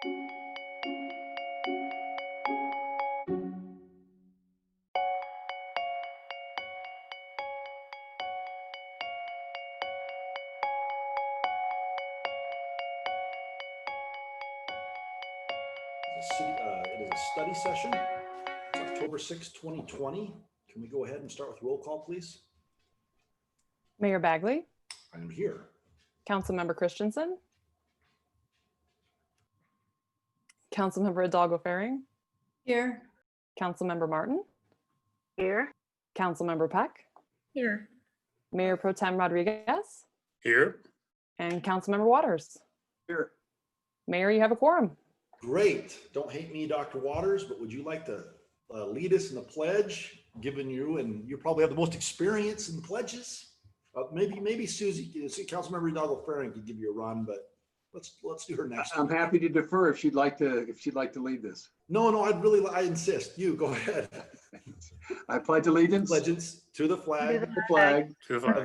It is a study session. It's October 6, 2020. Can we go ahead and start with roll call, please? Mayor Bagley, I am here. Councilmember Christensen, Councilmember Hidalgo Faring, Here. Councilmember Martin, Here. Councilmember Peck, Here. Mayor Pro Tem Rodriguez, Here. and Councilmember Waters. Here. Mayor, you have a quorum. Great. Don't hate me, Dr. Waters, but would you like to lead us in the pledge, given and you probably have the most experience in the pledges? Maybe Susie, Councilmember Hidalgo Faring could give you a run, but let's do her next. I'm happy to defer if she'd like to lead this. No, I insist. You go ahead. I pledge allegiance To the flag of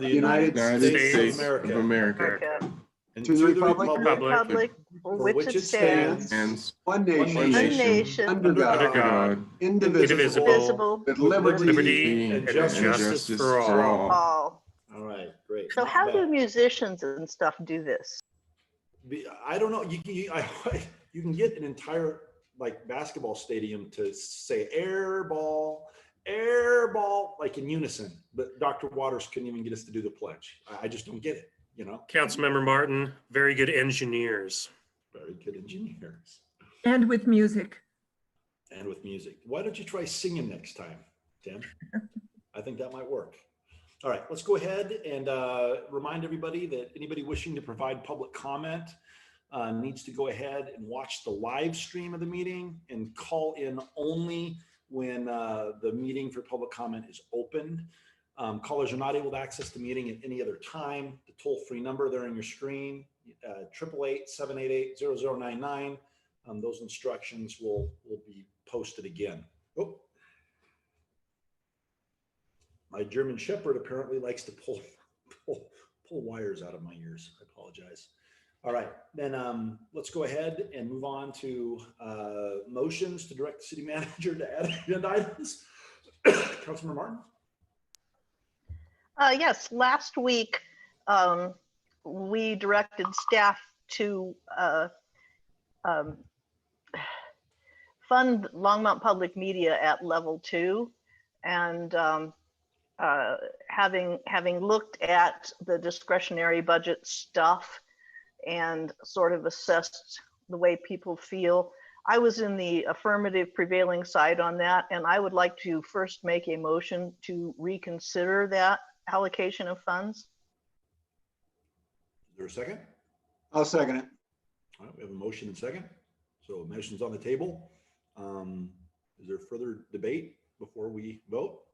the United States of America. And to the republic for which it stands, one nation, nation, under God, indivisible, with liberty and justice for all. All right, great. So how do musicians and stuff do this? I don't know. You can get an entire basketball stadium to say air ball, like in unison. But Dr. Waters couldn't even get us to do the pledge. I just don't get it. Councilmember Martin, very good engineers. Very good engineers. And with music. Why don't you try singing next time, Tim? I think that might work. All right, let's go ahead and remind everybody that anybody wishing to provide public comment needs to go ahead and watch the live stream of the meeting and call in only when the meeting for public comment is opened. Callers are not able to access the meeting at any other time. The toll-free number there on your screen, 888-788-0099. Those instructions will be posted again. Oh. My German Shepherd apparently likes to pull wires out of my ears. I apologize. All right, then let's go ahead and move on to motions to direct the city manager to add agenda items. Councilmember Martin. Yes, last week we directed staff to fund Longmont Public Media at level 2, and having looked at the discretionary budget stuff and sort of assessed the way people feel, I was in the affirmative prevailing side on that, and I would like to first make a motion to reconsider that allocation of funds. Is there a second? I'll second it. All right, we have a motion and second. So motion's on the table. Is there further debate before we vote?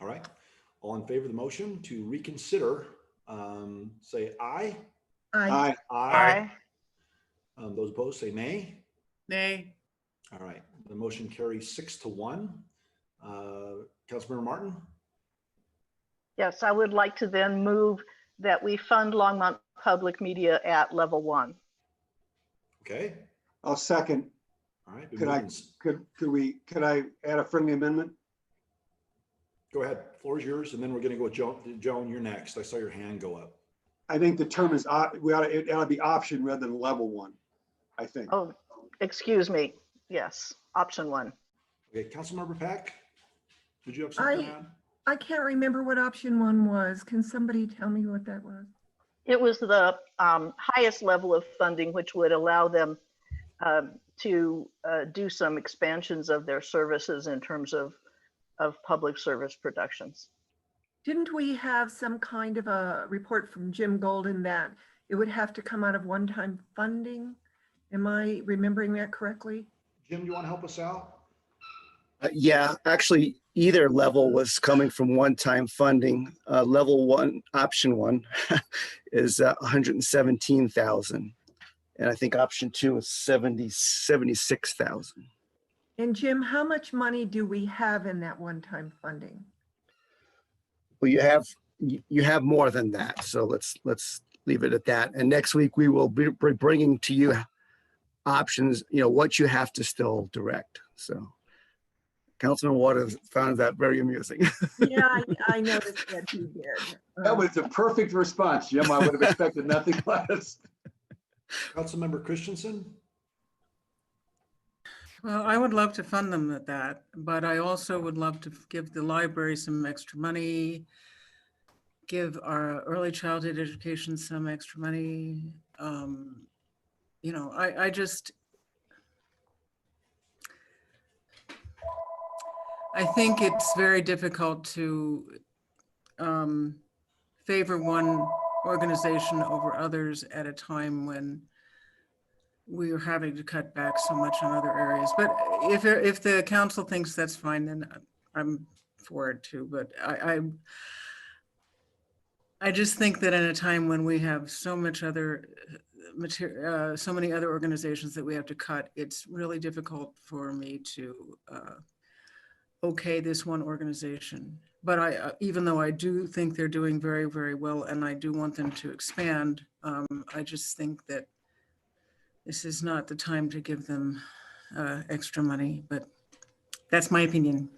All right, all in favor of the motion to reconsider, say aye. Aye. Aye. Those opposed say nay. Nay. All right, the motion carries 6-1. Councilmember Martin? Yes, I would like to then move that we fund Longmont Public Media at level 1. Okay. I'll second. All right. Could I add a friendly amendment? Go ahead. Floor is yours, and then we're going to go with Joan. You're next. I saw your hand go up. I think the term is it ought to be option rather than level 1. I think. Oh, excuse me. Yes, option 1. Okay, Councilmember Peck, did you have something to add? I can't remember what option 1 was. Can somebody tell me what that was? It was the highest level of funding, which would allow them to do some expansions of their services in terms of public service productions. Didn't we have some kind of a report from Jim Golden that it would have to come out of one-time funding? Am I remembering that correctly? Jim, you want to help us out? Yeah, actually, either level was coming from one-time funding. Level 1, option 1 is 117,000. And I think option 2 is 76,000. And Jim, how much money do we have in that one-time funding? Well, you have more than that. So let's leave it at that. And next week we will be bringing to you options, what you have to still direct. So Councilman Waters found that very amusing. Yeah, I noticed that he did. That was a perfect response, Jim. I would have expected nothing less. Councilmember Christensen? Well, I would love to fund them at that, but I also would love to give the library some extra money, give our early childhood education some extra money. I think it's very difficult to favor one organization over others at a time when we are having to cut back so much on other areas. But if the council thinks that's fine, then I'm for it too. But I just think that in a time when we have so much other material, so many other organizations that we have to cut, it's really difficult for me to okay this one organization. But even though I do think they're doing very, very well, and I do want them to expand, I just think that this is not the time to give them extra money, but that's my opinion.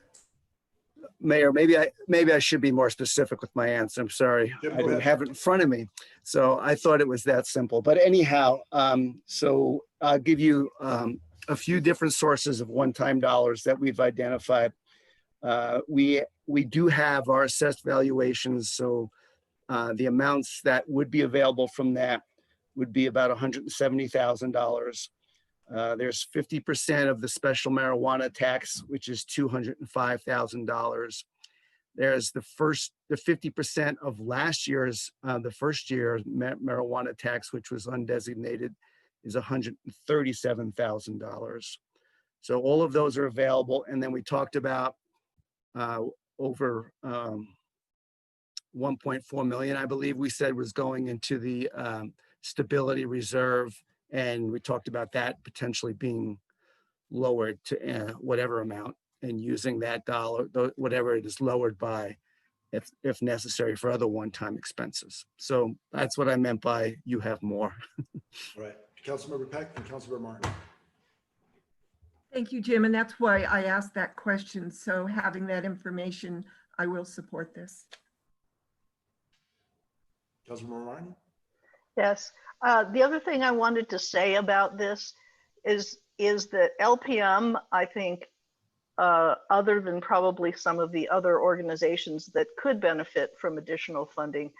Mayor, maybe I should be more specific with my answer. I'm sorry. Jim, I go didn't ahead. have it in front of me. So I thought it was that simple. But anyhow, so I'll give you a few different sources of one-time dollars that we've identified. We do have our assessed valuations. So the amounts that would be available from that would be about $170,000. There's 50% of the special marijuana tax, which is $205,000. There's the 50% of last year's, the first year marijuana tax, which was undesignated, is $137,000. So all of those are available. And then we talked about over 1.4 million, I believe we said, was going into the stability reserve. And we talked about that potentially being lowered to whatever amount, and using that dollar, whatever it is lowered by, if necessary, for other one-time expenses. So that's what I meant by you have more. All right, Councilmember Peck and Councilmember Martin. Thank you, Jim. And that's why I asked that question. So having that information, I will support this. Councilmember Martin? Yes. The other thing I wanted to say about this is that LPM, I think, other than probably some of the other organizations that could benefit from additional funding,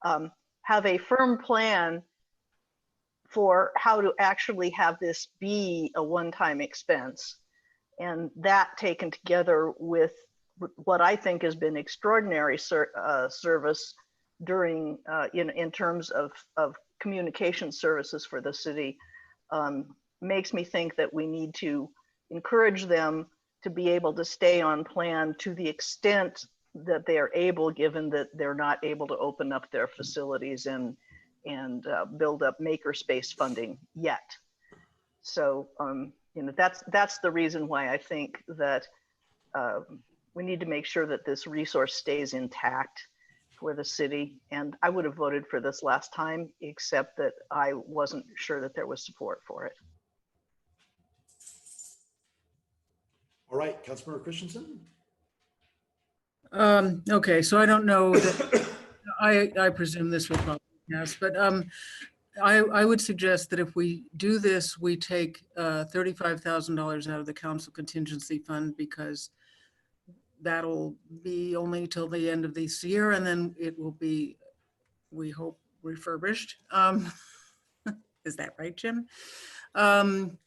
have a firm plan for how to actually have this be a one-time expense. And that taken together with what I think has been extraordinary service during, in terms of communication services for the city, makes me think that we need to encourage them to be able to stay on plan to the extent that they are able, given that they're not able to open up their facilities and build up makerspace funding yet. So that's the reason why I think that we need to make sure that this resource stays intact for the city. And I would have voted for this last time, except that I wasn't sure that there was support for it. All right, Councilmember Christensen? Okay, so I don't know that, I presume this will probably pass, but I would suggest that if we do this, we take $35,000 out of the council contingency fund, because that'll be only till the end of this year, and then it will be, we hope, refurbished. Is that right, Jim? And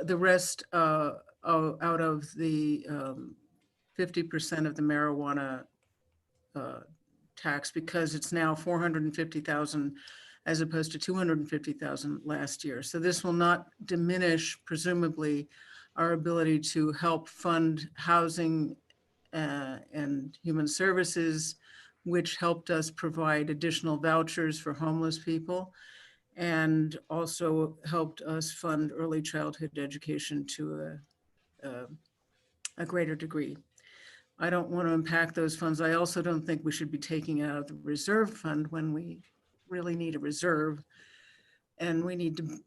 the rest out of the 50% of the marijuana tax, because it's now 450,000 as opposed to 250,000 last year. So this will not diminish, presumably, our ability to help fund housing and human services, which helped us provide additional vouchers for homeless people, and also helped us fund early childhood education to a greater degree. I don't want to impact those funds. I also don't think we should be taking out of the reserve fund when we really need a reserve. And we need to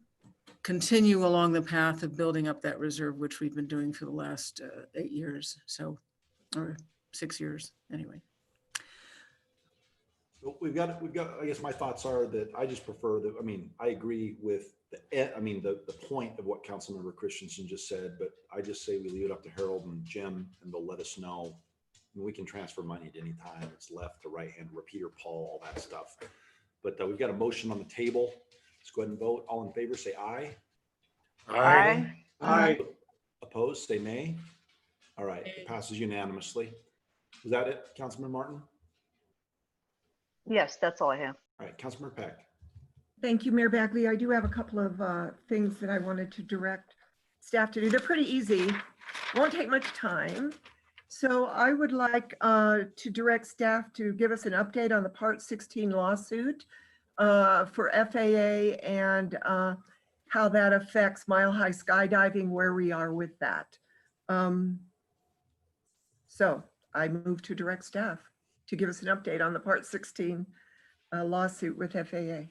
continue along the path of building up that reserve, which we've been doing for the last 8 years. So, or 6 years anyway. So we've got, I guess my thoughts are that I just prefer that, I mean, I agree with the point of what Councilmember Christensen just said, but I just say we leave it up to Harold and Jim and they'll let us know. And we can transfer money at any time. It's left to right hand, repeater, Paul, all that stuff. But we've got a motion on the table. Let's go ahead and vote. All in favor, say aye. Aye. Aye. Opposed, say nay. All right, it passes unanimously. Is that it, Councilman Martin? Yes, that's all I have. All right, Councilmember Peck. Thank you, Mayor Bagley. I do have a couple of things that I wanted to direct staff to do. They're pretty easy, won't take much time. So I would like to direct staff to give us an update on the Part 16 lawsuit for FAA and how that affects Mile High skydiving, where we are with that. So I move to direct staff to give us an update on the Part 16 lawsuit with FAA.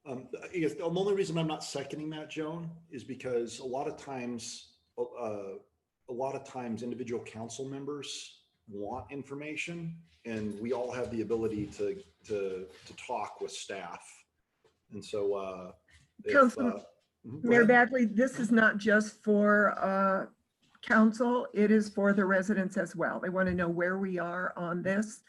I guess the only reason I'm not seconding that, Joan, is because a lot of times individual council members want information, and we all have the ability to talk with staff. And so, Mayor Bagley, this is not just for council, it is for the residents as well. They want to know where we are on this.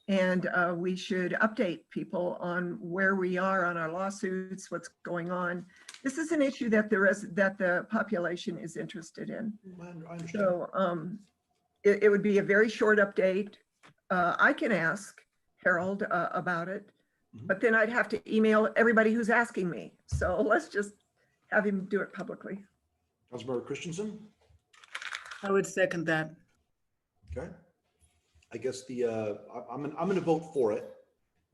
And we should update people on where we are on our lawsuits, what's going on. This is an issue that the population is interested in. I understand. So it would be a very short update. I can ask Harold about it, but then I'd have to email everybody who's asking me. So let's just have him do it publicly. Councilmember Christensen. I would second that. Okay. I guess I'm going to vote for it,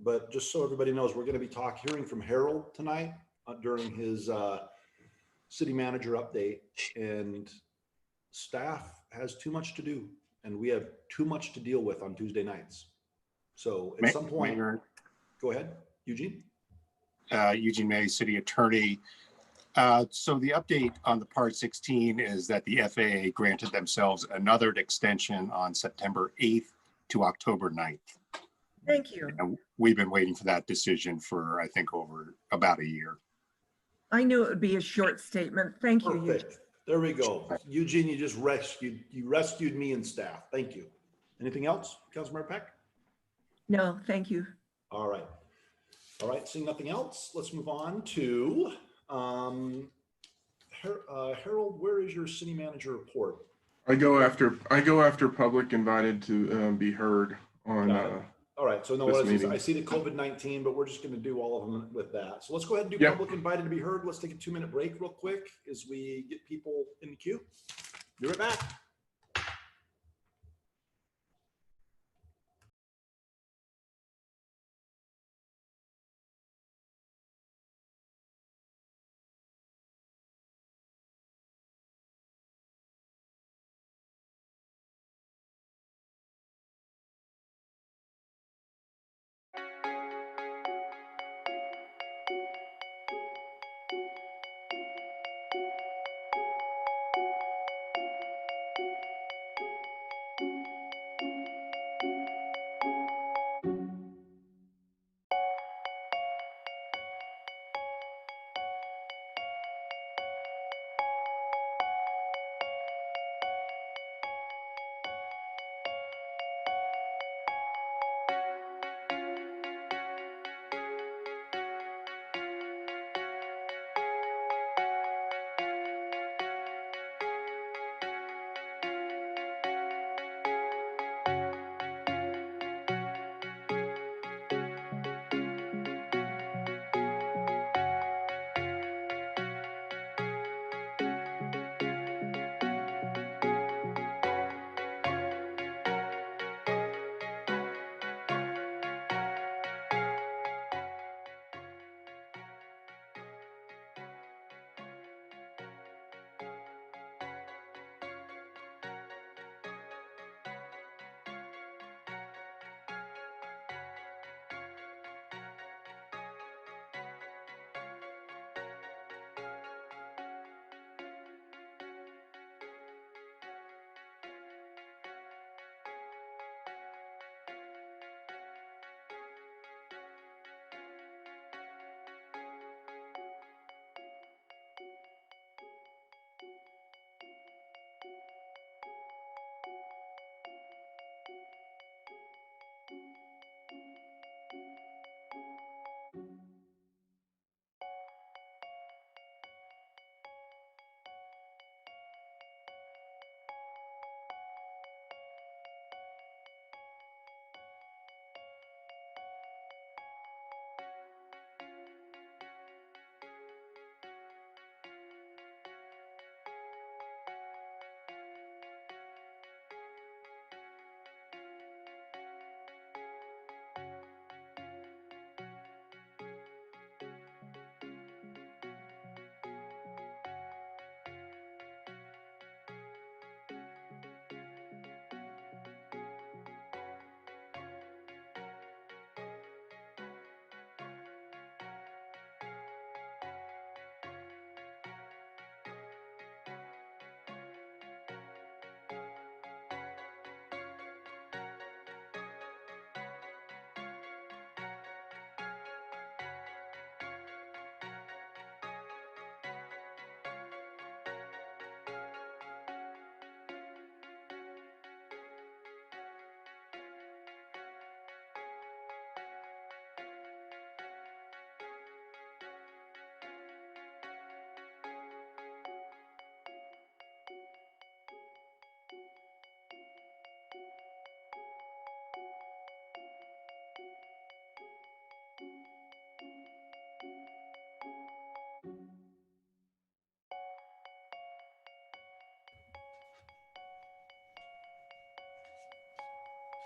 but just so everybody knows, we're going to be hearing from Harold tonight during his city manager update, and staff has too much to do, and we have too much to deal with on Tuesday nights. So at some point, go ahead, Eugene. Eugene May, City Attorney. So the update on the Part 16 is that the FAA granted themselves another extension on September 8th to October 9th. Thank you. And we've been waiting for that decision for, I think, over about a year. I knew it would be a short statement. Thank you, Eugene. Perfect. There we go. Eugene, you just rescued me and staff. Thank you. Anything else, Councilmember Peck? No, thank you. All right. All right, seeing nothing else, let's move on to Harold, where is your city manager report? I go after public invited to be heard on. All right, so no, I see the COVID-19, but we're just going to do all of them with that. So let's go ahead and do public invited to be heard. Let's take a 2-minute break real quick as we get people in the queue. Be right back.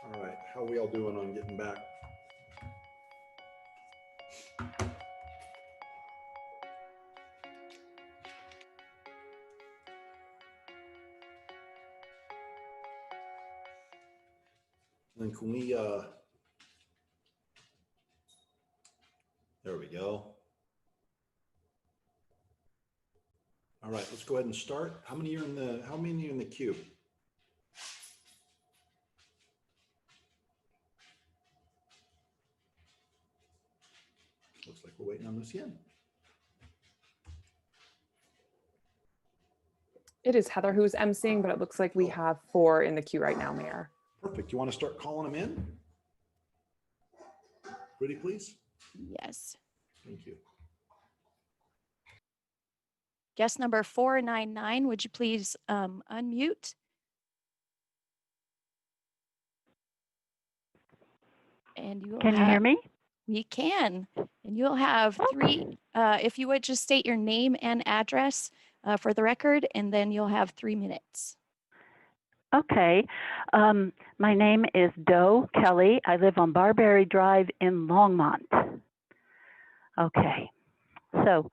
All right, how are we all doing on getting back? Then can we, there we go. All right, let's go ahead and start. How many are in the queue? Looks like we're waiting on Lucienne. It is Heather who's emceeing, but it looks like we have 4 in the queue right now, Mayor. Perfect. You want to start calling them in? Pretty please? Yes. Thank you. Guest number 499, would you please unmute? And you will Can you hear me? We can. And you'll have 3, if you would just state your name and address for the record, and then you'll have 3 minutes. Okay. My name is Doe Kelly. I live on Barberry Drive in Longmont. Okay. So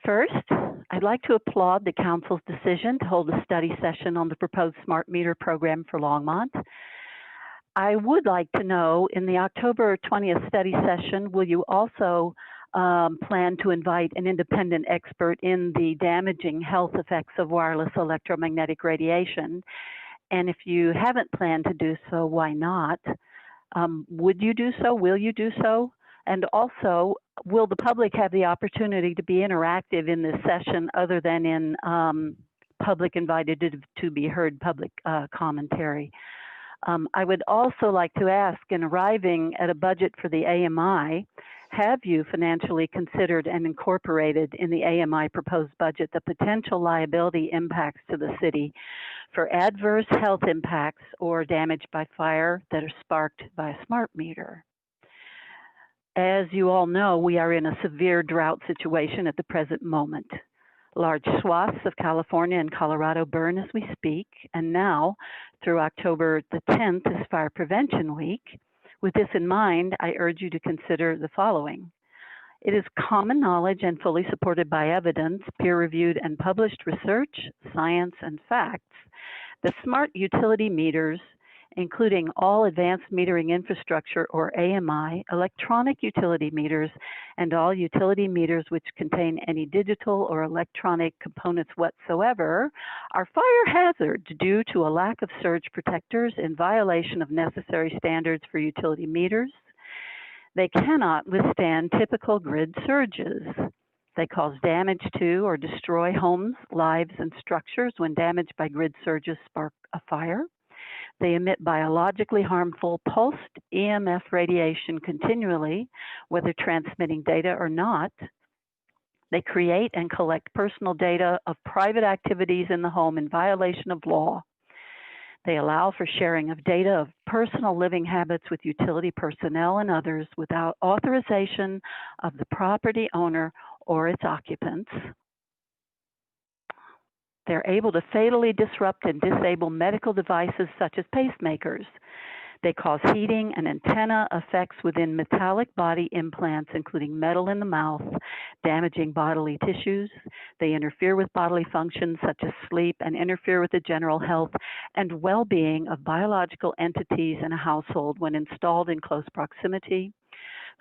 first, I'd like to applaud the council's decision to hold a study session on the proposed smart meter program for Longmont. I would like to know, in the October 20th study session, will you also plan to invite an independent expert in the damaging health effects of wireless electromagnetic radiation? And if you haven't planned to do so, why not? Would you do so? Will you do so? And also, will the public have the opportunity to be interactive in this session other than in public invited to be heard public commentary? I would also like to ask, in arriving at a budget for the AMI, have you financially considered and incorporated in the AMI proposed budget the potential liability impacts to the city for adverse health impacts or damage by fire that are sparked by a smart meter? As you all know, we are in a severe drought situation at the present moment. Large swaths of California and Colorado burn as we speak, and now, through October the 10th, is Fire Prevention Week. With this in mind, I urge you to consider the following. It is common knowledge and fully supported by evidence, peer-reviewed and published research, science, and facts that smart utility meters, including all advanced metering infrastructure or AMI, electronic utility meters, and all utility meters which contain any digital or electronic components whatsoever, are fire hazards due to a lack of surge protectors in violation of necessary standards for utility meters. They cannot withstand typical grid surges. They cause damage to or destroy homes, lives, and structures when damaged by grid surges spark a fire. They emit biologically harmful pulsed EMF radiation continually, whether transmitting data or not. They create and collect personal data of private activities in the home in violation of law. They allow for sharing of data of personal living habits with utility personnel and others without authorization of the property owner or its occupants. They're able to fatally disrupt and disable medical devices such as pacemakers. They cause heating and antenna effects within metallic body implants, including metal in the mouth, damaging bodily tissues. They interfere with bodily functions such as sleep and interfere with the general health and well-being of biological entities in a household when installed in close proximity.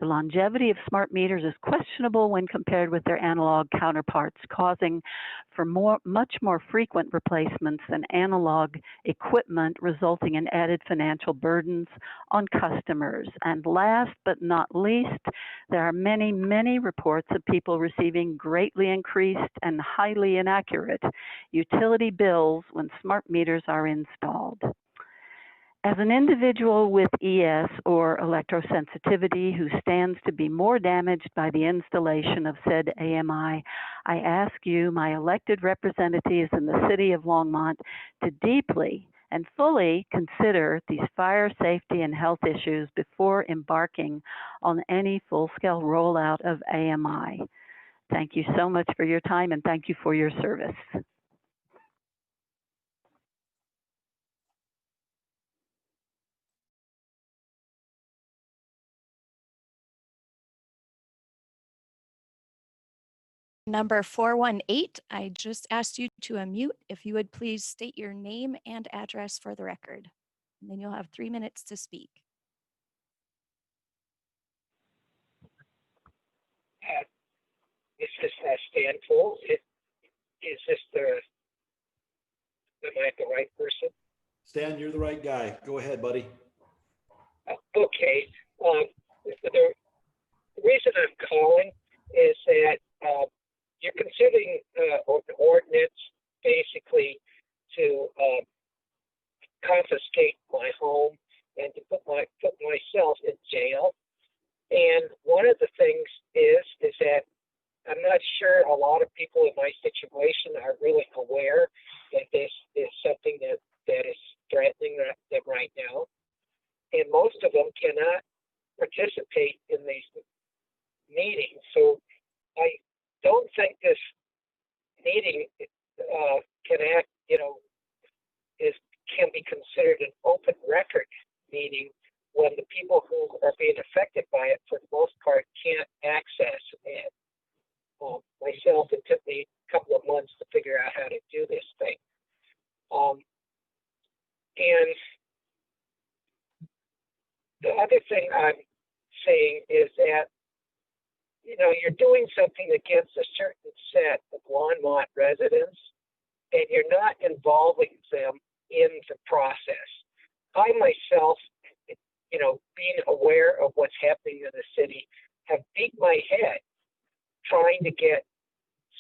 The longevity of smart meters is questionable when compared with their analog counterparts, causing for much more frequent replacements than analog equipment, resulting in added financial burdens on customers. And last but not least, there are many, many reports of people receiving greatly increased and highly inaccurate utility bills when smart meters are installed. As an individual with ES or electrosensitivity who stands to be more damaged by the installation of said AMI, I ask you, my elected representatives in the City of Longmont, to deeply and fully consider these fire safety and health issues before embarking on any full-scale rollout of AMI. Thank you so much for your time, and thank you for your service. number 418, I just asked you to unmute. If you would please state your name and address for the record. And then you'll have 3 minutes to speak. This is Stan Poole. Is this am I the right person? Stan, you're the right guy. Go ahead, buddy. Okay. The reason I'm calling is that you're considering an ordinance basically to confiscate my home and to put myself in jail. And one of the things is that I'm not sure a lot of people in my situation are really aware that this is something that is threatening them right now. And most of them cannot participate in these meetings. So I don't think this meeting can be considered an open record meeting when the people who are being affected by it, for the most part, can't access it. Myself, it took me a couple of months to figure out how to do this thing. And the other thing I'm saying is that, you're doing something against a certain set of Longmont residents, and you're not involving them in the process. I myself, being aware of what's happening in the city, have beat my head trying to get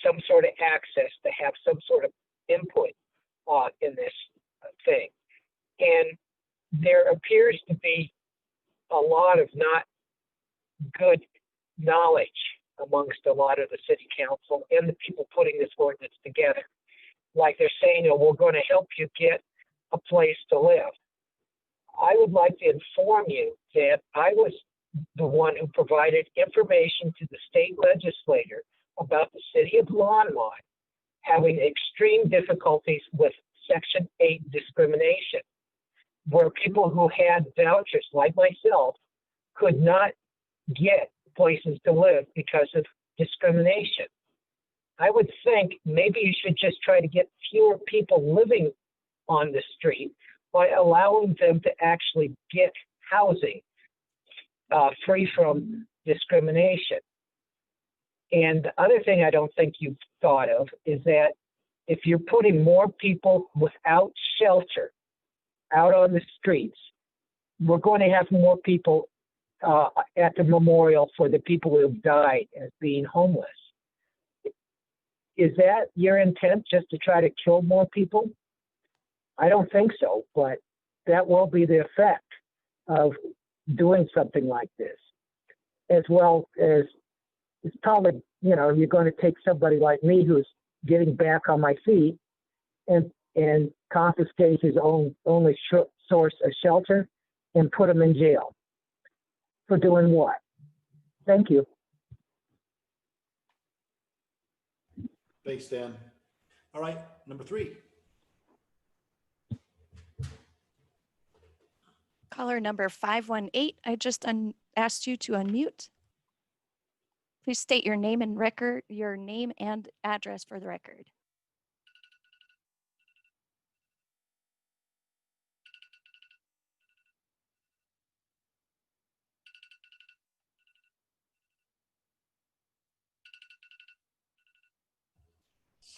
some sort of access to have some sort of input in this thing. And there appears to be a lot of not good knowledge amongst a lot of the city council and the people putting this ordinance together. Like they're saying, we're going to help you get a place to live. I would like to inform you that I was the one who provided information to the state legislator about the city of Longmont having extreme difficulties with Section 8 discrimination, where people who had vouchers like myself could not get places to live because of discrimination. I would think maybe you should just try to get fewer people living on the street by allowing them to actually get housing free from discrimination. And the other thing I don't think you've thought of is that if you're putting more people without shelter out on the streets, we're going to have more people at the memorial for the people who have died as being homeless. Is that your intent, just to try to kill more people? I don't think so, but that will be the effect of doing something like this. As well as it's probably, you're going to take somebody like me who's getting back on my feet and confiscate his only source of shelter and put him in jail. For doing what? Thank you. Thanks, Dan. All right, number 3. Caller number 518, I just asked you to unmute. Please state your name and your name and address for the record.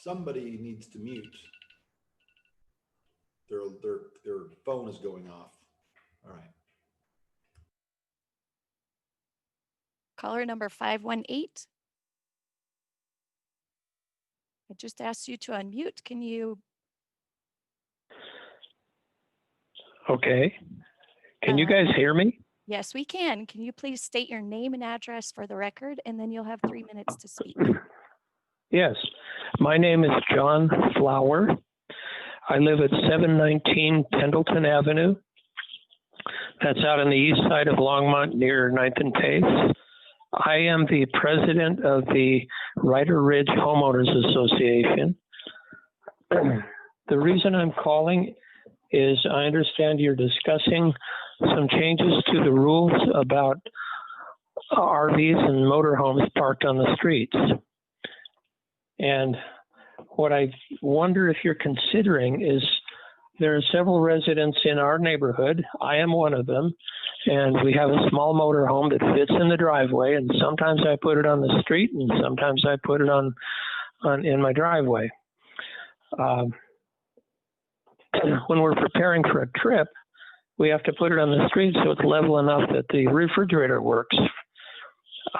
Somebody needs to mute. Their phone is going off. All right. Caller number 518. I just asked you to unmute. Can you? Okay. Can you guys hear me? Yes, we can. Can you please state your name and address for the record, and then you'll have 3 minutes to speak. Yes. My name is John Flower. I live at 719 Pendleton Avenue. That's out on the east side of Longmont near 9th and Pace. I am the president of the Ryder Ridge Homeowners Association. The reason I'm calling is I understand you're discussing some changes to the rules about RVs and motorhomes parked on the streets. And what I wonder if you're considering is there are several residents in our neighborhood. I am one of them. And we have a small motor home that fits in the driveway. And sometimes I put it on the street and sometimes I put it on in my driveway. When we're preparing for a trip, we have to put it on the street so it's level enough that the refrigerator works.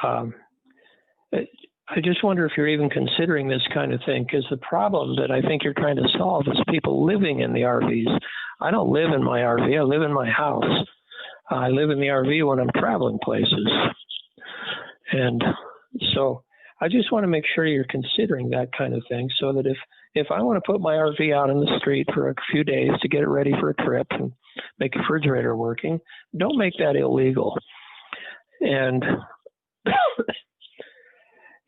I just wonder if you're even considering this kind of thing, because the problem that I think you're trying to solve is people living in the RVs. I don't live in my RV, I live in my house. I live in the RV when I'm traveling places. And so I just want to make sure you're considering that kind of thing, so that if I want to put my RV out in the street for a few days to get it ready for a trip and make a refrigerator working, don't make that illegal. And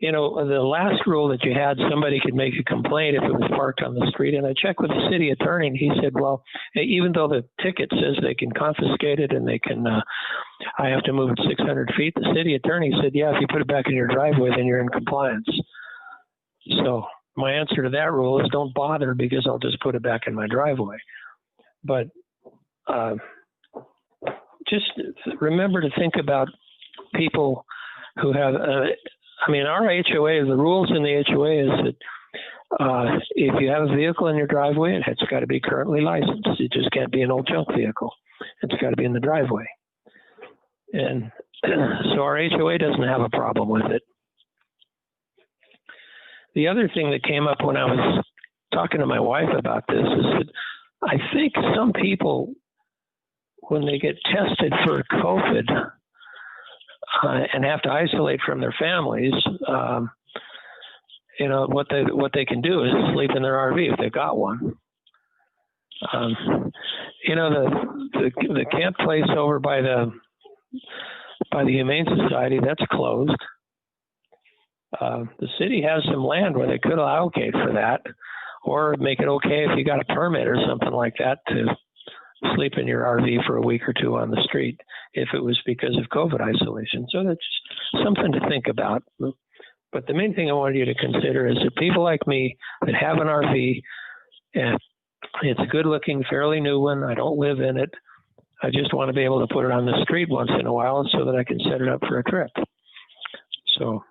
you know, the last rule that you had, somebody could make a complaint if it was parked on the street. And I checked with the city attorney, and he said, well, even though the ticket says they can confiscate it and they can, I have to move it 600 feet, the city attorney said, yeah, if you put it back in your driveway, then you're in compliance. So my answer to that rule is don't bother, because I'll just put it back in my driveway. But just remember to think about people who have, I mean, our HOA, the rules in the HOA is that if you have a vehicle in your driveway, it's got to be currently licensed. It just can't be an old junk vehicle. It's got to be in the driveway. And so our HOA doesn't have a problem with it. The other thing that came up when I was talking to my wife about this is that I think some people, when they get tested for COVID, and have to isolate from their families, you know, what they can do is sleep in their RV if they've got one. You know, the camp place over by the Humane Society, that's closed. The city has some land where they could allocate for that, or make it okay if you got a permit or something like that to sleep in your RV for a week or two on the street if it was because of COVID isolation. So that's something to think about. But the main thing I wanted you to consider is that people like me that have an RV, and it's a good looking, fairly new one, I don't live in it, I just want to be able to put it on the street once in a while so that I can set it up for a trip. So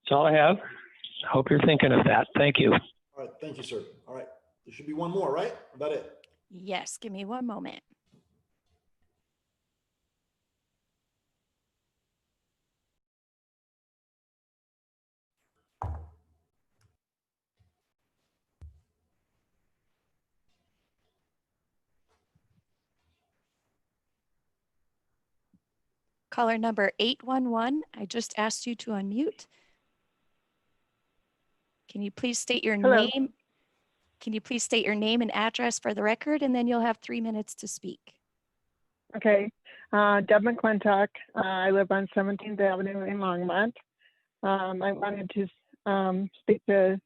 that's all I have. I hope you're thinking of that. Thank you. All right, thank you, sir. All right, there should be one more, right? About it. Yes, give me one moment. Caller number 811, I just asked you to unmute. Can you please state your Hello. name? Can you please state your name and address for the record, and then you'll have 3 minutes to speak. Okay, Deb McClintock. I live on 17th Avenue in Longmont. I wanted to speak to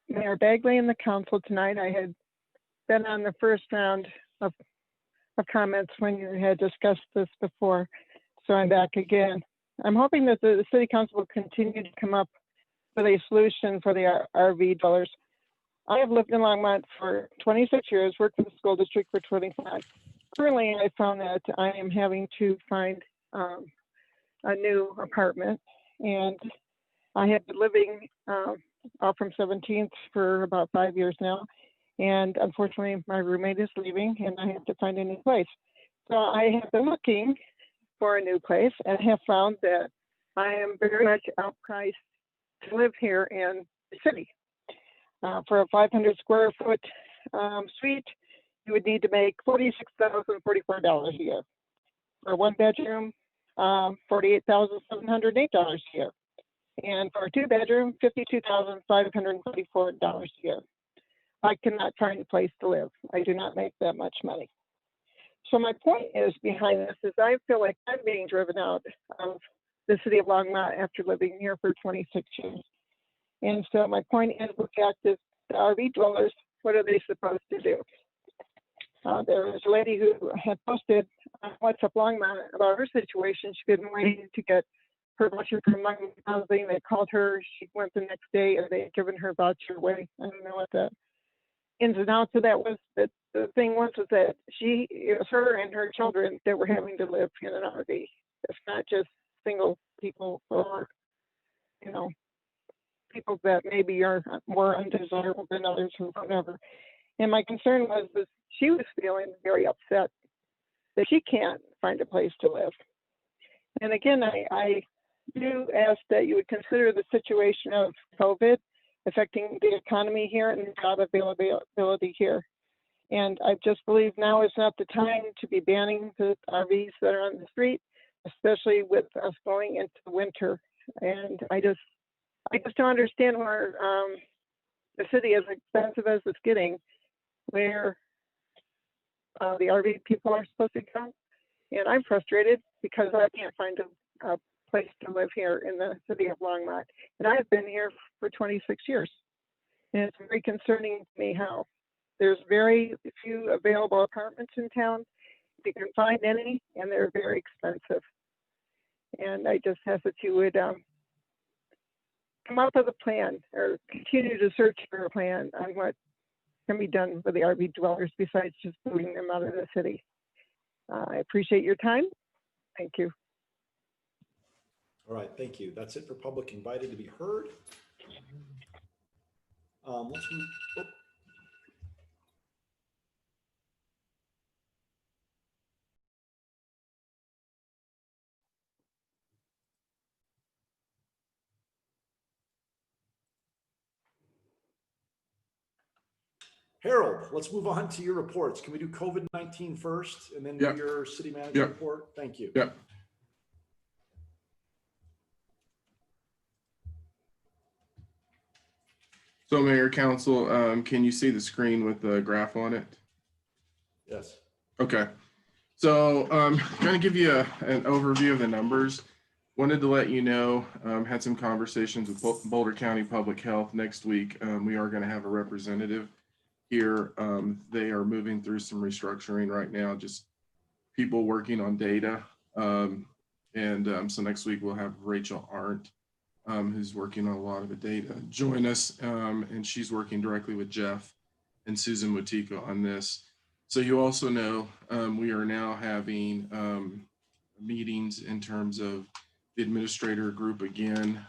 Mayor Bagley and the council tonight. I had been on the first round of comments when you had discussed this before, so I'm back again. I'm hoping that the city council will continue to come up with a solution for the RV dwellers. I have lived in Longmont for 26 years, worked for the school district for 25. Currently, I found that I am having to find a new apartment, and I have been living out from 17th for about 5 years now. And unfortunately, my roommate is leaving, and I have to find a new place. So I have been looking for a new place and have found that I am very much outpriced to live here in the city. For a 500 square foot suite, you would need to make $46,044 a year. For a one bedroom, $48,708 a year. And for a two bedroom, $52,534 a year. I cannot find a place to live. I do not make that much money. So my point is behind this is I feel like I'm being driven out of the city of Longmont after living here for 26 years. And so my point is, look at this, the RV dwellers, what are they supposed to do? There was a lady who had posted on What's Up Longmont about her situation. She'd been waiting to get her voucher from Longmont Housing. They called her. She went the next day, and they had given her voucher away. I don't know what the ins and outs of that was, but the thing was that it was her and her children that were having to live in an RV. It's not just single people or, you know, people that maybe are more undesirable than others or whatever. And my concern was that she was feeling very upset that she can't find a place to live. And again, I do ask that you would consider the situation of COVID affecting the economy here and job availability here. And I just believe now is not the time to be banning the RVs that are on the street, especially with us going into the winter. And I just don't understand where the city, as expensive as it's getting, where the RV people are supposed to come. And I'm frustrated because I can't find a place to live here in the city of Longmont. And I've been here for 26 years. And it's very concerning to me how there's very few available apartments in town. If you can find any, and they're very expensive. And I just ask that you would come up with a plan or continue to search for a plan on what can be done for the RV dwellers besides just moving them out of the city. I appreciate your time. Thank you. All right, thank you. That's it for public invited to be heard. Let's move. Oh. Harold, let's move on to your reports. Can we do COVID-19 first and then do your city manager report? Thank you. Yep. So Mayor, Council, can you see the screen with the graph on it? Yes. Okay. So going to give you an overview of the numbers. Wanted to let you know, had some conversations with Boulder County Public Health next week. We are going to have a representative here. They are moving through some restructuring right now, just people working on data. So next week we'll have Rachel Arndt, who's working on a lot of the data, join us. And she's working directly with Jeff and Susan Wetiko on this. So you also know we are now having meetings in terms of the administrator group again.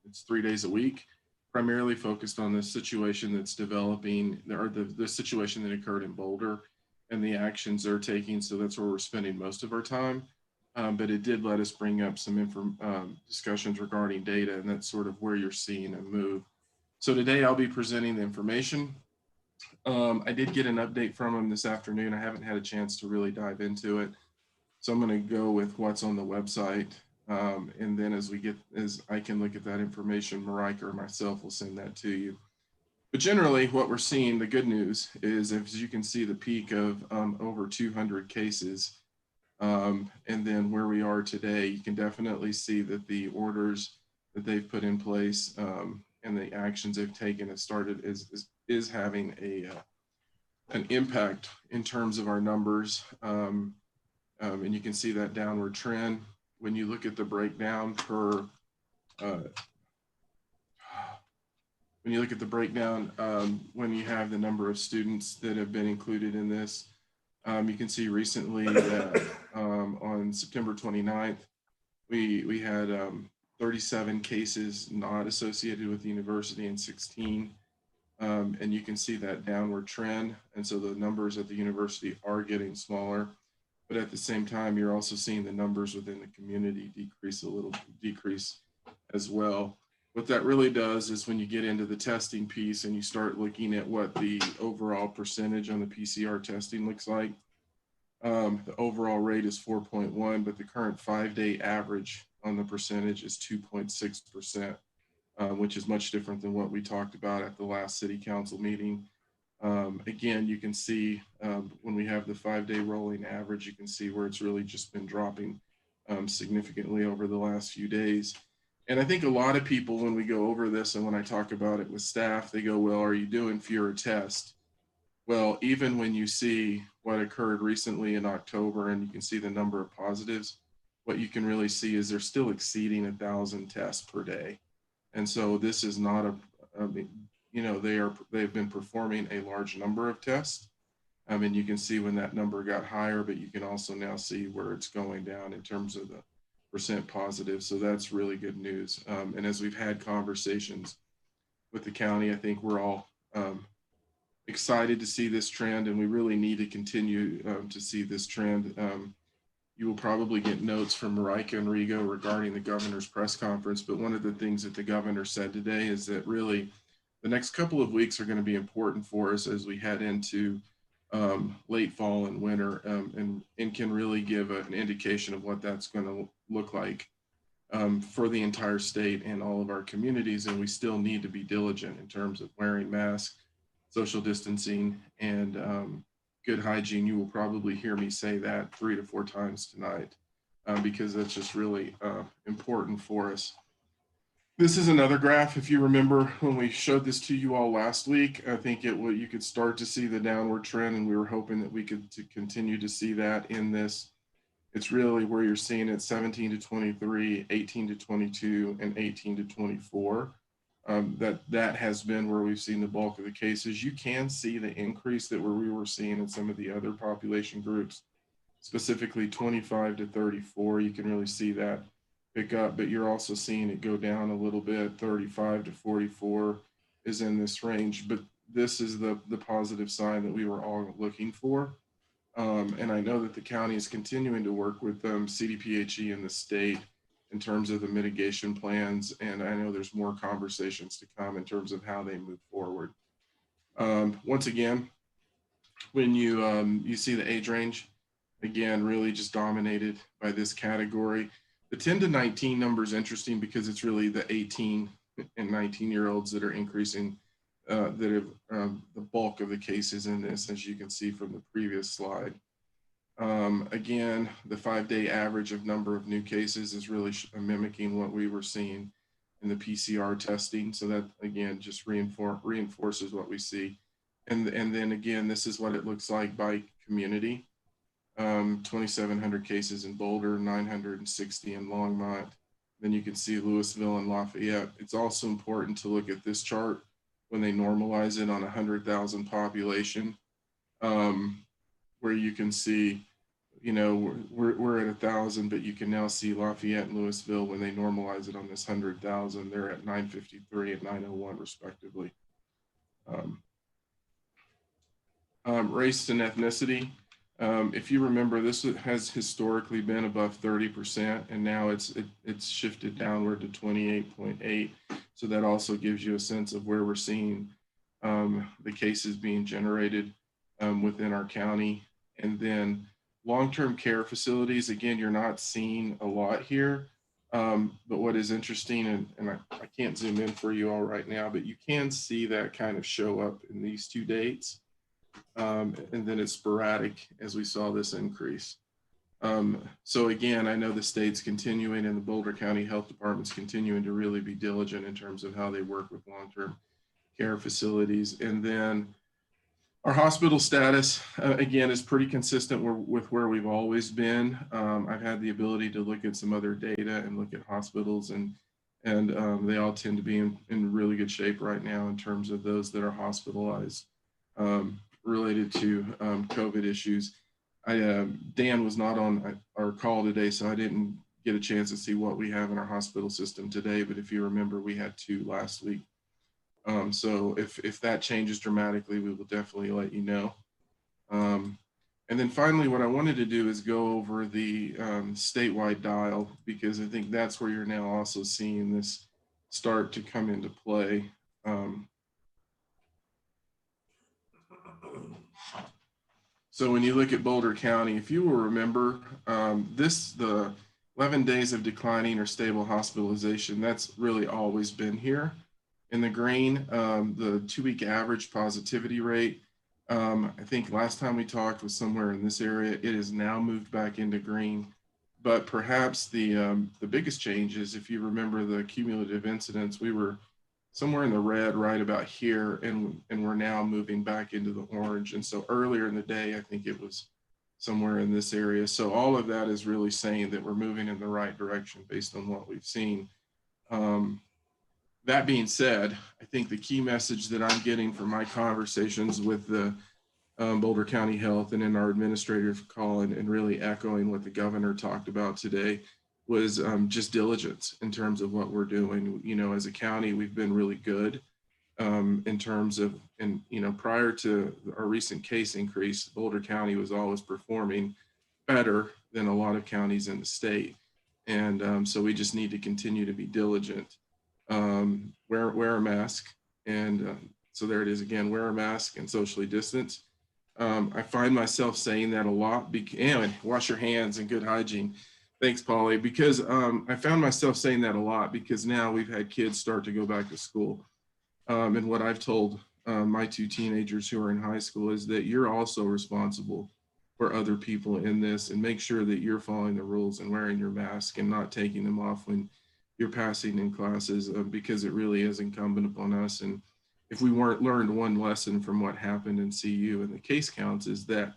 It's 3 days a week, primarily focused on the situation that's developing, or the situation that occurred in Boulder and the actions they're taking. So that's where we're spending most of our time. But it did let us bring up some discussions regarding data, and that's sort of where you're seeing a move. So today I'll be presenting the information. I did get an update from them this afternoon. I haven't had a chance to really dive into it. So I'm going to go with what's on the website. And then as I can look at that information, Marika or myself will send that to you. But generally what we're seeing, the good news is, as you can see, the peak of over 200 cases. And then where we are today, you can definitely see that the orders that they've put in place and the actions they've taken have started is having an impact in terms of our numbers. And you can see that downward trend when you look at the breakdown per when you when you have the number of students that have been included in this. You can see recently that on September 29th, we had 37 cases not associated with the university and 16. And you can see that downward trend. And so the numbers at the university are getting smaller. But at the same time, you're also seeing the numbers within the community decrease as well. What that really does is when you get into the testing piece and you start looking at what the overall percentage on the PCR testing looks like, the overall rate is 4.1, but the current 5-day average on the percentage is 2.6%, which is much different than what we talked about at the last city council meeting. Again, you can see when we have the 5-day rolling average, you can see where it's really just been dropping significantly over the last few days. And I think a lot of people, when we go over this and when I talk about it with staff, they go, well, are you doing fewer tests? Well, even when you see what occurred recently in October and you can see the number of positives, what you can really see is they're still exceeding 1,000 tests per day. And so this is not they've been performing a large number of tests. And you can see when that number got higher, but you can also now see where it's going down in terms of the percent positive. So that's really good news. And as we've had conversations with the county, I think we're all excited to see this trend, and we really need to continue to see this trend. You will probably get notes from Marika and Rigo regarding the governor's press conference, but one of the things that the governor said today is that really the next couple of weeks are going to be important for us as we head into late fall and winter, and can really give an indication of what that's going to look like for the entire state and all of our communities. And we still need to be diligent in terms of wearing masks, social distancing, and good hygiene. You will probably hear me say that 3 to 4 times tonight because that's just really important for us. This is another graph. If you remember when we showed this to you all last week, I think you could start to see the downward trend, and we were hoping that we could continue to see that in this. It's really where you're seeing it 17 to 23, 18 to 22, and 18 to 24. That has been where we've seen the bulk of the cases. You can see the increase that we were seeing in some of the other population groups, specifically 25 to 34. You can really see that pick up, but you're also seeing it go down a little bit. 35 to 44 is in this range, but this is the positive sign that we were all looking for. And I know that the county is continuing to work with CDPHE and the state in terms of the mitigation plans. And I know there's more conversations to come in terms of how they move forward. Once again, when you see the age range, again, really just dominated by this category. The 10 to 19 number is interesting because it's really the 18 and 19-year-olds that are increasing, that have the bulk of the cases in this, as you can see from the previous slide. Again, the 5-day average of number of new cases is really mimicking what we were seeing in the PCR testing. So that, again, just reinforces what we see. And then again, this is what it looks like by community. 2,700 cases in Boulder, 960 in Longmont. Then you can see Louisville and Lafayette. It's also important to look at this chart when they normalize it on 100,000 population, where you can see, we're at 1,000, but you can now see Lafayette and Louisville when they normalize it on this 100,000, they're at 953 and 901 respectively. Race and ethnicity. If you remember, this has historically been above 30%, and now it's shifted downward to 28.8. So that also gives you a sense of where we're seeing the cases being generated within our county. And then long-term care facilities, again, you're not seeing a lot here. But what is interesting, and I can't zoom in for you all right now, but you can see that kind of show up in these 2 dates. And then it's sporadic as we saw this increase. So again, I know the state's continuing and the Boulder County Health Department's continuing to really be diligent in terms of how they work with long-term care facilities. And then our hospital status, again, is pretty consistent with where we've always been. I've had the ability to look at some other data and look at hospitals, and they all tend to be in really good shape right now in terms of those that are hospitalized related to COVID issues. Dan was not on our call today, so I didn't get a chance to see what we have in our hospital system today, but if you remember, we had 2 last week. So if that changes dramatically, we will definitely let you know. And then finally, what I wanted to do is go over the statewide dial, because I think that's where you're now also seeing this start to come into play. So when you look at Boulder County, if you will remember, the 11 days of declining or stable hospitalization, that's really always been here. In the green, the 2-week average positivity rate, I think last time we talked was somewhere in this area. It has now moved back into green. But perhaps the biggest change is, if you remember the cumulative incidents, we were somewhere in the red right about here, and we're now moving back into the orange. And so earlier in the day, I think it was somewhere in this area. So all of that is really saying that we're moving in the right direction based on what we've seen. That being said, I think the key message that I'm getting from my conversations with the Boulder County Health and in our administrative call, and really echoing what the governor talked about today, was just diligence in terms of what we're doing. You know, as a county, we've been really good in terms of, and you know, prior to our recent case increase, Boulder County was always performing better than a lot of counties in the state. And so we just need to continue to be diligent. Wear a mask. And so there it is again, wear a mask and socially distance. I find myself saying that a lot, and wash your hands and good hygiene. Thanks, Polly, because I found myself saying that a lot because now we've had kids start to go back to school. And what I've told my two teenagers who are in high school is that you're also responsible for other people in this, and make sure that you're following the rules and wearing your mask and not taking them off when you're passing in classes, because it really is incumbent upon us. And if we weren't learned one lesson from what happened in CU and the case counts, is that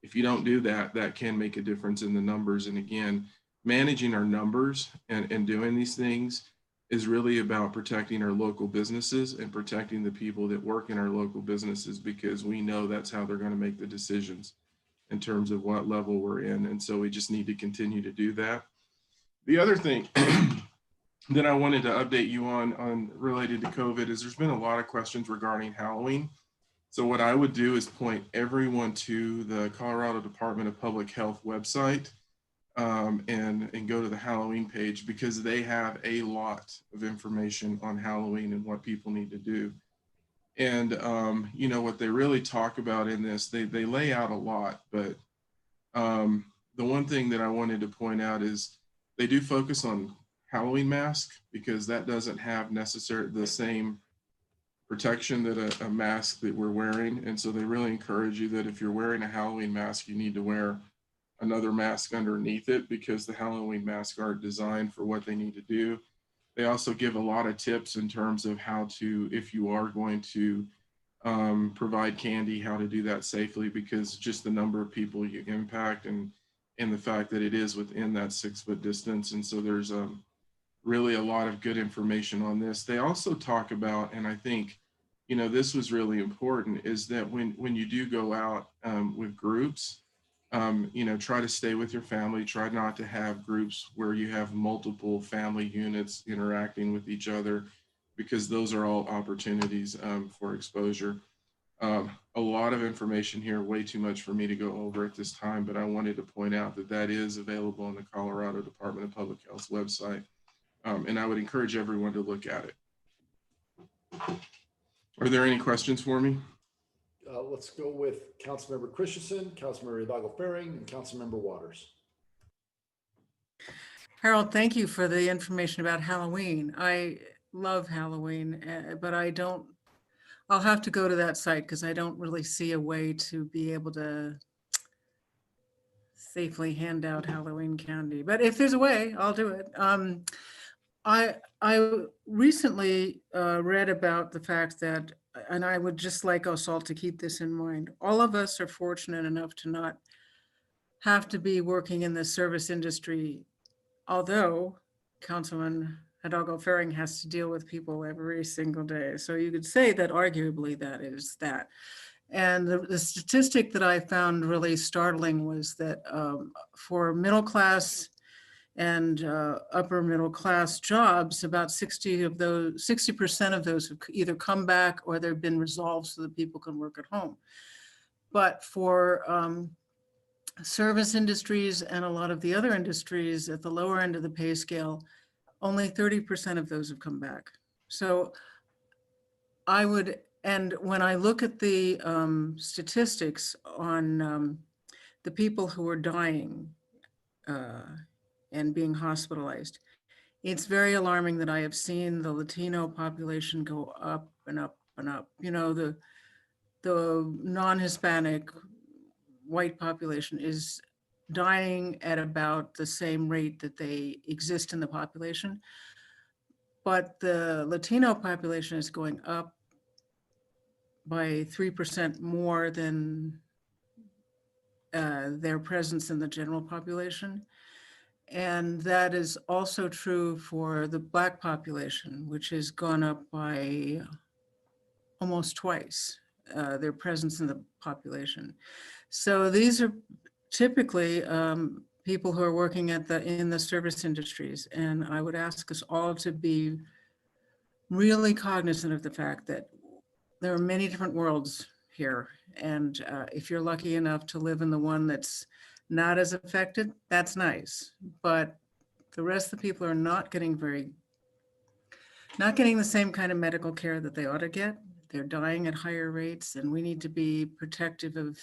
if you don't do that, that can make a difference in the numbers. And again, managing our numbers and doing these things is really about protecting our local businesses and protecting the people that work in our local businesses, because we know that's how they're going to make the decisions in terms of what level we're in. And so we just need to continue to do that. The other thing that I wanted to update you on related to COVID is there's been a lot of questions regarding Halloween. So what I would do is point everyone to the Colorado Department of Public Health website and go to the Halloween page, because they have a lot of information on Halloween and what people need to do. And you know, what they really talk about in this, they lay out a lot, but the one thing that I wanted to point out is they do focus on Halloween mask, because that doesn't have necessarily the same protection that a mask that we're wearing. And so they really encourage you that if you're wearing a Halloween mask, you need to wear another mask underneath it, because the Halloween masks aren't designed for what they need to do. They also give a lot of tips in terms of how to, if you are going to provide candy, how to do that safely, because just the number of people you impact and the fact that it is within that 6 foot distance. And so there's really a lot of good information on this. They also talk about, and I think, you know, this was really important, is that when you do go out with groups, you know, try to stay with your family, try not to have groups where you have multiple family units interacting with each other, because those are all opportunities for exposure. A lot of information here, way too much for me to go over at this time, but I wanted to point out that that is available on the Colorado Department of Public Health's website. And I would encourage everyone to look at it. Are there any questions for me? Let's go with Councilmember Christensen, Councilmember Hidalgo-Ferring, and Councilmember Waters. Harold, thank you for the information about Halloween. I love Halloween, but I'll have to go to that site because I don't really see a way to be able to safely hand out Halloween candy. But if there's a way, I'll do it. I recently read about the fact that, and I would just like us all to keep this in mind, all of us are fortunate enough to not have to be working in the service industry, although Councilman Hidalgo-Ferring has to deal with people every single day. So you could say that arguably that is that. And the statistic that I found really startling was that for middle class and upper middle class jobs, about 60% of those have either come back or they've been resolved so that people can work at home. But for service industries and a lot of the other industries at the lower end of the pay scale, only 30% of those have come back. So I would, and when I look at the statistics on the people who are dying and being hospitalized, it's very alarming that I have seen the Latino population go up and up and up. You know, the non-Hispanic white population is dying at about the same rate that they exist in the population. But the Latino population is going up by 3% more than their presence in the general population. And that is also true for the Black population, which has gone up by almost twice their presence in the population. So these are typically people who are working in the service industries. And I would ask us all to be really cognizant of the fact that there are many different worlds here. And if you're lucky enough to live in the one that's not as affected, that's nice. But the rest of the people are not getting the same kind of medical care that they ought to get. They're dying at higher rates, and we need to be protective of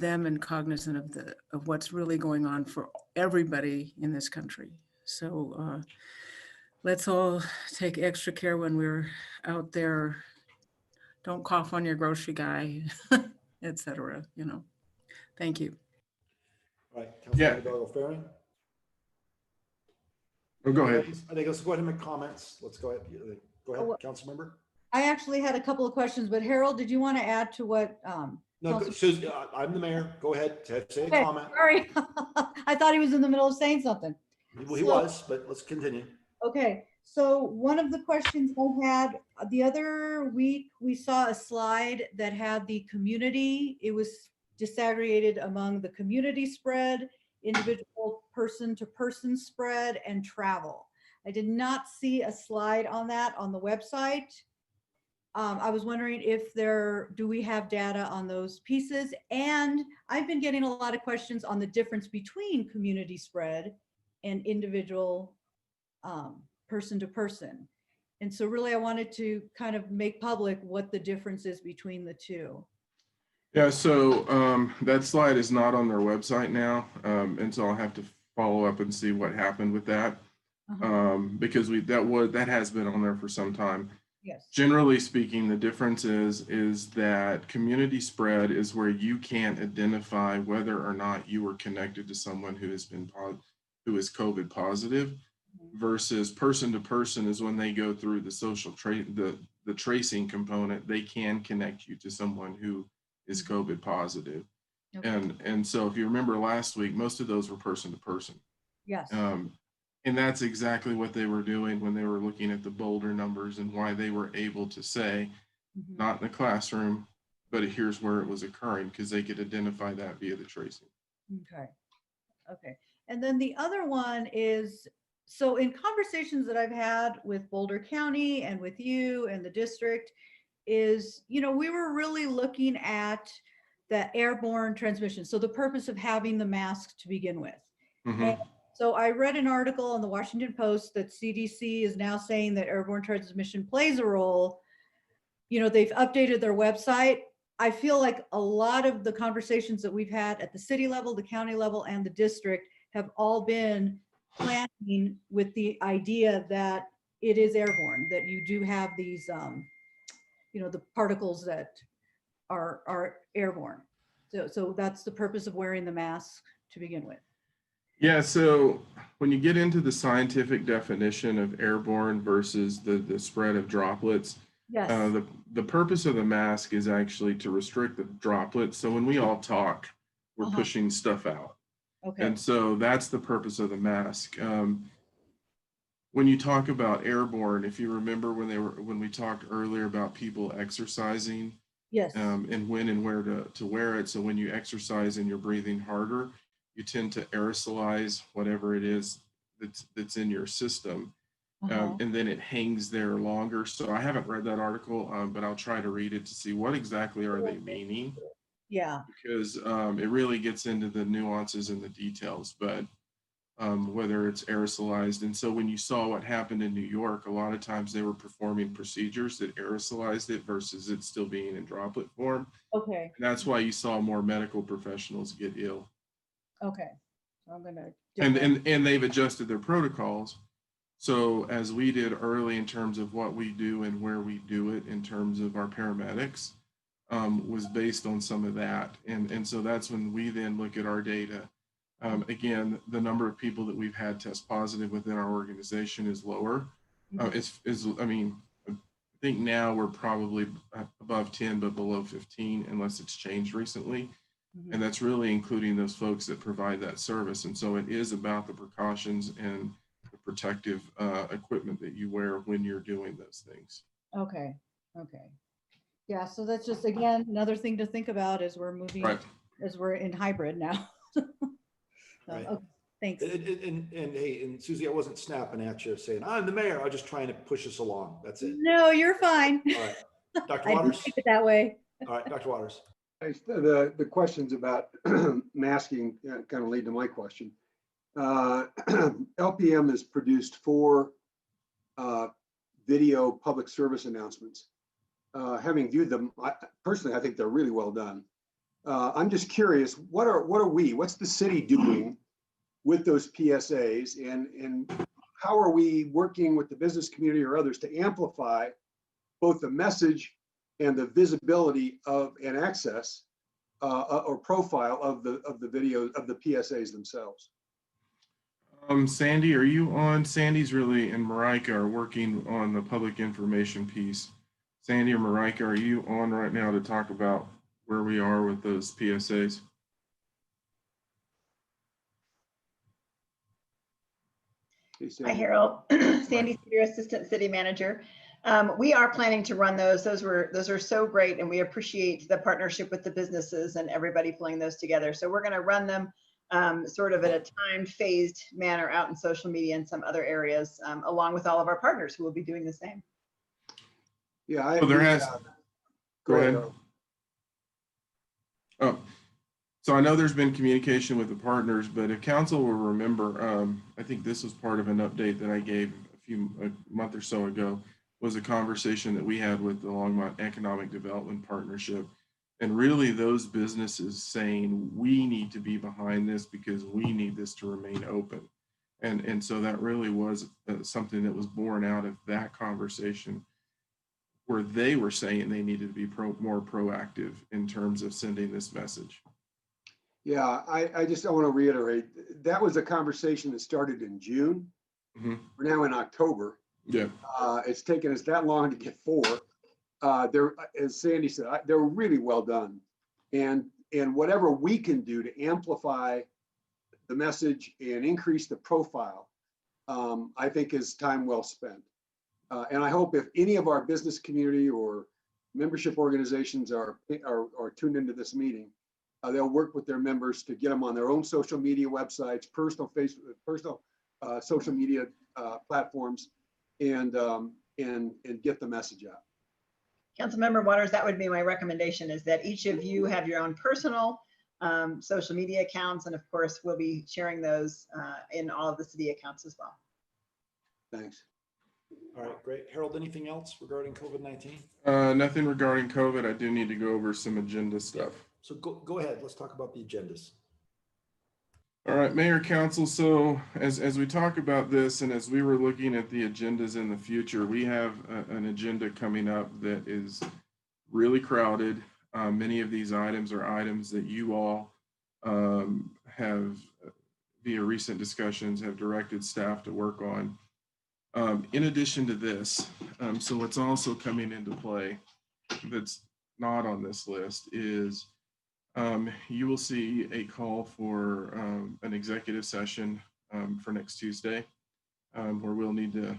them and cognizant of what's really going on for everybody in this country. So let's all take extra care when we're out there. Don't cough on your grocery guy, etc. Thank you. All right, Yeah. Councilmember Farring. Oh, go ahead. I think let's go ahead and make comments. Let's go ahead. Go ahead, Councilmember. I actually had a couple of questions, but Harold, did you want to add to what? No, Susan, I'm the mayor. Go ahead, say a comment. Sorry, I thought he was in the middle of saying something. Well, he was, but let's continue. Okay, so one of the questions I had the other week, we saw a slide that had the community. It was disaggregated among the community spread, individual person-to-person spread, and travel. I did not see a slide on that on the website. I was wondering if do we have data on those pieces? And I've been getting a lot of questions on the difference between community spread and individual person to person. And so really I wanted to kind of make public what the difference is between the two. Yeah, so that slide is not on their website now. And so I'll have to follow up and see what happened with that. Because that has been on there for some time. Yes. Generally speaking, the difference is that community spread is where you can't identify whether or not you were connected to someone who is COVID positive, versus person to person is when they go through the social the tracing component, they can connect you to someone who is COVID positive. Okay. And so if you remember last week, most of those were person to person. Yes. And that's exactly what they were doing when they were looking at the Boulder numbers and why they were able to say, not in the classroom, but here's where it was occurring, because they could identify that via the tracing. Okay. Okay. And then the other one is, so in conversations that I've had with Boulder County and with you and the district is, we were really looking at the airborne transmission. So the purpose of having the mask to begin with. And so I read an article in the Washington Post that CDC is now saying that airborne transmission plays a role. They've updated their website. I feel like a lot of the conversations that we've had at the city level, the county level, and the district have all been planning with the idea that it is airborne, that you do have these, the particles that are airborne. So that's the purpose of wearing the mask to begin with. Yeah, so when you get into the scientific definition of airborne versus the spread of droplets, yes. The purpose of the mask is actually to restrict the droplets. So when we all talk, we're pushing stuff out. Okay. And so that's the purpose of the mask. When you talk about airborne, if you remember when we talked earlier about people exercising, yes, and when and where to wear it. So when you exercise and you're breathing harder, you tend to aerosolize whatever it is that's in your system. And then it hangs there longer. So I haven't read that article, but I'll try to read it to see what exactly are they meaning. Yeah. Because it really gets into the nuances and the details, but whether it's aerosolized. And so when you saw what happened in New York, a lot of times they were performing procedures that aerosolized it versus it still being in droplet form. Okay. And that's why you saw more medical professionals get ill. Okay. So I'm gonna. And they've adjusted their protocols. So as we did early in terms of what we do and where we do it in terms of our paramedics, was based on some of that. And so that's when we then look at our data. Again, the number of people that we've had test positive within our organization is lower. I think now we're probably above 10, but below 15, unless it's changed recently. And that's really including those folks that provide that service. And so it is about the precautions and the protective equipment that you wear when you're doing those things. Okay, okay. Yeah, so that's just, again, another thing to think about as we're moving, Right. as we're in hybrid now. So, Right. okay, thanks. And hey, and Susie, I wasn't snapping at you saying, I'm the mayor. I was just trying to push us along. That's it. No, you're fine. All right. Dr. I didn't Waters? think it that way. All right, Dr. Waters. The questions about masking kind of lead to my question. LPM has produced 4 video public service announcements. Having viewed them, personally, I think they're really well done. I'm just curious, what's the city doing with those PSAs, and how are we working with the business community or others to amplify both the message and the visibility of and access or profile of the video of the PSAs themselves? Sandy, are you on? Sandy's really, and Marika are working on the public information piece. Sandy or Marika, are you on right now to talk about where we are with those PSAs? Hi, Harold. Sandy Cedar, Assistant City Manager. We are planning to run those. Those are so great, and we appreciate the partnership with the businesses and everybody pulling those together. So we're going to run them sort of in a timed, phased manner out in social media and some other areas, along with all of our partners who will be doing the same. Yeah, So there has. Go ahead. Oh, so I know there's been communication with the partners, but if council will remember, I think this was part of an update that I gave a month or so ago, was a conversation that we had with the Longmont Economic Development Partnership. And really those businesses saying, we need to be behind this because we need this to remain open. And so that really was something that was born out of that conversation, where they were saying they needed to be more proactive in terms of sending this message. Yeah, I want to reiterate, that was a conversation that started in June. Mm-hmm. We're now in October. Yeah. It's taken us that long to get 4. As Sandy said, they're really well done. And whatever we can do to amplify the message and increase the profile, I think is time well spent. And I hope if any of our business community or membership organizations are tuned into this meeting, they'll work with their members to get them on their own social media websites, personal social media platforms, and get the message out. Councilmember Waters, that would be my recommendation, is that each of you have your own personal social media accounts, and of course we'll be sharing those in all of the city accounts as well. Thanks. All right, great. Harold, anything else regarding COVID-19? Nothing regarding COVID. I do need to go over some agenda stuff. So go ahead. Let's talk about the agendas. All right, Mayor, Council. So as we talk about this, and as we were looking at the agendas in the future, we have an agenda coming up that is really crowded. Many of these items are items that you all have, via recent discussions, have directed staff to work on. In addition to this, so what's also coming into play that's not on this list is you will see a call for an executive session for next Tuesday, where we'll need to,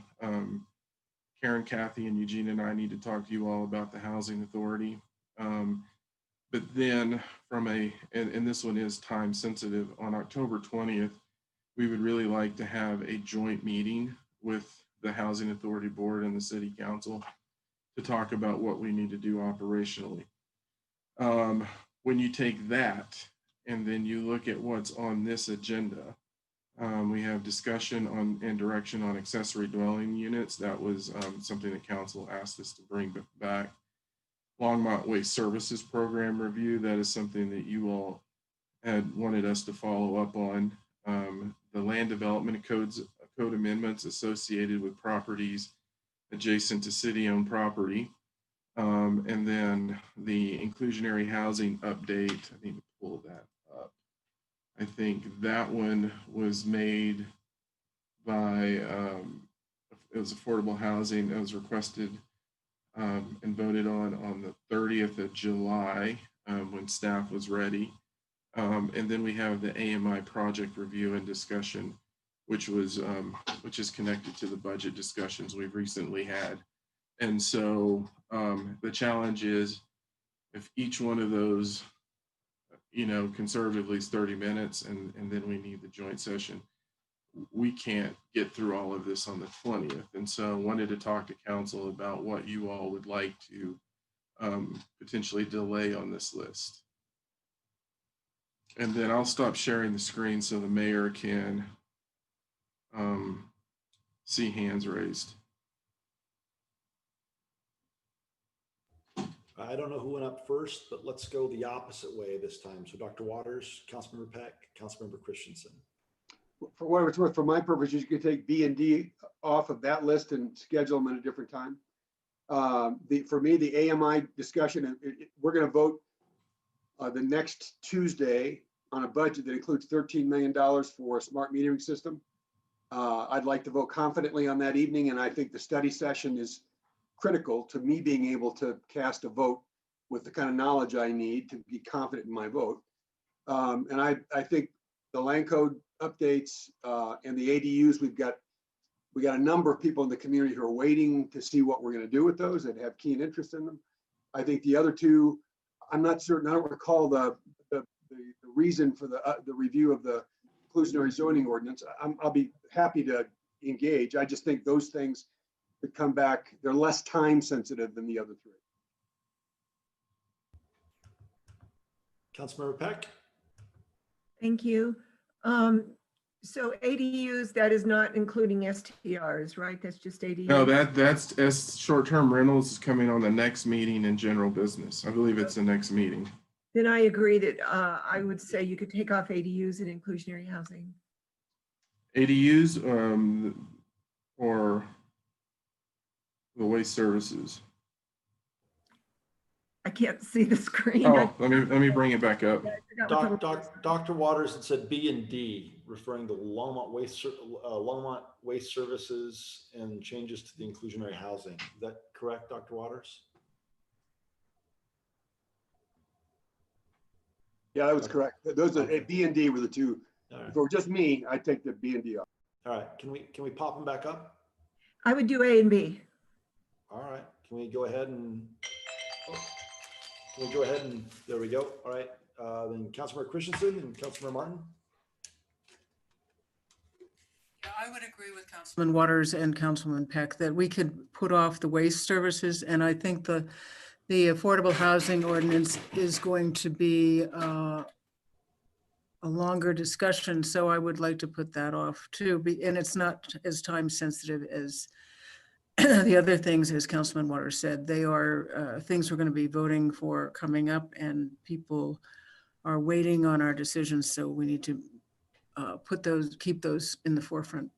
Karen, Kathy, and Eugene and I need to talk to you all about the Housing Authority. But then and this one is time sensitive, on October 20th, we would really like to have a joint meeting with the Housing Authority Board and the City Council to talk about what we need to do operationally. When you take that and then you look at what's on this agenda, we have discussion on and direction on accessory dwelling units. That was something that council asked us to bring back. Longmont Waste Services Program review, that is something that you all had wanted us to follow up on. The land development code amendments associated with properties adjacent to city-owned property. And then the inclusionary housing update, I need to pull that up. I think that one was made by, it was affordable housing. It was requested and voted on the 30th of July when staff was ready. And then we have the AMI project review and discussion, which is connected to the budget discussions we've recently had. And so the challenge is, if each one of those, conservatively is 30 minutes, and then we need the joint session, we can't get through all of this on the 20th. And so I wanted to talk to council about what you all would like to potentially delay on this list. And then I'll stop sharing the screen so the mayor can see hands raised. I don't know who went up first, but let's go the opposite way this time. So Dr. Waters, Councilmember Peck, Councilmember Christensen. For what it's worth, for my purposes, you could take B and D off of that list and schedule them at a different time. For me, the AMI discussion, we're going to vote the next Tuesday on a budget that includes $13 million for a smart metering system. I'd like to vote confidently on that evening, and I think the study session is critical to me being able to cast a vote with the kind of knowledge I need to be confident in my vote. And I think the land code updates and the ADUs, we got a number of people in the community who are waiting to see what we're going to do with those and have keen interest in them. I think the other two, I'm not certain, I don't recall the reason for the review of the inclusionary zoning ordinance. I'll be happy to engage. I just think those things that come back, they're less time sensitive than the other three. Councilmember Peck. Thank you. So ADUs, that is not including STRs, right? That's just ADUs. No, that's short-term rentals is coming on the next meeting in general business. I believe it's the next meeting. Then I agree that I would say you could take off ADUs and inclusionary housing. ADUs or the waste services. I can't see the screen. Oh, let me bring it back up. Dr. Waters had said B and D, referring to Longmont waste services and changes to the inclusionary housing. Is that correct, Dr. Waters? Yeah, that was correct. Those are B and D were the two. Right. If it were just me, I'd take the B and D off. All right, can we pop them back up? I would do A and B. All right, can we go ahead and there we go. All right, then Councilmember Christensen and Councilmember Martin. Yeah, I would agree with Councilman Waters and Councilman Peck that we could put off the waste services, and I think the affordable housing ordinance is going to be a longer discussion, so I would like to put that off too. And it's not as time sensitive as the other things, as Councilman Waters said. They are things we're going to be voting for coming up, and people are waiting on our decisions, so we need to keep those in the forefront.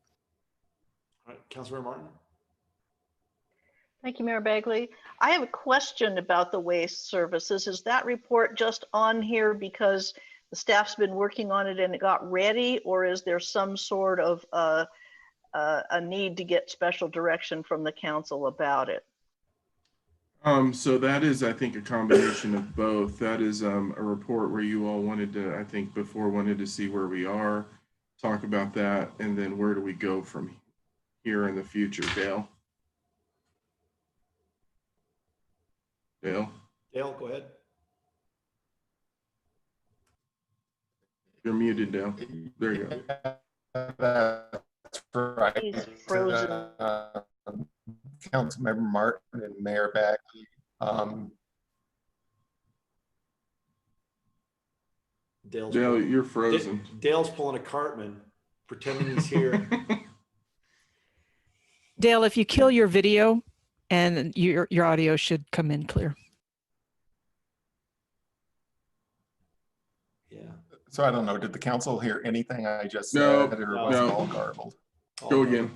All right, Councilmember Martin. Thank you, Mayor Bagley. I have a question about the waste services. Is that report just on here because the staff's been working on it and it got ready, or is there some sort of a need to get special direction from the council about it? So that is, I think, a combination of both. That is a report where you all wanted to, I think before, wanted to see where we are, talk about that, and then where do we go from here in the future. Dale? Dale, go ahead. You're muted, Dale. There you go. That's right. He's frozen. Councilmember Martin and Mayor Bagley. Dale, you're frozen. Dale's pulling a Cartman, pretending he's here. Dale, if you kill your video, and your audio should come in clear. Yeah. So I don't know, did the council hear anything I just said, or was it all garbled? Go again.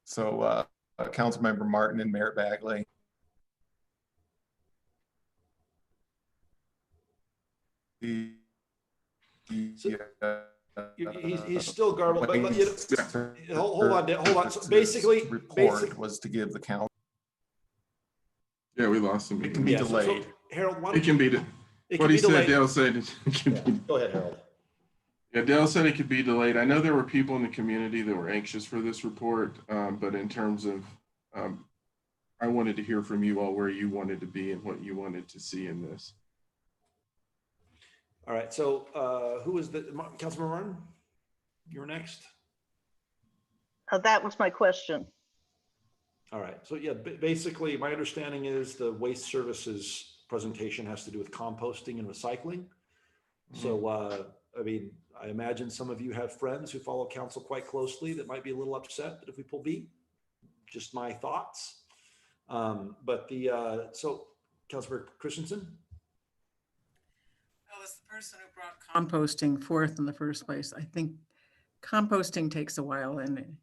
So Councilmember Martin and Mayor Bagley. He's still garbled, but hold on. So basically, was to give the council. Yeah, we lost him. It can be delayed. So, Harold, It can be. It What can he be said, delayed. Dale said it could Yeah. be. Go ahead, Harold. Yeah, Dale said it could be delayed. I know there were people in the community that were anxious for this report, but in terms of, I wanted to hear from you all where you wanted to be and what you wanted to see in this. All right, so who is Councilman Martin? You're next. That was my question. All right, so yeah, basically my understanding is the waste services presentation has to do with composting and recycling. So, I mean, I imagine some of you have friends who follow council quite closely that might be a little upset that if we pull B, just my thoughts. So Councilor Christensen? Well, as the person who brought composting forth in the first place, I think composting takes a while, and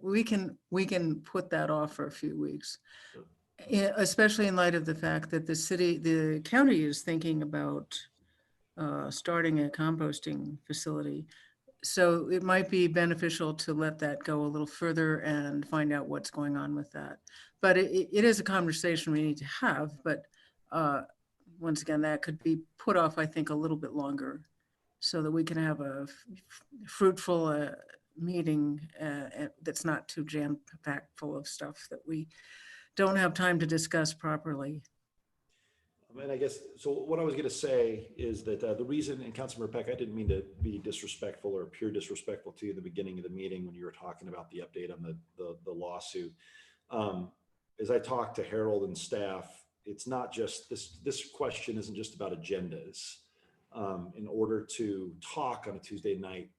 we can put that off for a few weeks, especially in light of the fact that the county is thinking about starting a composting facility. So it might be beneficial to let that go a little further and find out what's going on with that. But it is a conversation we need to have. But once again, that could be put off, I think, a little bit longer so that we can have a fruitful meeting that's not too jam-packed full of stuff that we don't have time to discuss properly. I mean, I guess, so what I was going to say is that the reason, and Councilmember Peck, I didn't mean to be disrespectful or appear disrespectful to you at the beginning of the meeting when you were talking about the update on the lawsuit. As I talked to Harold and staff, it's not just, this question isn't just about agendas. In order to talk on a Tuesday night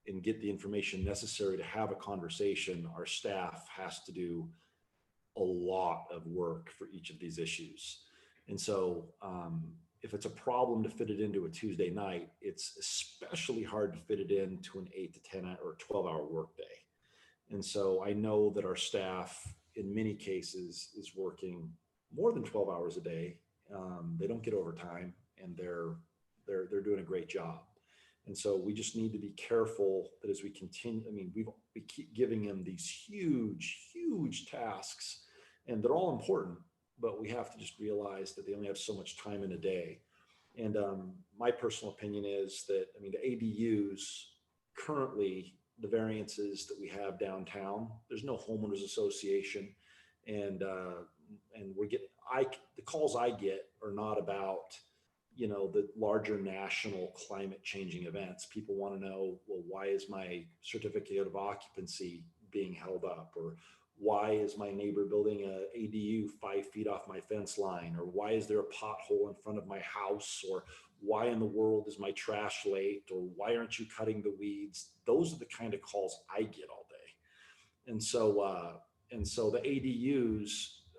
and get the information necessary to have a conversation, our staff has to do a lot of work for each of these issues. And so if it's a problem to fit it into a Tuesday night, it's especially hard to fit it into an 8 to 10 or 12-hour workday. And so I know that our staff in many cases is working more than 12 hours a day. They don't get overtime, and they're doing a great job. And so we just need to be careful that as we continue, I mean, we keep giving them these huge tasks, and they're all important, but we have to just realize that they only have so much time in a day. And my personal opinion is that, I mean, the ADUs currently, the variances that we have downtown, there's no homeowners association. And the calls I get are not about, the larger national climate changing events. People want to know, well, why is my certificate of occupancy being held up? Or why is my neighbor building a ADU 5 feet off my fence line? Or why is there a pothole in front of my house? Or why in the world is my trash late? Or why aren't you cutting the weeds? Those are the kind of calls I get all day. And so the ADUs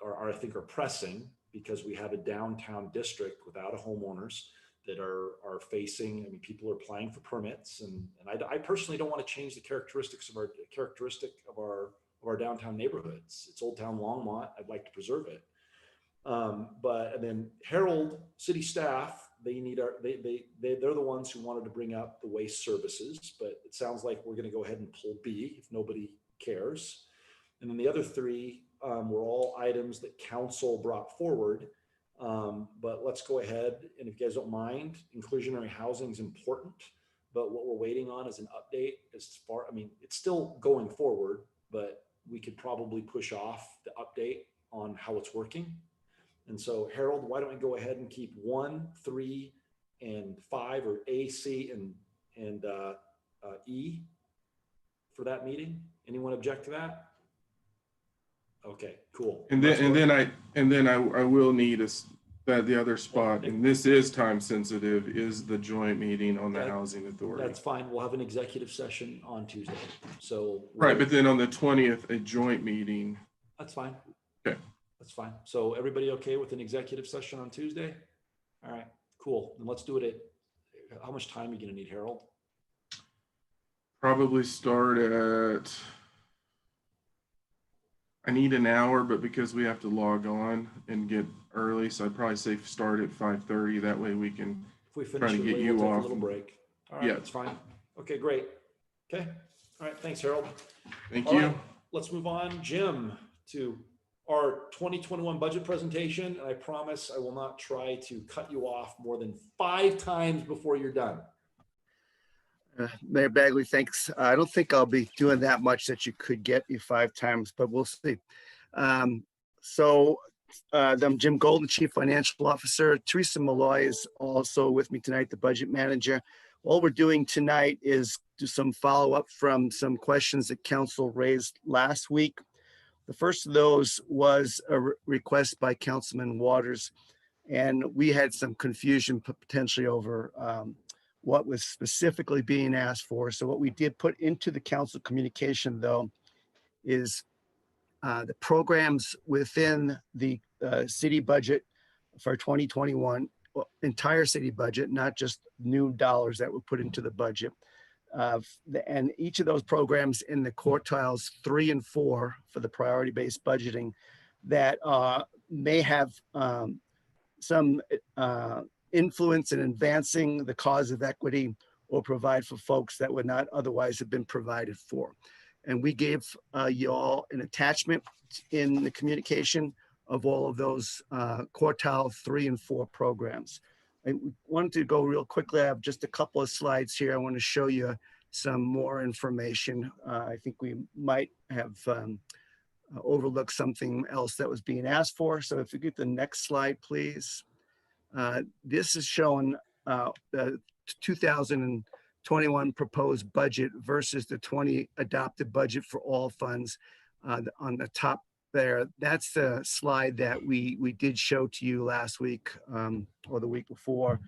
I think are pressing, because we have a downtown district without a homeowners that are facing, I mean, people are applying for permits, and I personally don't want to change the characteristic of our downtown neighborhoods. It's Old Town Longmont. I'd like to preserve it. And then Harold city staff, they're the ones who wanted to bring up the waste services, but it sounds like we're going to go ahead and pull B if nobody cares. And then the other three were all items that council brought forward. But let's go ahead, and if you guys don't mind, inclusionary housing is important, but what we're waiting on is an update I mean, it's still going forward, but we could probably push off the update on how it's working. And so Harold, why don't we go ahead and keep 1, 3, and 5, or A, C, and E for that meeting? Anyone object to that? Okay, cool. And then I will need the other spot, and this is time sensitive, is the joint meeting on the housing authority. That's fine. We'll have an executive session on Tuesday. So right, but then on the 20th, a joint meeting. That's fine. Okay. That's fine. So everybody okay with an executive session on Tuesday? All right, cool. Then let's do it at, how much time are you gonna need, Harold? Probably start at, I need an hour, but because we have to log on and get early, so I'd probably say start at 5:30. That way we can try to get you we'll take off. a little break. All right, Yeah, that's fine. Okay, great. Okay. All right, thanks, Harold. Thank All you. right, let's move on. Jim, to our 2021 budget presentation. And I promise I will not try to cut you off more than 5 times before you're done. Mayor Bagley, thanks. I don't think I'll be doing that much that you could get me 5 times, but we'll see. I'm Jim Golden, Chief Financial Officer. Teresa Malloy is also with me tonight, the Budget Manager. All we're doing tonight is do some follow-up from some questions that Council raised last week. The first of those was a request by Councilman Waters, and we had some confusion potentially over what was specifically being asked for. So what we did put into the council communication, though, is the programs within the city budget for 2021, entire city budget, not just new dollars that were put into the budget. And each of those programs in the quartiles 3 and 4 for the priority-based budgeting that may have some influence in advancing the cause of equity or provide for folks that would not otherwise have been provided for. And we gave you all an attachment in the communication of all of those quartile 3 and 4 programs. I wanted to go real quickly. I have just a couple of slides here. I want to show you some more information. I think we might have overlooked something else that was being asked for. So if you get the next slide, please. This is showing the 2021 proposed budget versus the 20 adopted budget for all funds on the top there. That's the slide that we did show to you last week or the week before.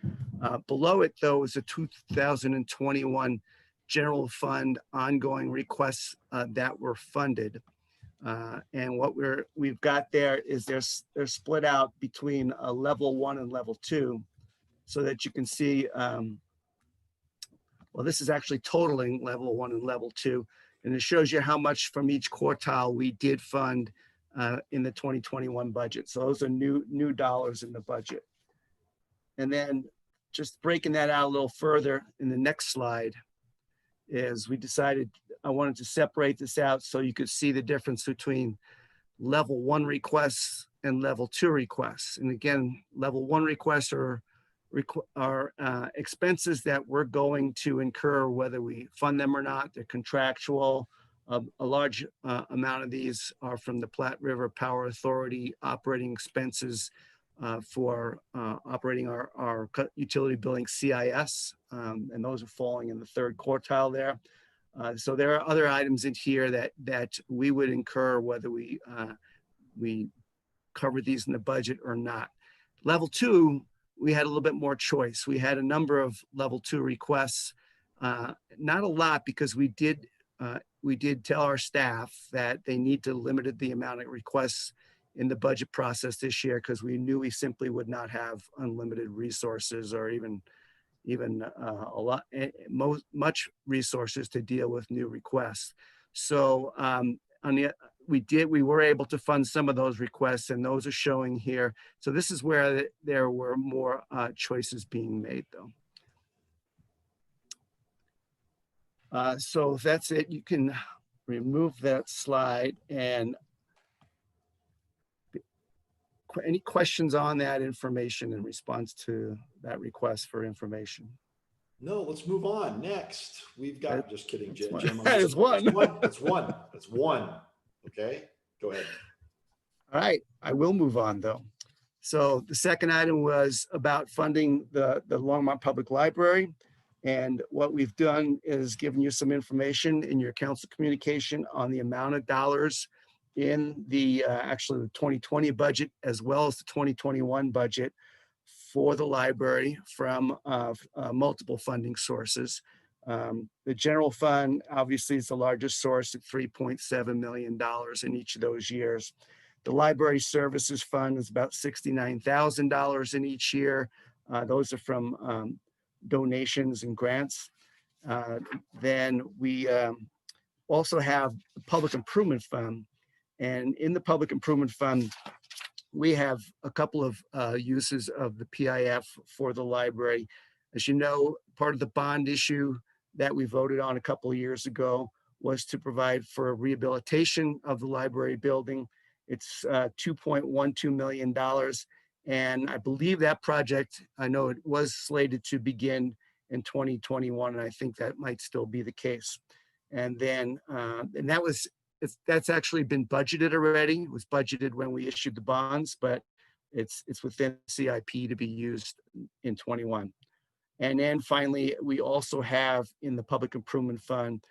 Below it, though, is the 2021 general fund ongoing requests that were funded. And what we've got there is they're split out between a level 1 and level 2 so that you can see, well, this is actually totaling level 1 and level 2. And it shows you how much from each quartile we did fund in the 2021 budget. So those are new dollars in the budget. And then just breaking that out a little further in the next slide is we decided I wanted to separate this out so you could see the difference between level 1 requests and level 2 requests. And again, level 1 requests are expenses that we're going to incur whether we fund them or not. They're contractual. A large amount of these are from the Platte River Power Authority operating expenses for operating our utility billing CIS, and those are falling in the 3rd quartile there. So there are other items in here that we would incur whether we cover these in the budget or not. Level 2, we had a little bit more choice. We had a number of level 2 requests, not a lot because we did tell our staff that they need to limit the amount of requests in the budget process this year because we knew we simply would not have unlimited resources or even much resources to deal with new requests. So we were able to fund some of those requests, and those are showing here. So this is where there were more choices being made, though. So if that's it, you can remove that slide. And any questions on that information in response to that request for information? No, let's move on. Next, we've got, just kidding, Jim. It's one. It's one. Okay, go ahead. All right, I will move on though. So the second item was about funding the Longmont Public Library. And what we've done is given you some information in your council communication on the amount of dollars in the actually the 2020 budget as well as the 2021 budget for the library from multiple funding sources. The general fund obviously is the largest source at $3.7 million in each of those years. The library services fund is about $69,000 in each year. Those are from donations and grants. Then we also have the Public Improvement Fund. And in the Public Improvement Fund, we have a couple of uses of the PIF for the library. As you know, part of the bond issue that we voted on a couple of years ago was to provide for rehabilitation of the library building. It's $2.12 million. And I believe that project, I know it was slated to begin in 2021, and I think that might still be the case. And then, and that's actually been budgeted already. It was budgeted when we issued the bonds, but it's within CIP to be used in 21. And then finally, we also have in the Public Improvement Fund,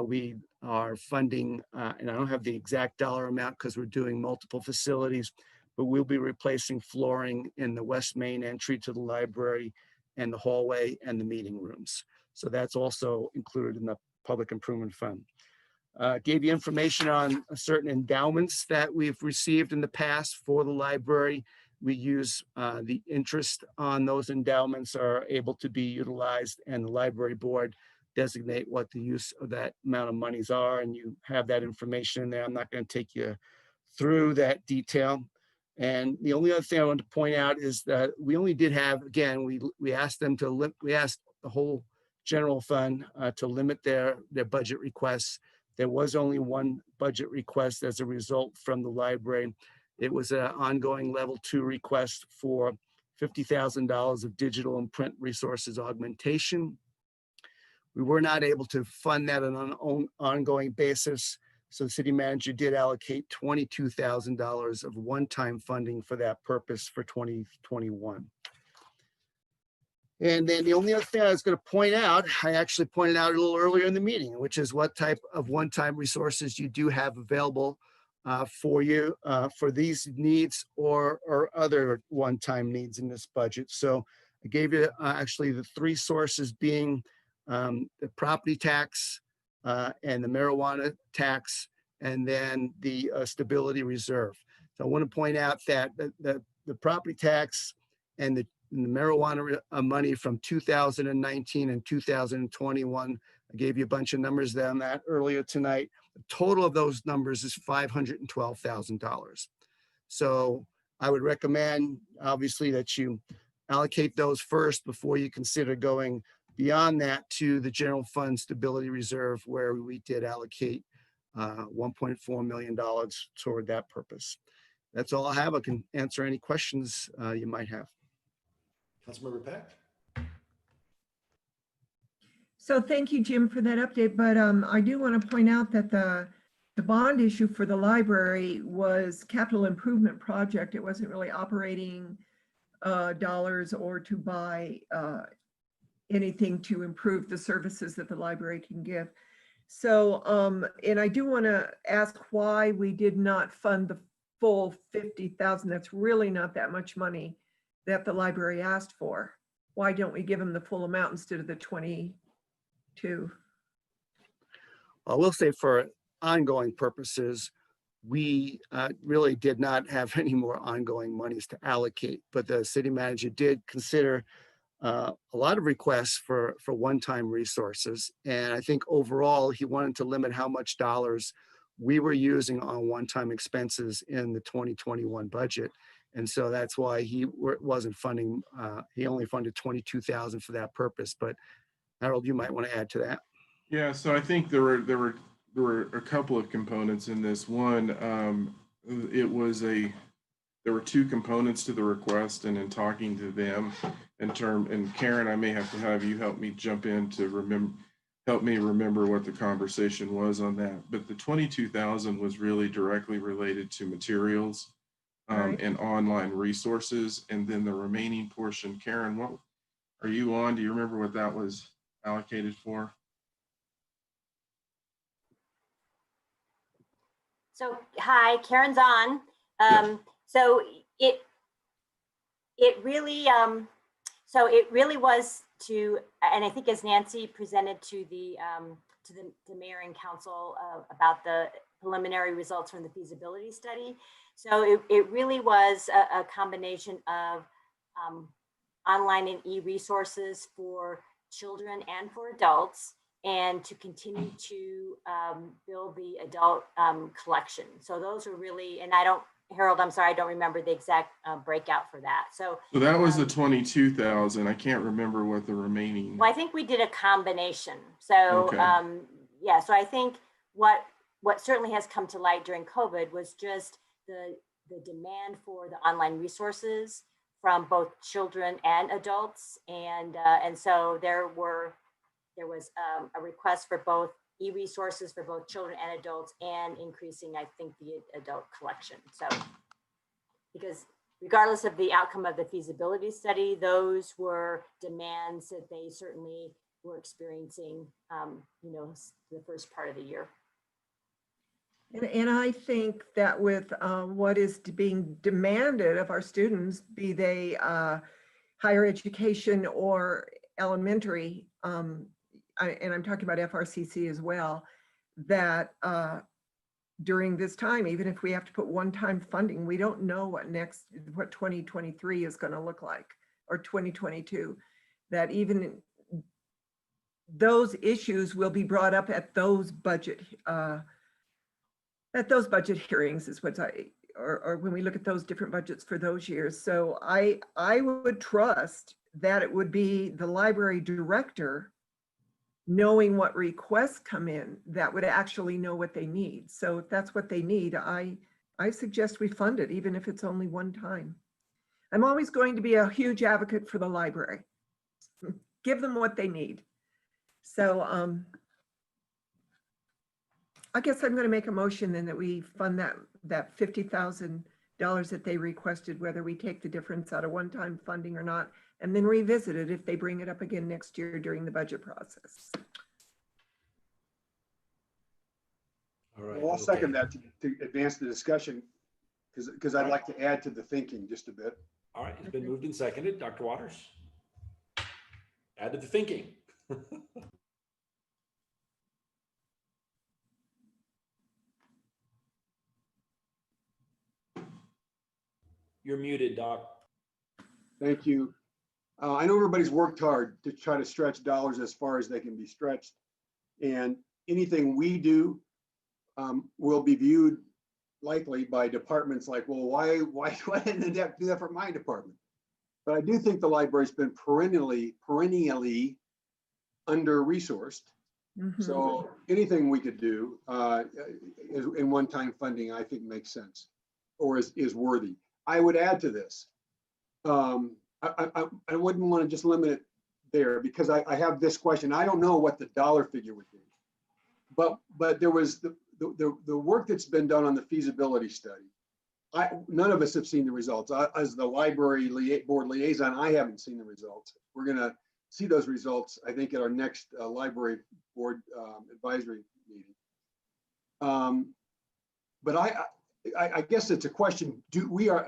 we are funding, and I don't have the exact dollar amount because we're doing multiple facilities, but we'll be replacing flooring in the west main entry to the library and the hallway and the meeting rooms. So that's also included in the Public Improvement Fund. Gave you information on certain endowments that we've received in the past for the library. We use the interest on those endowments are able to be utilized, and the library board designate what the use of that amount of monies are, and you have that information in there. I'm not going to take you through that detail. And the only other thing I want to point out is that we only did have, again, we asked them to, we asked the whole general fund to limit their budget requests. There was only one budget request as a result from the library. It was an ongoing level 2 request for $50,000 of digital and print resources augmentation. We were not able to fund that on an ongoing basis. So the city manager did allocate $22,000 of one-time funding for that purpose for 2021. And then the only other thing I was going to point out, I actually pointed out a little earlier in the meeting, which is what type of one-time resources you do have available for you for these needs or other one-time needs in this budget. So I gave you actually the 3 sources being the property tax and the marijuana tax, and then the stability reserve. So I want to point out that the property tax and the marijuana money from 2019 and 2021, I gave you a bunch of numbers on that earlier tonight. The total of those numbers is $512,000. So I would recommend, obviously, that you allocate those first before you consider going beyond that to the general fund stability reserve, where we did allocate $1.4 million toward that purpose. That's all I have. I can answer any questions you might have. Councilmember Peck. So thank you, Jim, for that update. But I do want to point out that the bond issue for the library was capital improvement project. It wasn't really operating dollars or to buy anything to improve the services that the library can give. So, and I do want to ask why we did not fund the full 50,000. That's really not that much money that the library asked for. Why don't we give them the full amount instead of the 22? I will say for ongoing purposes, we really did not have any more ongoing monies to allocate, but the city manager did consider a lot of requests for one-time resources. And I think overall, he wanted to limit how much dollars we were using on one-time expenses in the 2021 budget. And so that's why he wasn't funding, he only funded $22,000 for that purpose. But Harold, you might want to add to that. Yeah, so I think there were a couple of components in this. One, there were 2 components to the request, and in talking to them, and Karen, I may have to have you help me jump in to help me remember what the conversation was on that. But the 22,000 was really directly related to materials and online resources, and then the remaining portion, Karen, what are you on? Do you remember what that was allocated for? So, hi, Karen's on. So it really was to, and I think as Nancy presented to the mayor and council about the preliminary results from the feasibility study. So it really was a combination of online and e-resources for children and for adults, and to continue to build the adult collection. So those are really, and Harold, I'm sorry, I don't remember the exact breakout for that. So that was the 22,000. I can't remember what the remaining. Well, I think we did a combination. So okay. Yeah, so I think what certainly has come to light during COVID was just the demand for the online resources from both children and adults. And so there was a request for both e-resources for both children and adults, and increasing, I think, the adult collection. So, because regardless of the outcome of the feasibility study, those were demands that they certainly were experiencing, the first part of the year. And I think that with what is being demanded of our students, be they higher education or elementary, and I'm talking about FRCC as well, that during this time, even if we have to put one-time funding, we don't know what 2023 is going to look like, or 2022, that even those issues will be brought up at those budget hearings, is what or when we look at those different budgets for those years. So I would trust that it would be the library director, knowing what requests come in, that would actually know what they need. So if that's what they need, I suggest we fund it, even if it's only one time. I'm always going to be a huge advocate for the library. Give them what they need. So I guess I'm going to make a motion then that we fund that $50,000 that they requested, whether we take the difference out of one-time funding or not, and then revisit it if they bring it up again next year during the budget process. All right. Well, I'll second that to advance the discussion, because I'd like to add to the thinking just a bit. All right, it's been moved and seconded. Dr. Waters? Add to the thinking. You're muted, Doc. Thank you. I know everybody's worked hard to try to stretch dollars as far as they can be stretched. And anything we do will be viewed likely by departments like, well, why didn't they do that for my department? But I do think the library's been perennially under-resourced. Mm-hmm. So anything we could do in one-time funding, I think makes sense or is worthy. I would add to this. I wouldn't want to just limit it there, because I have this question. I don't know what the dollar figure would be, but there was the work that's been done on the feasibility study. None of us have seen the results. As the library board liaison, I haven't seen the results. We're going to see those results, I think, at our next library board advisory meeting. But I guess it's a question,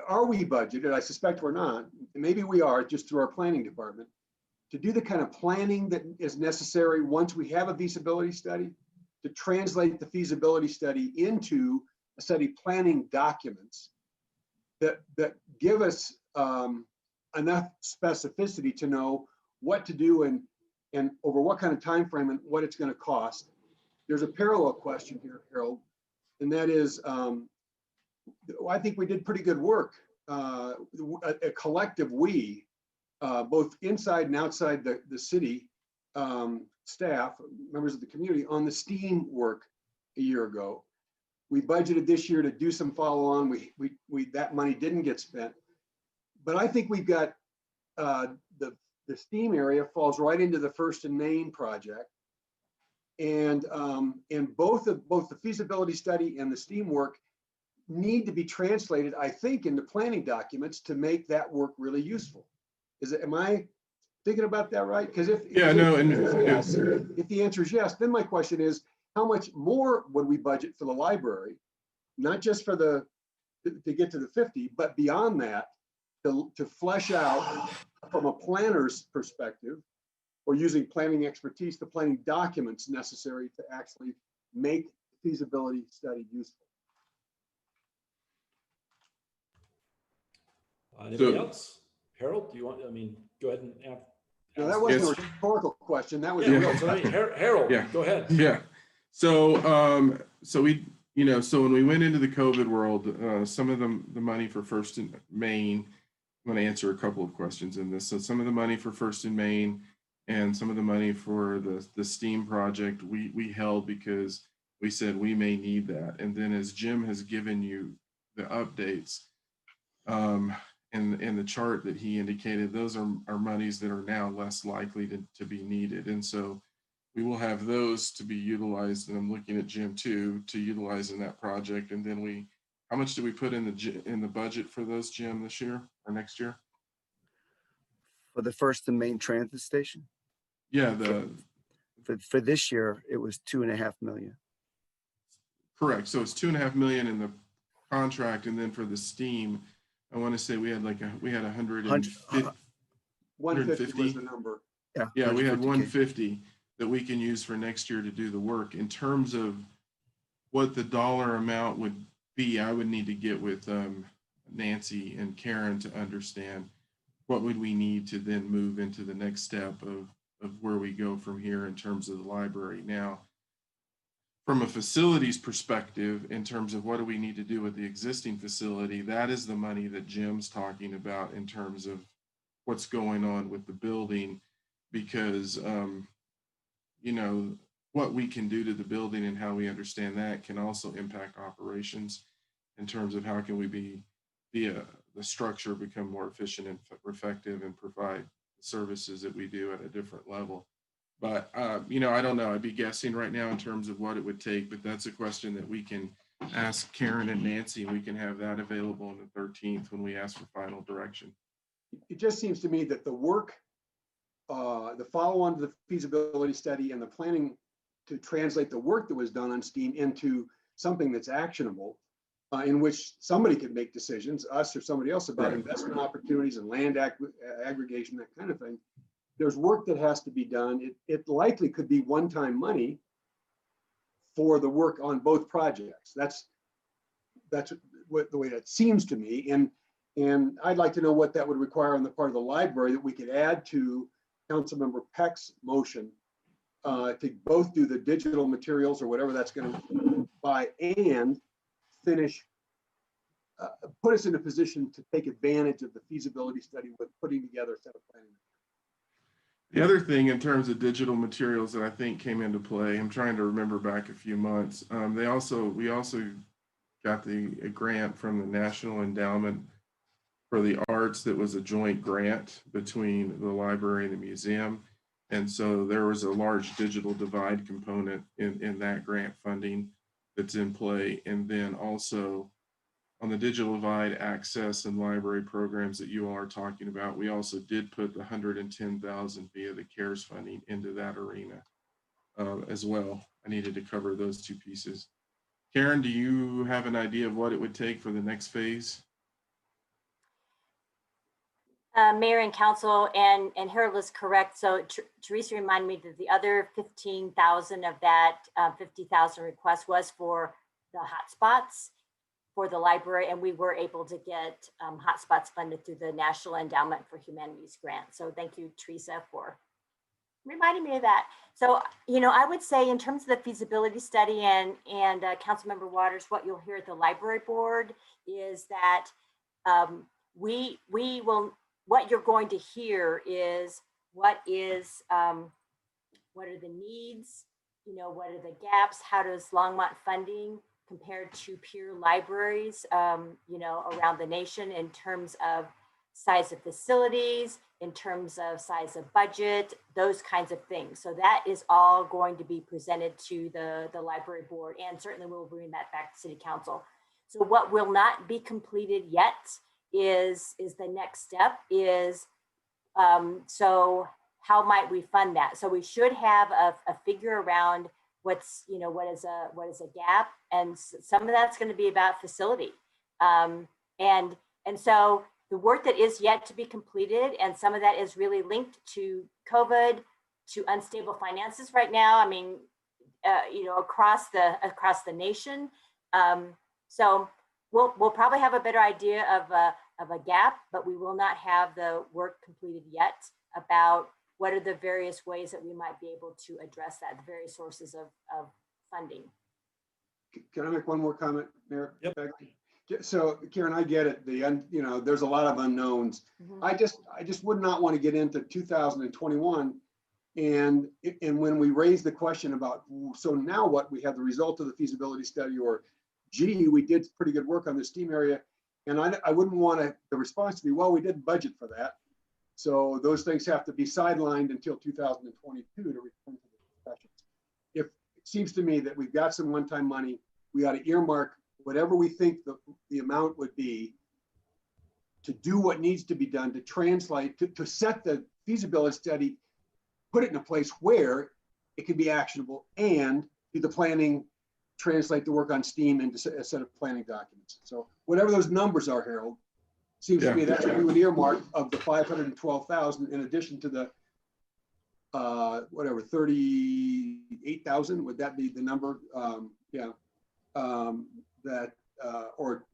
are we budgeted? I suspect we're not. Maybe we are, just through our planning department, to do the kind of planning that is necessary once we have a feasibility study, to translate the feasibility study into a set of planning documents that give us enough specificity to know what to do and over what kind of time frame and what it's going to cost. There's a parallel question here, Harold, and that is, I think we did pretty good work, a collective we, both inside and outside the city, staff, members of the community, on the STEAM work a year ago. We budgeted this year to do some follow-on. We that money didn't get spent, but I think we've got the STEAM area falls right into the First and Main project, and both the feasibility study and the STEAM work need to be translated, I think, into planning documents to make that work really useful. Am I thinking about that right? Because if the answer is yes, then my question is, how much more would we budget for the library, not just for to get to the 50, but beyond that, to flesh out from a planner's perspective, or using planning expertise, the planning documents necessary to actually make the feasibility study useful. Anybody else? Harold, do you want? Go ahead and ask. No, that wasn't a rhetorical question. That was a real question. Harold, go ahead. Yeah. So we, so when we went into the COVID world, some of the money for First and Main, I'm going to answer a couple of questions in this. So some of the money for First and Main and some of the money for the STEAM project, we held because we said we may need that. And then as Jim has given you the updates. In the chart that he indicated, those are monies that are now less likely to be needed. And so we will have those to be utilized. And I'm looking at Jim too, to utilize in that project. And then how much did we put in the budget for those, Jim, this year or next year? For the first and main transit station? Yeah, for this year, it was 2.5 million. Correct. So it's 2.5 million in the contract, and then for the steam, I want to say we had 150. 150 was the number. Yeah, we had 150K. 150 that we can use for next year to do the work. In terms of what the dollar amount would be, I would need to get with Nancy and Karen to understand what would we need to then move into the next step of where we go from here in terms of the library. Now, from a facilities perspective, in terms of what do we need to do with the existing facility, that is the money that Jim's talking about in terms of what's going on with the building, because you know, what we can do to the building and how we understand that can also impact operations in terms of how can we be the structure become more efficient and effective and provide services that we do at a different level. But, you know, I don't know. I'd be guessing right now in terms of what it would take, but that's a question that we can ask Karen and Nancy. We can have that available on the 13th when we ask for final direction. It just seems to me that the work, the follow-on to the feasibility study and the planning to translate the work that was done on STEAM into something that's actionable, in which somebody could make decisions, us or somebody else, about investment opportunities and land aggregation, that kind of thing. There's work that has to be done. It likely could be one-time money for the work on both projects. That's what the way that seems to me. And I'd like to know what that would require on the part of the library that we could add to Councilmember Peck's motion to both do the digital materials or whatever that's going to buy and finish, put us in a position to take advantage of the feasibility study with putting together a set of planning. The other thing in terms of digital materials that I think came into play, I'm trying to remember back a few months. We also got a grant from the National Endowment for the Arts that was a joint grant between the library and the museum. And so there was a large digital divide component in that grant funding that's in play. And then also on the digital divide access and library programs that you all are talking about, we also did put the 110,000 via the CARES funding into that arena as well. I needed to cover those two pieces. Karen, do you have an idea of what it would take for the next phase? Mayor and Council, and Harold is correct. So Teresa reminded me that the other 15,000 of that 50,000 request was for the hotspots for the library, and we were able to get hotspots funded through the National Endowment for Humanities grant. So thank you, Teresa, for reminding me of that. So, you know, I would say in terms of the feasibility study and Councilmember Waters, what you'll hear at the library board is that we will, what you're going to hear is what are the needs, you know, what are the gaps, how does Longmont funding compared to peer libraries, you know, around the nation in terms of size of facilities, in terms of size of budget, those kinds of things. So that is all going to be presented to the library board, and certainly we'll bring that back to City Council. So what will not be completed yet is the next step is, so how might we fund that? So we should have a figure around what's, you know, what is a gap, and some of that's going to be about facility, and so the work that is yet to be completed, and some of that is really linked to COVID, to unstable finances right now. I mean, you know, across the nation. So we'll probably have a better idea of a gap, but we will not have the work completed yet about what are the various ways that we might be able to address that, the various sources of funding. Can I make one more comment, Mayor? Yep. So Karen, I get it. You know, there's a lot of unknowns. Mm-hmm. I just would not want to get into 2021 and when we raise the question about, so now what, we have the result of the feasibility study, or gee, we did pretty good work on the STEAM area. And I wouldn't want the response to be, well, we didn't budget for that. So those things have to be sidelined until 2022 to return to the discussions. If it seems to me that we've got some one-time money, we ought to earmark whatever we think the amount would be to do what needs to be done to translate, to set the feasibility study, put it in a place where it can be actionable, and do the planning, translate the work on STEAM into a set of planning documents. So whatever those numbers are, Harold, seems to me that's what we would earmark of the 512,000 in addition to the whatever 38,000. Would that be the number? That or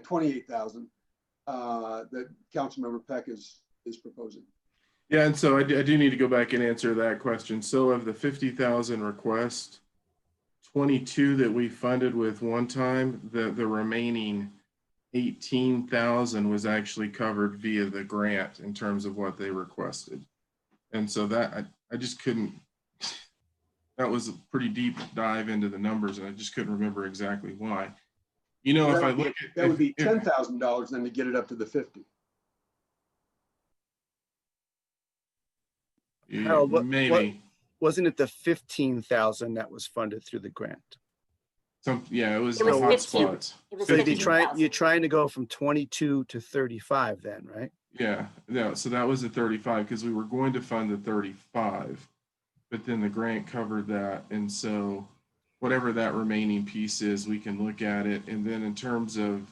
28,000 that Councilmember Peck is proposing. Yeah, and so I do need to go back and answer that question. So of the 50,000 request, 22 that we funded with one time, the remaining 18,000 was actually covered via the grant in terms of what they requested. And so that I just couldn't, that was a pretty deep dive into the numbers, and I just couldn't remember exactly why. You know, if I look at that would be $10,000 then to get it up to the 50. Yeah, maybe. Wasn't it the 15,000 that was funded through the grant? Yeah, it was the hotspots. So you're trying to go from 22 to 35 then, right? Yeah, so that was the 35 because we were going to fund the 35, but then the grant covered that. And so whatever that remaining piece is, we can look at it. And then in terms of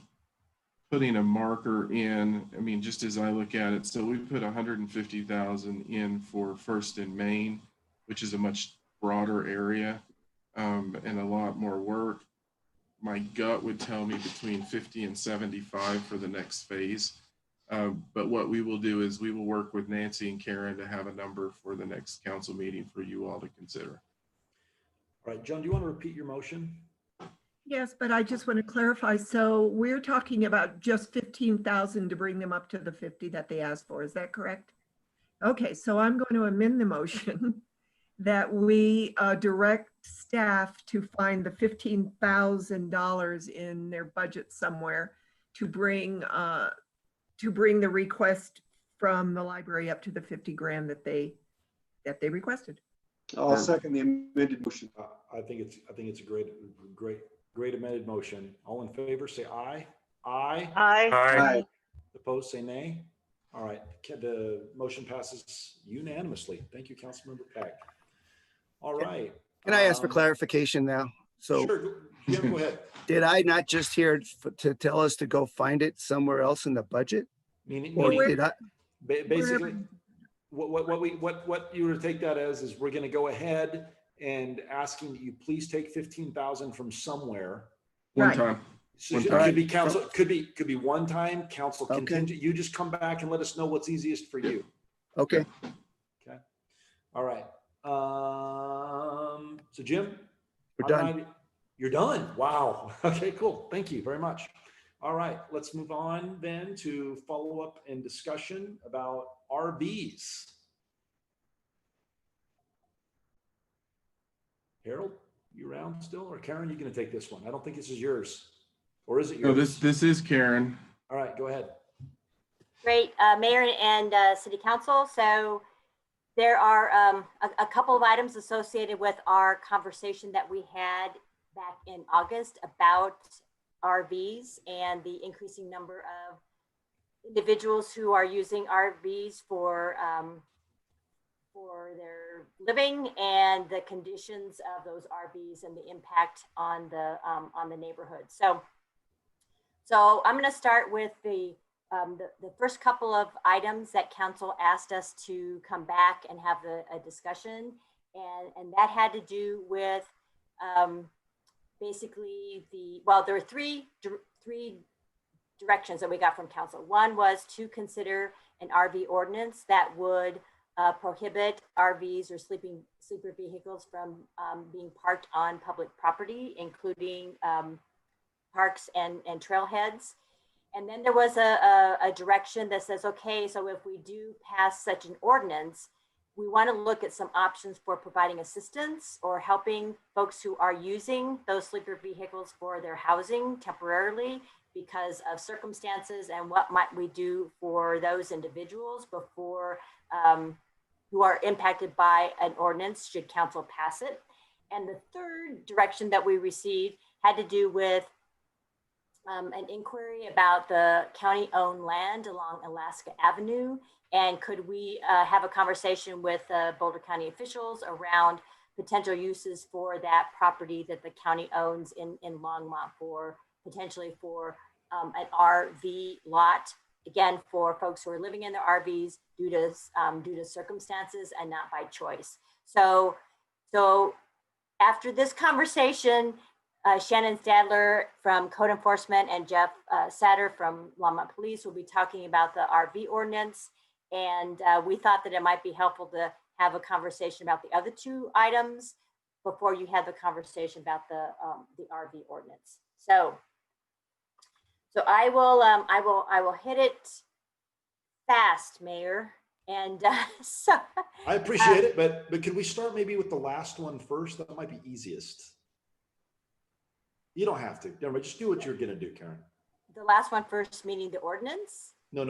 putting a marker in, I mean, just as I look at it, so we put 150,000 in for First and Main, which is a much broader area and a lot more work. My gut would tell me between 50 and 75 for the next phase. But what we will do is we will work with Nancy and Karen to have a number for the next council meeting for you all to consider. All right, Joan, do you want to repeat your motion? Yes, but I just want to clarify. So we're talking about just 15,000 to bring them up to the 50 that they asked for. Is that correct? Okay, so I'm going to amend the motion that we direct staff to find the $15,000 in their budget somewhere to bring the request from the library up to the 50 grand that they requested. I'll second the amended motion. I think it's a great amended motion. All in favor, say aye. Aye. Aye. Aye. Opposed, say nay. All right, the motion passes unanimously. Thank you, Councilmember Peck. All right. Can I ask for clarification now? So sure, Jim, go ahead. Did I not just hear to tell us to go find it somewhere else in the budget? Did I? Basically, what you would take that as is we're going to go ahead and asking that you please take 15,000 from somewhere. One time. So it could be council, could be one time, council contingent. You just come back and let us know what's easiest for you. Okay. Okay. All right. So Jim, we're done. You're done. Wow. Okay, cool. Thank you very much. All right, let's move on then to follow up and discussion about RVs. Harold, you around still? Or Karen, you going to take this one? I don't think this is yours. Or is it yours? No, this is Karen. All right, go ahead. Great, Mayor and City Council. So there are a couple of items associated with our conversation that we had back in August about RVs and the increasing number of individuals who are using RVs for their living and the conditions of those RVs and the impact on the neighborhood. So I'm going to start with the first couple of items that council asked us to come back and have a discussion, and that had to do with basically there were three directions that we got from council. One was to consider an RV ordinance that would prohibit RVs or sleeper vehicles from being parked on public property, including parks and trailheads. And then there was a direction that says, okay, so if we do pass such an ordinance, we want to look at some options for providing assistance or helping folks who are using those sleeper vehicles for their housing temporarily because of circumstances, and what might we do for those individuals before who are impacted by an ordinance should council pass it. And the third direction that we received had to do with an inquiry about the county-owned land along Alaska Avenue, and could we have a conversation with Boulder County officials around potential uses for that property that the county owns in Longmont, for potentially for an RV lot, again, for folks who are living in their RVs due to circumstances and not by choice. So after this conversation, Shannon Stadler from Code Enforcement and Jeff Satter from Longmont Police will be talking about the RV ordinance. And we thought that it might be helpful to have a conversation about the other two items before you have the conversation about the RV ordinance. So I will hit it fast, Mayor. And so I appreciate it, but can we start maybe with the last one first? That might be easiest. You don't have to. Never mind. Just do what you're gonna do, Karen. The last one first, meaning the ordinance. No,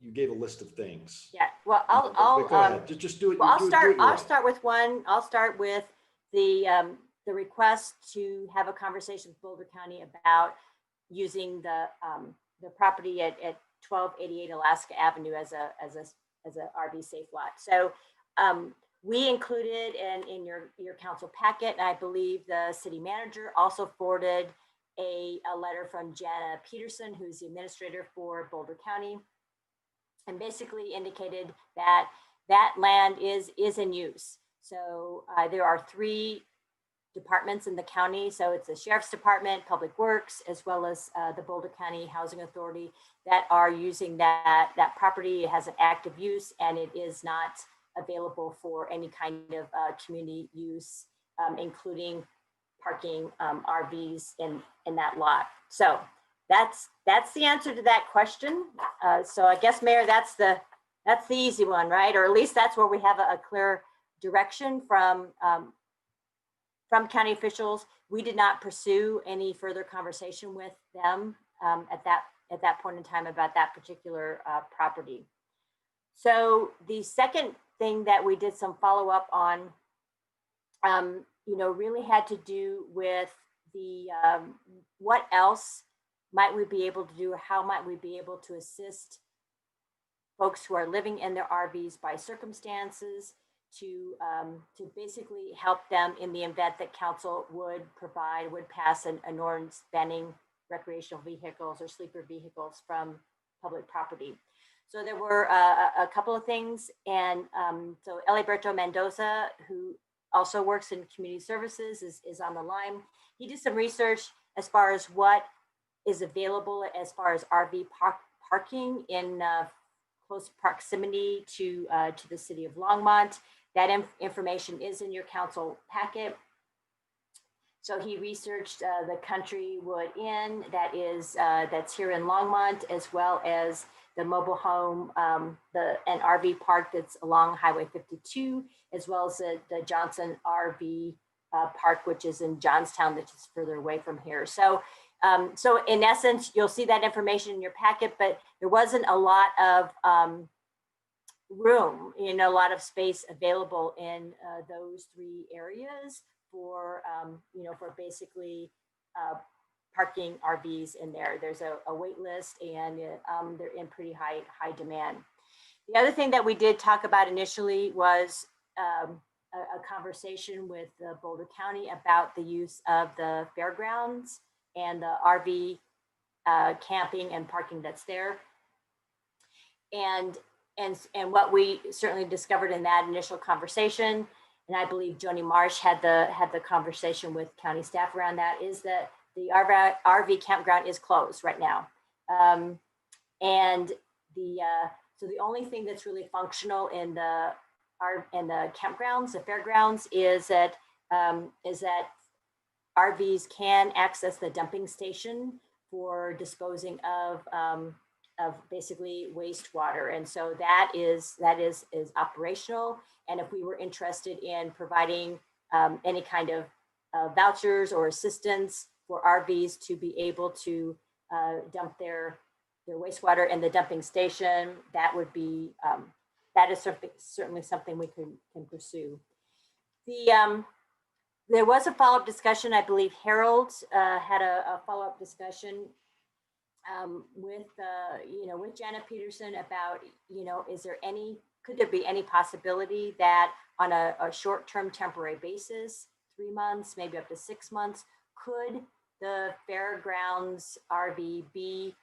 you gave a list of things. Yeah. Well, I'll go ahead. Just do it. Well, I'll way. start with one. I'll start with the request to have a conversation with Boulder County about using the property at 1288 Alaska Avenue as a RV safe lot. So we included in your council packet, and I believe the city manager also forwarded a letter from Jana Peterson, who's the administrator for Boulder County, and basically indicated that that land is in use. So there are 3 departments in the county. So it's the Sheriff's Department, Public Works, as well as the Boulder County Housing Authority that are using that property. It has an active use, and it is not available for any kind of community use, including parking RVs in that lot. So that's the answer to that question. So I guess, Mayor, that's the easy one, right? Or at least that's where we have a clear direction from county officials. We did not pursue any further conversation with them at that point in time about that particular property. So the second thing that we did some follow up on, really had to do with the what else might we be able to do, or how might we be able to assist folks who are living in their RVs by circumstances to basically help them in the event that council would pass an ordinance banning recreational vehicles or sleeper vehicles from public property. So there were a couple of things, and so Eliberto Mendoza, who also works in community services, is on the line. He did some research as far as what is available as far as RV parking in close proximity to the city of Longmont. That information is in your council packet. So he researched the Country Wood Inn that's here in Longmont, as well as the mobile home, an RV park that's along Highway 52, as well as the Johnson RV park, which is in Johnstown, which is further away from here. So in essence, you'll see that information in your packet, but there wasn't a lot of room, a lot of space available in those 3 areas for basically parking RVs in there. There's a wait list, and they're in pretty high demand. The other thing that we did talk about initially was a conversation with Boulder County about the use of the fairgrounds and the RV camping and parking that's there. And what we certainly discovered in that initial conversation, and I believe Joni Marsh had the conversation with county staff around that, is that the RV campground is closed right now. So the only thing that's really functional in the campgrounds, the fairgrounds, is that RVs can access the dumping station for disposing of of basically wastewater. And so that is operational. And if we were interested in providing any kind of vouchers or assistance for RVs to be able to dump their wastewater in the dumping station, that would be that is certainly something we can pursue. There was a follow-up discussion. I believe Harold had a follow-up discussion with Janet Peterson about, could there be any possibility that on a short-term temporary basis, 3 months, maybe up to 6 months, could the fairgrounds RV be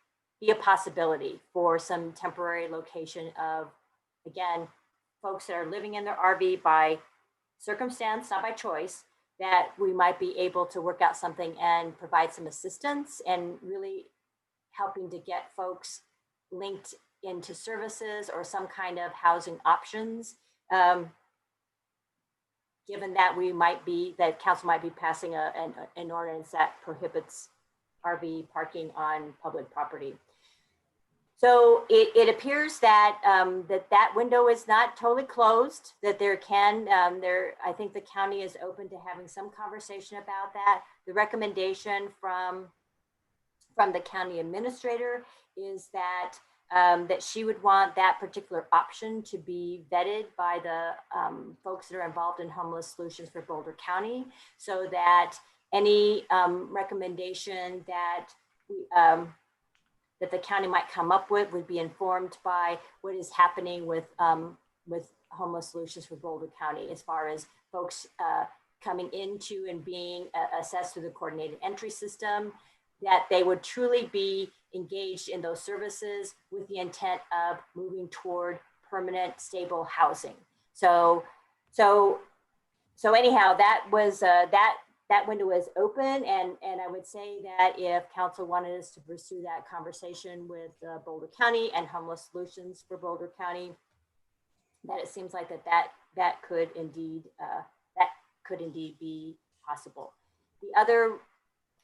a possibility for some temporary location of, again, folks that are living in their RV by circumstance, not by choice, that we might be able to work out something and provide some assistance and really helping to get folks linked into services or some kind of housing options, given that that council might be passing an ordinance that prohibits RV parking on public property. So it appears that that window is not totally closed, that I think the county is open to having some conversation about that. The recommendation from the county administrator is that that she would want that particular option to be vetted by the folks that are involved in Homeless Solutions for Boulder County, so that any recommendation that that the county might come up with would be informed by what is happening with Homeless Solutions for Boulder County, as far as folks coming into and being assessed through the coordinated entry system, that they would truly be engaged in those services with the intent of moving toward permanent, stable housing. So anyhow, that was that window is open, and I would say that if council wanted us to pursue that conversation with Boulder County and Homeless Solutions for Boulder County, that it seems like that could indeed be possible. The other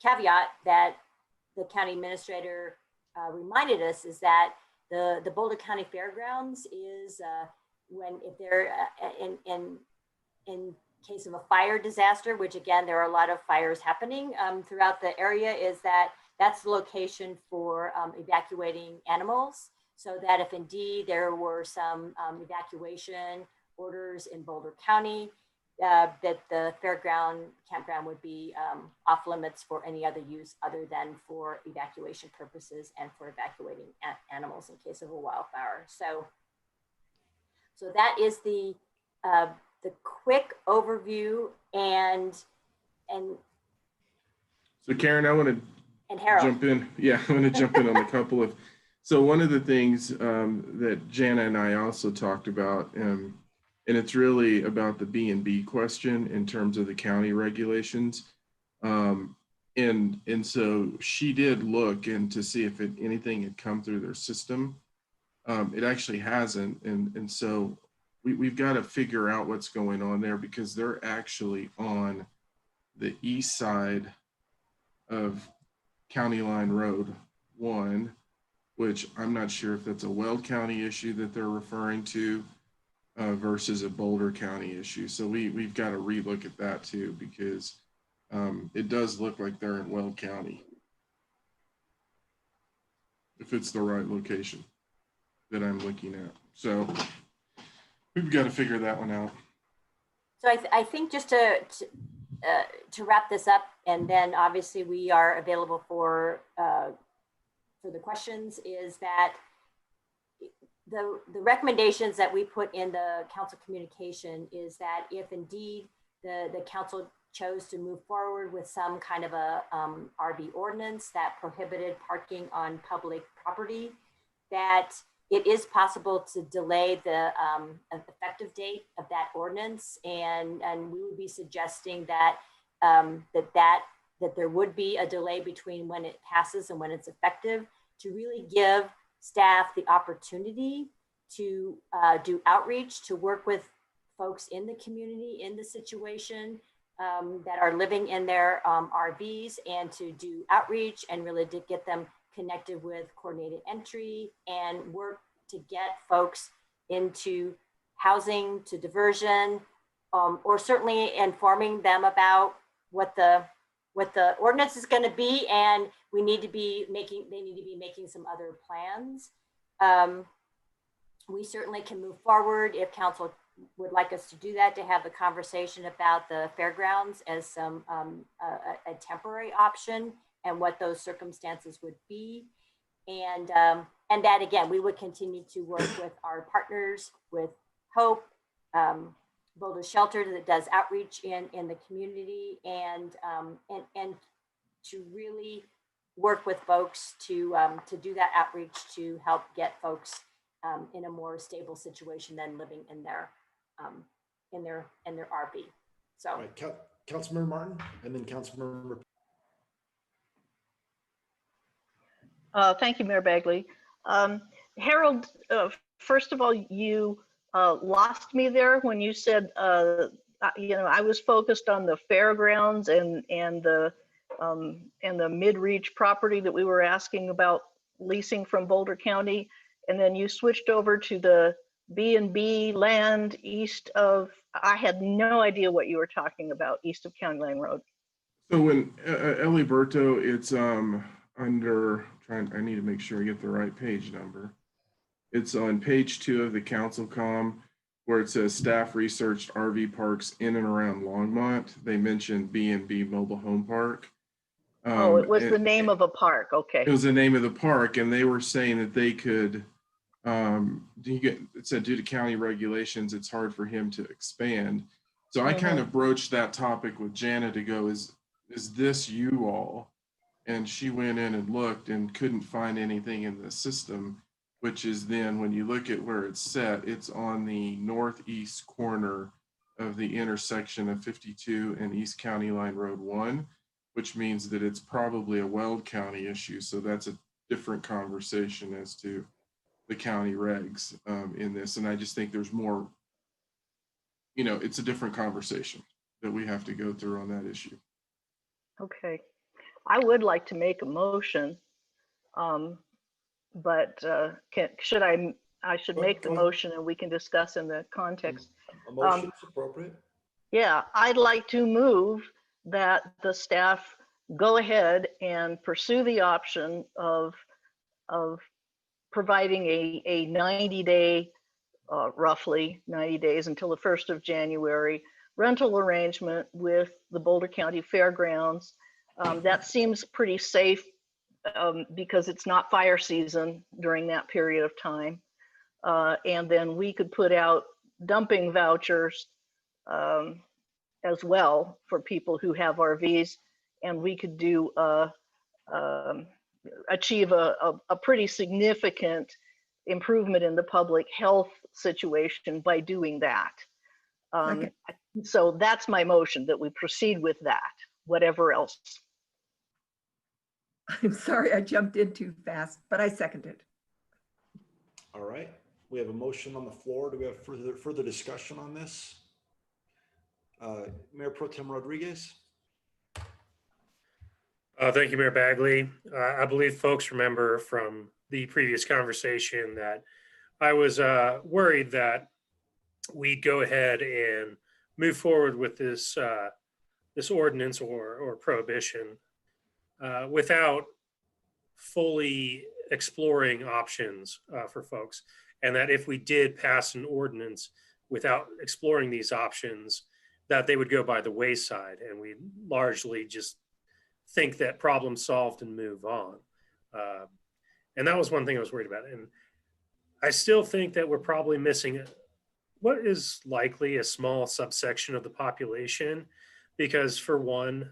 caveat that the county administrator reminded us is that the Boulder County Fairgrounds is if they're in case of a fire disaster, which again, there are a lot of fires happening throughout the area, that's the location for evacuating animals. So that if indeed there were some evacuation orders in Boulder County, that the campground would be off limits for any other use other than for evacuation purposes and for evacuating animals in case of a wildfire. So that is the quick overview, and so Karen, I want to jump in. Yeah, I want to jump in on a couple of. So one of the things that Jana and I also talked about, and it's really about the B&B question in terms of the county regulations, and so she did look in to see if anything had come through their system. It actually hasn't, and so we've got to figure out what's going on there, because they're actually on the east side of County Line Road 1, which I'm not sure if that's a Weld County issue that they're referring to versus a Boulder County issue. So we've got to relook at that too, because it does look like they're in Weld County, if it's the right location that I'm looking at. So we've got to figure that one out. So I think just to wrap this up, and then obviously we are available for the questions, is that the recommendations that we put in the council communication is that if indeed the council chose to move forward with some kind of a RV ordinance that prohibited parking on public property, that it is possible to delay the effective date of that ordinance, and we would be suggesting that that there would be a delay between when it passes and when it's effective, to really give staff the opportunity to do outreach, to work with folks in the community in the situation that are living in their RVs, and to do outreach and really to get them connected with coordinated entry and work to get folks into housing, to diversion, or certainly informing them about what the ordinance is going to be, and they need to be making some other plans. We certainly can move forward if council would like us to do that, to have the conversation about the fairgrounds as some a temporary option and what those circumstances would be. And that, again, we would continue to work with our partners, with Hope, Boulder Shelter that does outreach in the community, and to really work with folks to do that outreach to help get folks in a more stable situation than living in their RV. So, all right, Councilmember Martin, and then Councilmember. Thank you, Mayor Bagley. Harold, first of all, you lost me there when you said, I was focused on the fairgrounds and the mid-reach property that we were asking about leasing from Boulder County, and then you switched over to the B&B land east of. I had no idea what you were talking about east of County Line Road. So when Eliberto, it's under, I need to make sure I get the right page number. It's on page 2 of the council comm, where it says staff researched RV parks in and around Longmont. They mentioned B&B Mobile Home Park. It was the name of a park. Okay. It was the name of the park, and they were saying that they could, it said due to county regulations, it's hard for him to expand. So I kind of broached that topic with Jana to go, is this you all? And she went in and looked and couldn't find anything in the system, which is then when you look at where it's set, it's on the northeast corner of the intersection of 52 and East County Line Road 1, which means that it's probably a Weld County issue. So that's a different conversation as to the county regs in this. And I just think there's more, it's a different conversation that we have to go through on that issue. Okay. I would like to make a motion, but should I should make the motion and we can discuss in the context. A motion is appropriate. Yeah, I'd like to move that the staff go ahead and pursue the option of providing a 90-day, roughly 90 days until the 1st of January, rental arrangement with the Boulder County Fairgrounds. That seems pretty safe because it's not fire season during that period of time. And then we could put out dumping vouchers as well for people who have RVs, and we could do achieve a pretty significant improvement in the public health situation by doing that. So that's my motion, that we proceed with that, whatever else. I'm sorry, I jumped in too fast, but I seconded. All right, we have a motion on the floor. Do we have further discussion on this? Mayor Pro Tem Rodriguez. Thank you, Mayor Bagley. I believe folks remember from the previous conversation that I was worried that we'd go ahead and move forward with this this ordinance or prohibition without fully exploring options for folks, and that if we did pass an ordinance without exploring these options, that they would go by the wayside and we largely just think that problem solved and move on. And that was one thing I was worried about. And I still think that we're probably missing what is likely a small subsection of the population, because for one,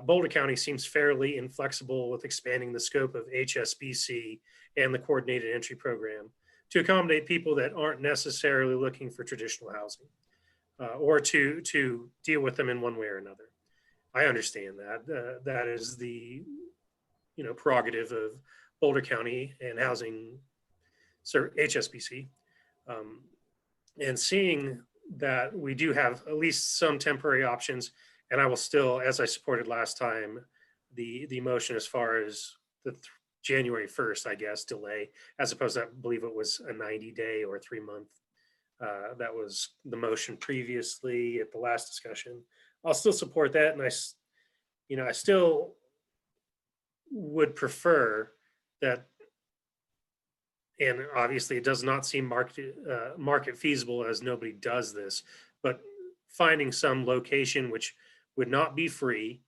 Boulder County seems fairly inflexible with expanding the scope of HSBC and the coordinated entry program to accommodate people that aren't necessarily looking for traditional housing or to deal with them in one way or another. I understand that. That is the prerogative of Boulder County and housing, HSBC. And seeing that we do have at least some temporary options, and I will still, as I supported last time, the motion as far as the January 1st, I guess, delay, as opposed to, I believe it was a 90-day or 3-month. That was the motion previously at the last discussion. I'll still support that. And I still would prefer that, and obviously it does not seem market feasible as nobody does this, but finding some location which would not be free,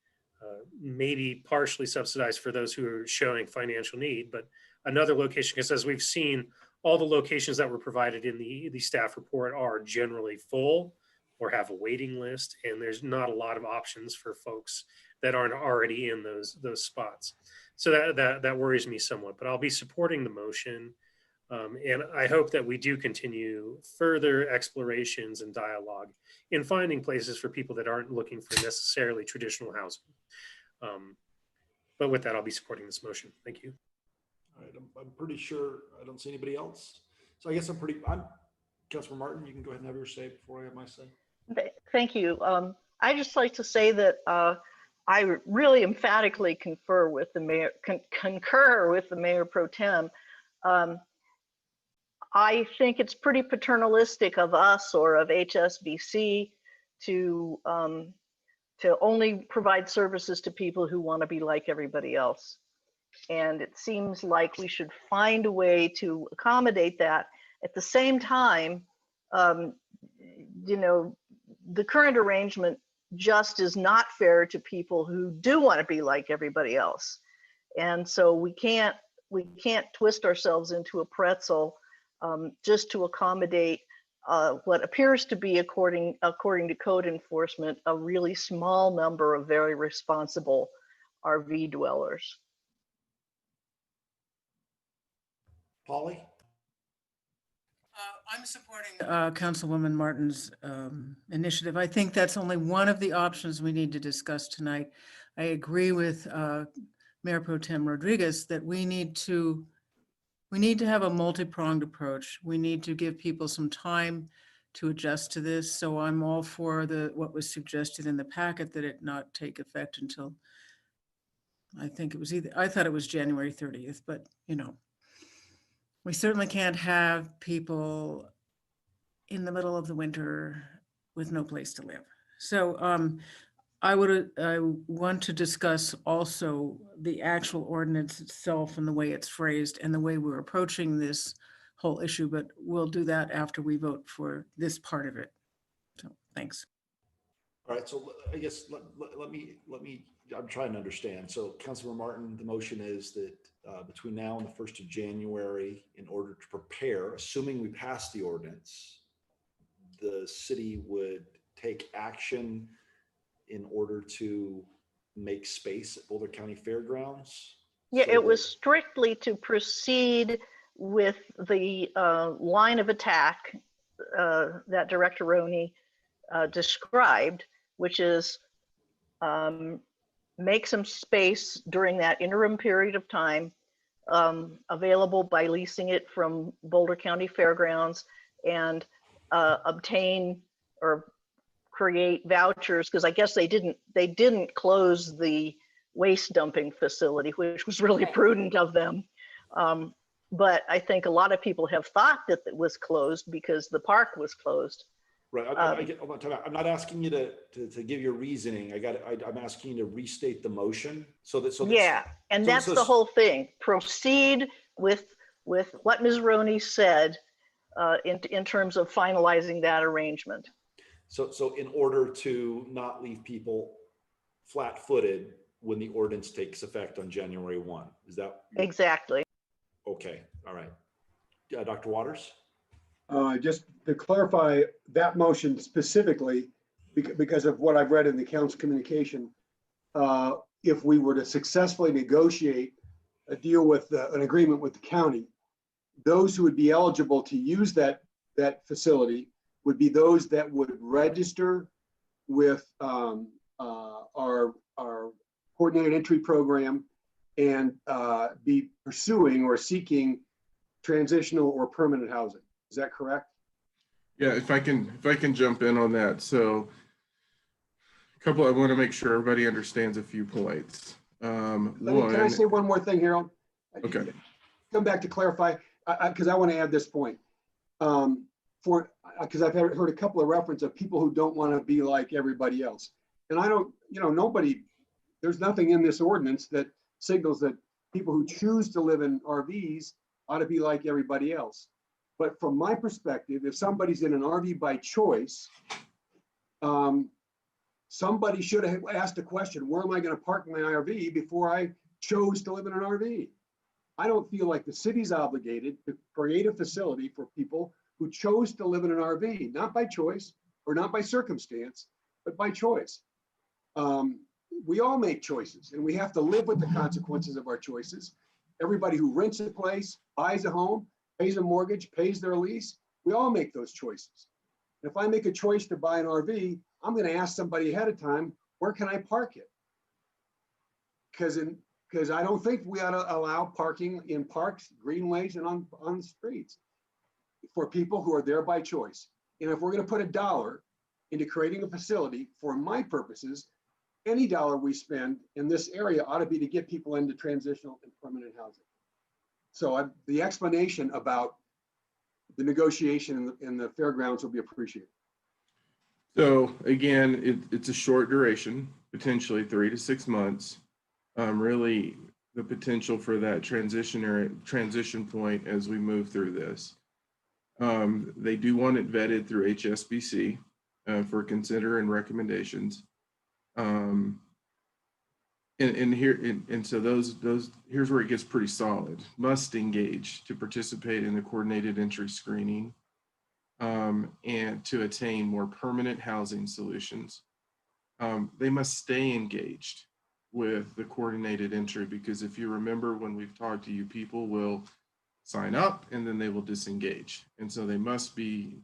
maybe partially subsidized for those who are showing financial need, but another location, because as we've seen, all the locations that were provided in the staff report are generally full or have a waiting list, and there's not a lot of options for folks that aren't already in those spots. So that worries me somewhat, but I'll be supporting the motion. And I hope that we do continue further explorations and dialogue in finding places for people that aren't looking for necessarily traditional housing. But with that, I'll be supporting this motion. Thank you. All right, I'm pretty sure I don't see anybody else. So I guess I'm Councilor Martin, you can go ahead and have your say before I have my say. Thank you. I just like to say that I really emphatically concur with the mayor pro tem. I think it's pretty paternalistic of us or of HSBC to only provide services to people who want to be like everybody else. And it seems like we should find a way to accommodate that. At the same time, the current arrangement just is not fair to people who do want to be like everybody else. And so we can't twist ourselves into a pretzel just to accommodate what appears to be, according to code enforcement, a really small number of very responsible RV dwellers. Polly? I'm supporting Councilwoman Martin's initiative. I think that's only one of the options we need to discuss tonight. I agree with Mayor Pro Tem Rodriguez that we need to have a multi-pronged approach. We need to give people some time to adjust to this. So I'm all for what was suggested in the packet, that it not take effect until, I thought it was January 30th, but we certainly can't have people in the middle of the winter with no place to live. So I want to discuss also the actual ordinance itself and the way it's phrased and the way we're approaching this whole issue, but we'll do that after we vote for this part of it. So thanks. All right, so I guess let me, I'm trying to understand. So Councilor Martin, the motion is that between now and the 1st of January, in order to prepare, assuming we pass the ordinance, the city would take action in order to make space at Boulder County Fairgrounds? Yeah, so it was strictly to proceed with the line of attack that Director Roney described, which is make some space during that interim period of time available by leasing it from Boulder County Fairgrounds, and obtain or create vouchers, because I guess they didn't close the waste dumping facility, which was really prudent of them. But I think a lot of people have thought that it was closed because the park was closed. Right. I'm not asking you to give your reasoning. I'm asking you to restate the motion that's the whole thing. Proceed with what Ms. Roney said in terms of finalizing that arrangement. So in order to not leave people flat-footed when the ordinance takes effect on January 1, is that? Exactly. Okay. All right. Dr. Waters? Just to clarify that motion specifically, because of what I've read in the council communication, if we were to successfully negotiate a deal with an agreement with the county, those who would be eligible to use that facility would be those that would register with our coordinated entry program and be pursuing or seeking transitional or permanent housing. Is that correct? Yeah, if I can jump in on that. So I want to make sure everybody understands a few points. Can I say one more thing, Harold? Okay. Come back to clarify, because I want to add this point. Because I've heard a couple of reference of people who don't want to be like everybody else. And I don't, there's nothing in this ordinance that signals that people who choose to live in RVs ought to be like everybody else. But from my perspective, if somebody's in an RV by choice, somebody should have asked a question, where am I going to park my RV before I chose to live in an RV? I don't feel like the city's obligated to create a facility for people who chose to live in an RV, not by choice or not by circumstance, but by choice. We all make choices and we have to live with the consequences of our choices. Everybody who rents a place, buys a home, pays a mortgage, pays their lease, we all make those choices. If I make a choice to buy an RV, I'm going to ask somebody ahead of time, where can I park it? Because I don't think we ought to allow parking in parks, greenways, and on the streets for people who are there by choice. And if we're going to put $1 into creating a facility, for my purposes, any dollar we spend in this area ought to be to get people into transitional and permanent housing. So the explanation about the negotiation in the fairgrounds will be appreciated. So again, it's a short duration, potentially 3 to 6 months. Really the potential for that transition point as we move through this. They do want it vetted through HSBC for consider and recommendations. And so here's where it gets pretty solid. Must engage to participate in the coordinated entry screening and to attain more permanent housing solutions. They must stay engaged with the coordinated entry, because if you remember when we've talked to you, people will sign up and then they will disengage. And so they must be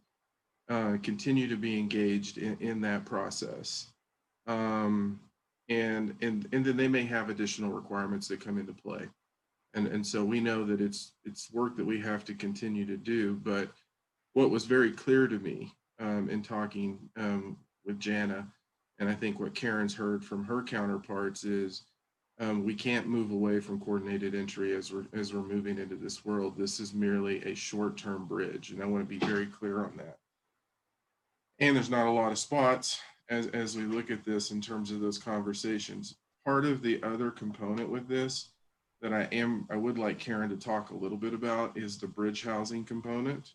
continue to be engaged in that process. And then they may have additional requirements that come into play. And so we know that it's work that we have to continue to do. But what was very clear to me in talking with Jana, and I think what Karen's heard from her counterparts, is we can't move away from coordinated entry as we're moving into this world. This is merely a short-term bridge, and I want to be very clear on that. And there's not a lot of spots as we look at this in terms of those conversations. Part of the other component with this that I would like Karen to talk a little bit about is the bridge housing component,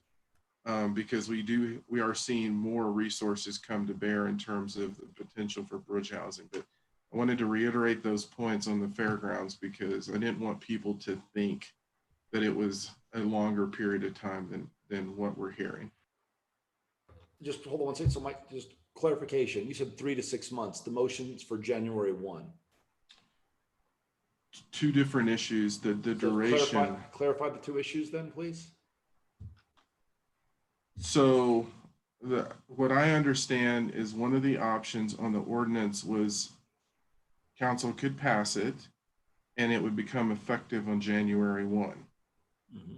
because we are seeing more resources come to bear in terms of the potential for bridge housing. But I wanted to reiterate those points on the fairgrounds because I didn't want people to think that it was a longer period of time than what we're hearing. Just hold on one second. So Mike, just clarification. You said 3 to 6 months. The motion's for January 1. Two different issues, the duration. Clarify the two issues then, please. So what I understand is one of the options on the ordinance was council could pass it and it would become effective on January 1. Mm-hmm.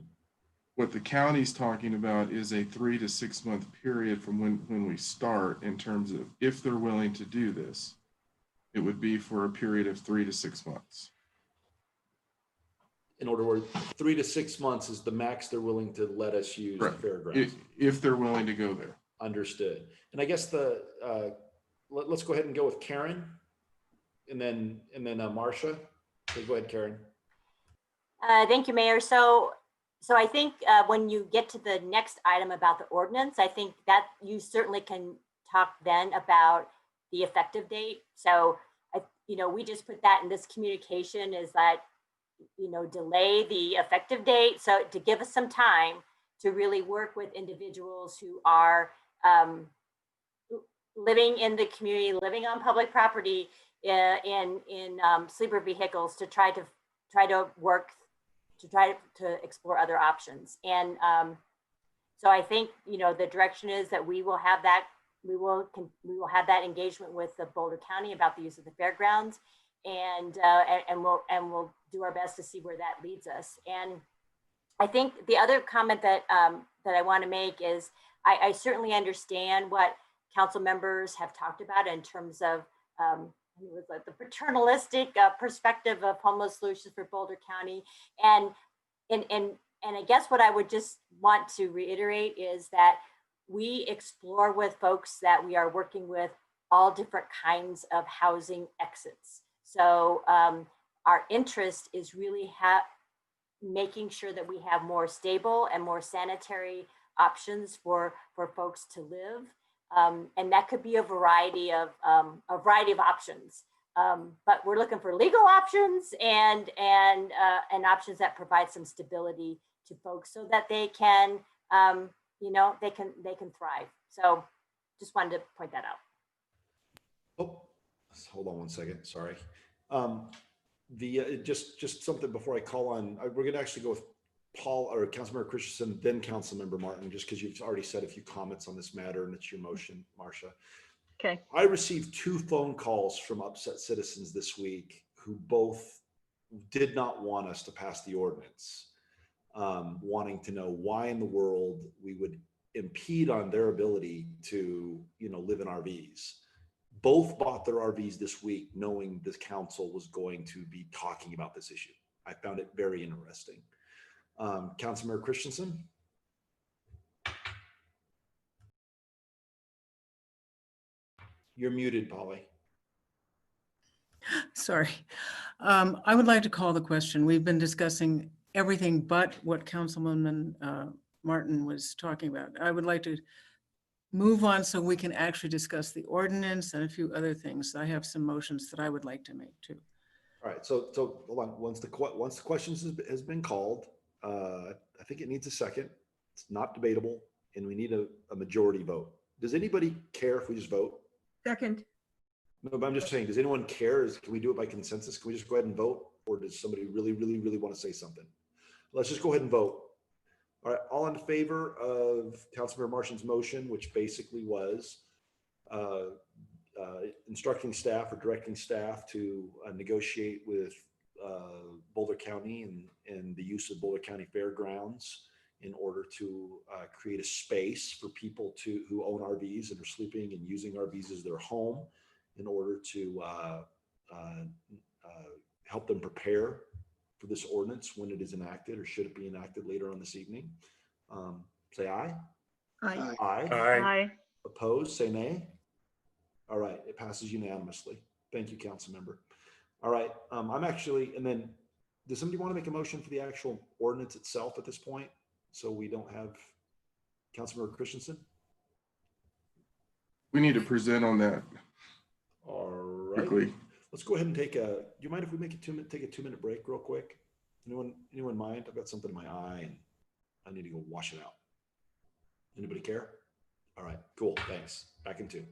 What the county's talking about is a 3 to 6 month period from when we start, in terms of if they're willing to do this, it would be for a period of 3 to 6 months. In other words, 3 to 6 months is the max they're willing to let us use the fairgrounds. If they're willing to go there. Understood. And I guess let's go ahead and go with Karen and then Marcia. So go ahead, Karen. Thank you, Mayor. So I think when you get to the next item about the ordinance, I think that you certainly can talk then about the effective date. So, we just put that in this communication, is that, delay the effective date. So to give us some time to really work with individuals who are living in the community, living on public property in sleeper vehicles, to try to explore other options. And so I think, the direction is that we will have that engagement with the Boulder County about the use of the fairgrounds, and we'll do our best to see where that leads us. And I think the other comment that I want to make is I certainly understand what council members have talked about in terms of it was like the paternalistic perspective of homeless solutions for Boulder County. And I guess what I would just want to reiterate is that we explore with folks that we are working with all different kinds of housing exits. So our interest is really making sure that we have more stable and more sanitary options for folks to live. And that could be a variety of options. But we're looking for legal options and options that provide some stability to folks so that they can, they can thrive. So just wanted to point that out. Oh, hold on one second. Sorry. Just something before I call on, we're going to actually go with Paul or Councilmember Christensen, then Councilmember Martin, just because you've already said a few comments on this matter and it's your motion, Marcia. Okay. I received 2 phone calls from upset citizens this week who both did not want us to pass the ordinance, wanting to know why in the world we would impede on their ability to, live in RVs. Both bought their RVs this week, knowing this council was going to be talking about this issue. I found it very interesting. Councilmember Christensen. You're muted, Polly. Sorry. I would like to call the question. We've been discussing everything but what Councilwoman Martin was talking about. I would like to move on so we can actually discuss the ordinance and a few other things. I have some motions that I would like to make too. All right, so hold on. Once the questions has been called, I think it needs a second. It's not debatable, and we need a majority vote. Does anybody care if we just vote? Second. No, but I'm just saying, does anyone care? Can we do it by consensus? Can we just go ahead and vote? Or does somebody really, really, really want to say something? Let's just go ahead and vote. All right, all in favor of Councilmember Martian's motion, which basically was instructing staff or directing staff to negotiate with Boulder County and the use of Boulder County Fairgrounds in order to create a space for people who own RVs and are sleeping and using RVs as their home, in order to help them prepare for this ordinance when it is enacted, or should it be enacted later on this evening. Say aye. Aye. Aye. Aye. Opposed, say nay. All right, it passes unanimously. Thank you, council member. All right, I'm actually, and then does somebody want to make a motion for the actual ordinance itself at this point? So we don't have Councilmember Christensen? We need to present on that. All right. Quickly. Let's go ahead and do you mind if we take a 2-minute break real quick? Anyone mind? I've got something in my eye and I need to go wash it out. Anybody care? All right, cool, thanks. Back in 2.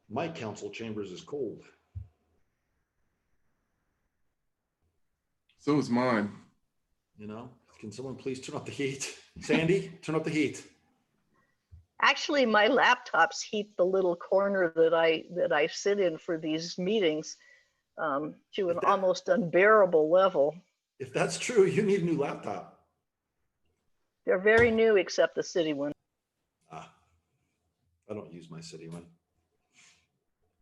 My council chambers is cold. So is mine. You know, can someone please turn up the heat? Sandy, turn up the heat. Actually, my laptops heat the little corner that I sit in for these meetings to an almost unbearable level. If that's true, you need a new laptop. They're very new, except the city one. Ah, I don't use my city one.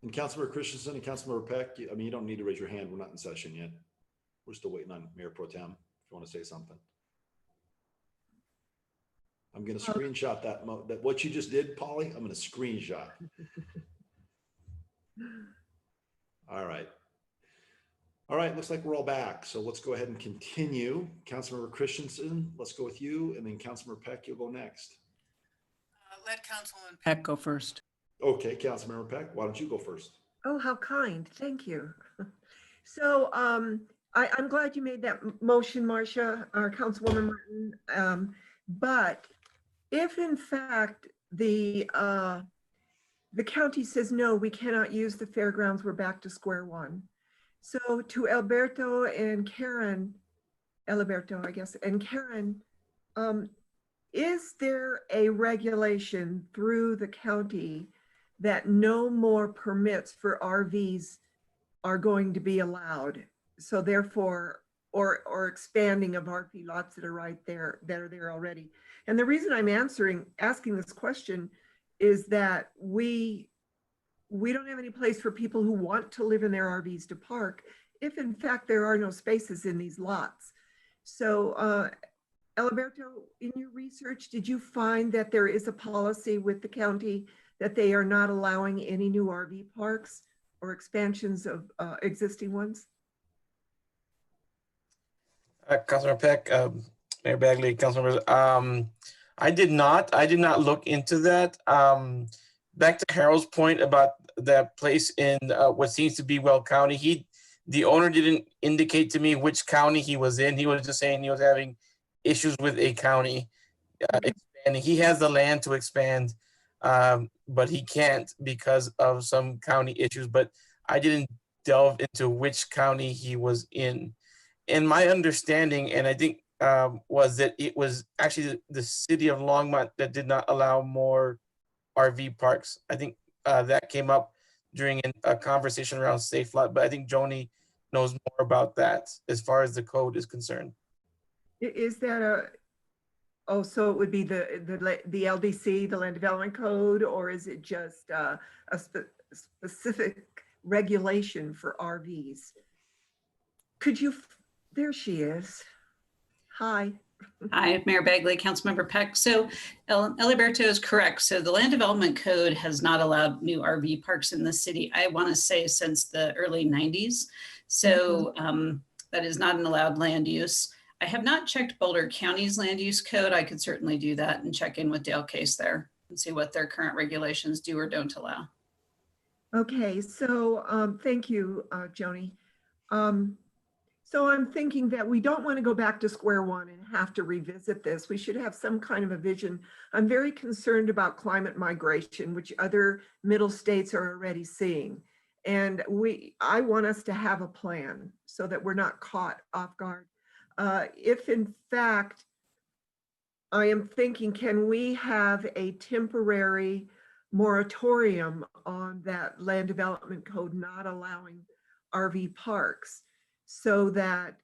And Councilmember Christensen and Councilmember Peck, I mean, you don't need to raise your hand. We're not in session yet. We're still waiting on Mayor Pro Tem, if you want to say something. I'm going to screenshot that what you just did, Polly. I'm going to screenshot. All right. All right. Looks like we're all back. So let's go ahead and continue. Councilmember Christensen, let's go with you. And then Councilmember Peck, you'll go next. Let Councilman Peck go first. Okay. Councilmember Peck, why don't you go first? Oh, how kind. Thank you. So I'm glad you made that motion, Marcia, or Councilwoman Martin. But if in fact the county says, no, we cannot use the fairgrounds, we're back to square one. So to Alberto and Karen, Alberto, I guess, and Karen, is there a regulation through the county that no more permits for RVs are going to be allowed? So therefore, or expanding of RV lots that are right there, that are there already. And the reason I'm asking this question is that we don't have any place for people who want to live in their RVs to park if in fact there are no spaces in these lots. So Alberto, in your research, did you find that there is a policy with the county that they are not allowing any new RV parks or expansions of existing ones? Councilor Peck, Mayor Bagley, Councilmembers, I did not look into that. Back to Harold's point about that place in what seems to be Weld County, the owner didn't indicate to me which county he was in. He was just saying he was having issues with a county expanding. He has the land to expand, but he can't because of some county issues. But I didn't delve into which county he was in. And my understanding, and I think was that it was actually the city of Longmont that did not allow more RV parks. I think that came up during a conversation around Safe Lot, but I think Joni knows more about that as far as the code is concerned. Is that so it would be the LDC, the Land Development Code, or is it just a specific regulation for RVs? Could you, there she is. Hi. Hi, Mayor Bagley, Councilmember Peck. So Alberto is correct. So the Land Development Code has not allowed new RV parks in the city, I want to say since the early 90s. So that is not an allowed land use. I have not checked Boulder County's land use code. I could certainly do that and check in with Dale Case there and see what their current regulations do or don't allow. Okay, so thank you, Joni. So I'm thinking that we don't want to go back to square one and have to revisit this. We should have some kind of a vision. I'm very concerned about climate migration, which other middle states are already seeing. And I want us to have a plan so that we're not caught off guard. If in fact, I am thinking, can we have a temporary moratorium on that land development code not allowing RV parks? So that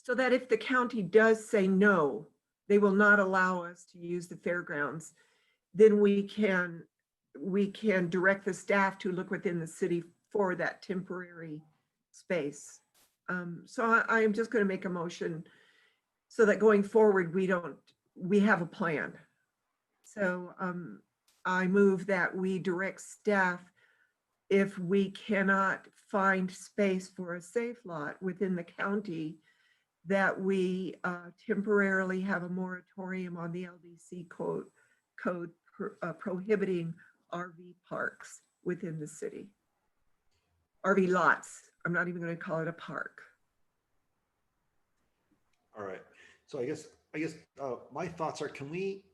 if the county does say no, they will not allow us to use the fairgrounds, then we can direct the staff to look within the city for that temporary space. So I am just going to make a motion so that going forward we have a plan. So I move that we direct staff, if we cannot find space for a safe lot within the county, that we temporarily have a moratorium on the LDC code prohibiting RV parks within the city. RV lots. I'm not even going to call it a park. All right. So I guess my thoughts are, can we,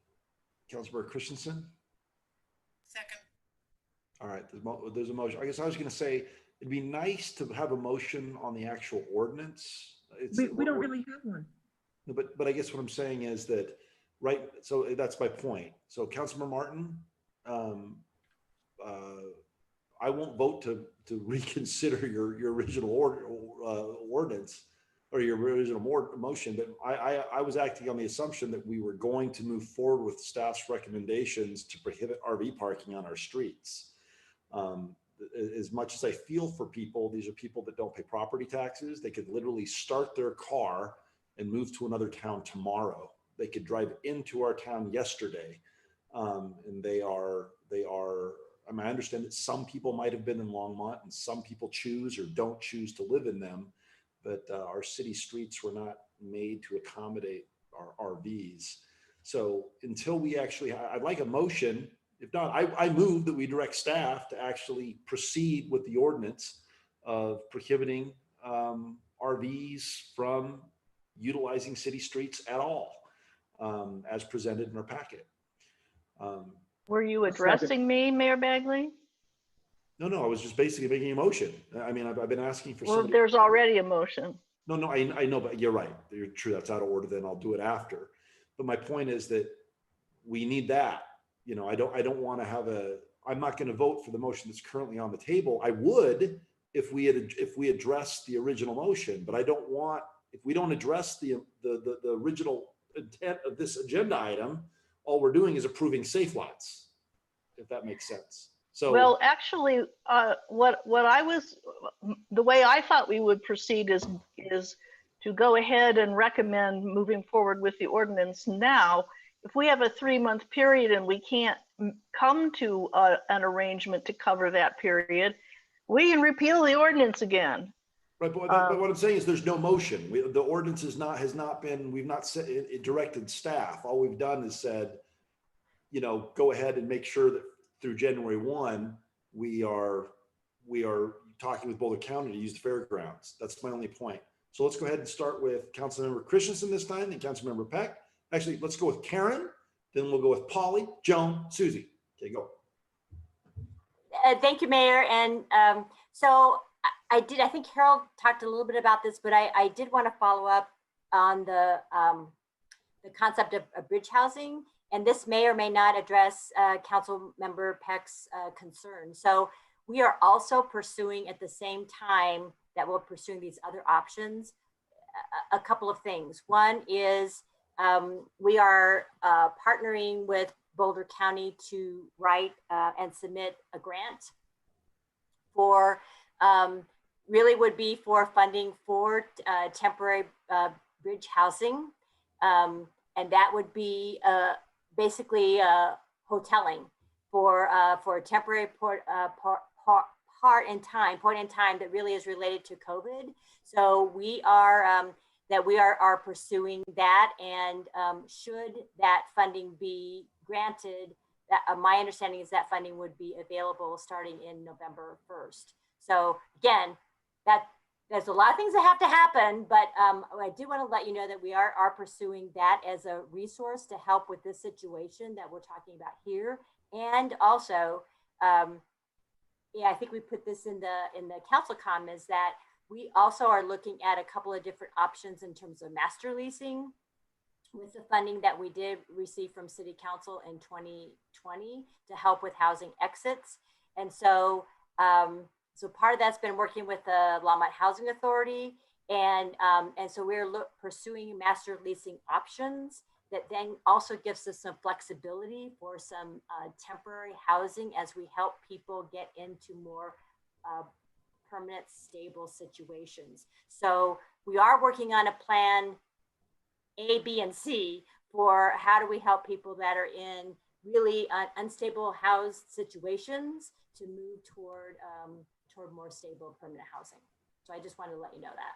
Councilmember Christensen? Second. All right, there's a motion. I guess I was going to say, it'd be nice to have a motion on the actual ordinance. We don't really have one. No, but I guess what I'm saying is that, right, so that's my point. So Councilmember Martin, I won't vote to reconsider your original ordinance or your original motion, but I was acting on the assumption that we were going to move forward with staff's recommendations to prohibit RV parking on our streets. As much as I feel for people, these are people that don't pay property taxes. They could literally start their car and move to another town tomorrow. They could drive into our town yesterday. And they are, I mean, I understand that some people might have been in Longmont and some people choose or don't choose to live in them, but our city streets were not made to accommodate our RVs. So until we actually, I'd like a motion. If not, I move that we direct staff to actually proceed with the ordinance of prohibiting RVs from utilizing city streets at all, as presented in our packet. Were you addressing me, Mayor Bagley? No, I was just basically making a motion. I mean, I've been asking for. Well, there's already a motion. No, I know, but you're right. You're true. That's out of order. Then I'll do it after. But my point is that we need that. You know, I don't want to have I'm not going to vote for the motion that's currently on the table. I would if we addressed the original motion, but I don't want, if we don't address the original intent of this agenda item, all we're doing is approving safe lots, if that makes sense. So, well, actually, the way I thought we would proceed is to go ahead and recommend moving forward with the ordinance now. If we have a 3-month period and we can't come to an arrangement to cover that period, we can repeal the ordinance again. right, but what I'm saying is there's no motion. The ordinance has not been, we've not directed staff. All we've done is said, you know, go ahead and make sure that through January 1, we are talking with Boulder County to use the fairgrounds. That's my only point. So let's go ahead and start with Councilmember Christensen this time, then Councilmember Peck. Actually, let's go with Karen, then we'll go with Polly, Joan, Susie. Okay, go. Thank you, Mayor. And so I think Harold talked a little bit about this, but I did want to follow up on the concept of bridge housing. And this may or may not address Council Member Peck's concern. So we are also pursuing at the same time that we're pursuing these other options, a couple of things. One is we are partnering with Boulder County to write and submit a grant for, really would be for funding for temporary bridge housing. And that would be basically hoteling for a temporary point in time that really is related to COVID. So we are pursuing that, and should that funding be granted, my understanding is that funding would be available starting in November 1st. So again, there's a lot of things that have to happen, but I do want to let you know that we are pursuing that as a resource to help with this situation that we're talking about here. And also, I think we put this in the council comments that we also are looking at a couple of different options in terms of master leasing with the funding that we did receive from City Council in 2020 to help with housing exits. And so, so part of that's been working with the Longmont Housing Authority, and so we're pursuing master leasing options that then also gives us some flexibility for some temporary housing as we help people get into more permanent, stable situations. So we are working on a plan A, B, and C for how do we help people that are in really unstable housed situations to move toward more stable permanent housing. So I just wanted to let you know that.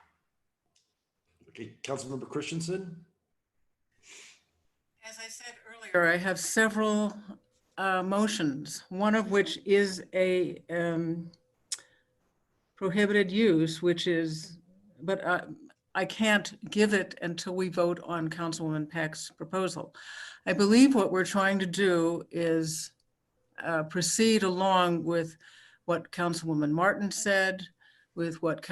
Okay, Councilmember Christensen. As I said earlier, I have several motions, one of which is a prohibited use, which is, but I can't give it until we vote on Councilwoman Peck's proposal. I believe what we're trying to do is proceed along with what Councilwoman Martin said, with what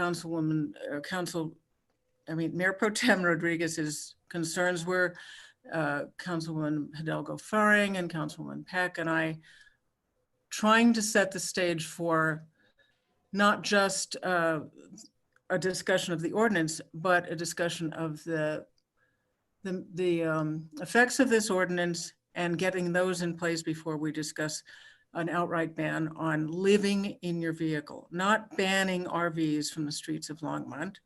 Mayor Pro Tem Rodriguez's concerns were, Councilwoman Hidalgo Faring and Councilwoman Peck and I, trying to set the stage for not just a discussion of the ordinance, but a discussion of the effects of this ordinance and getting those in place before we discuss an outright ban on living in your vehicle, not banning RVs from the streets of Longmont,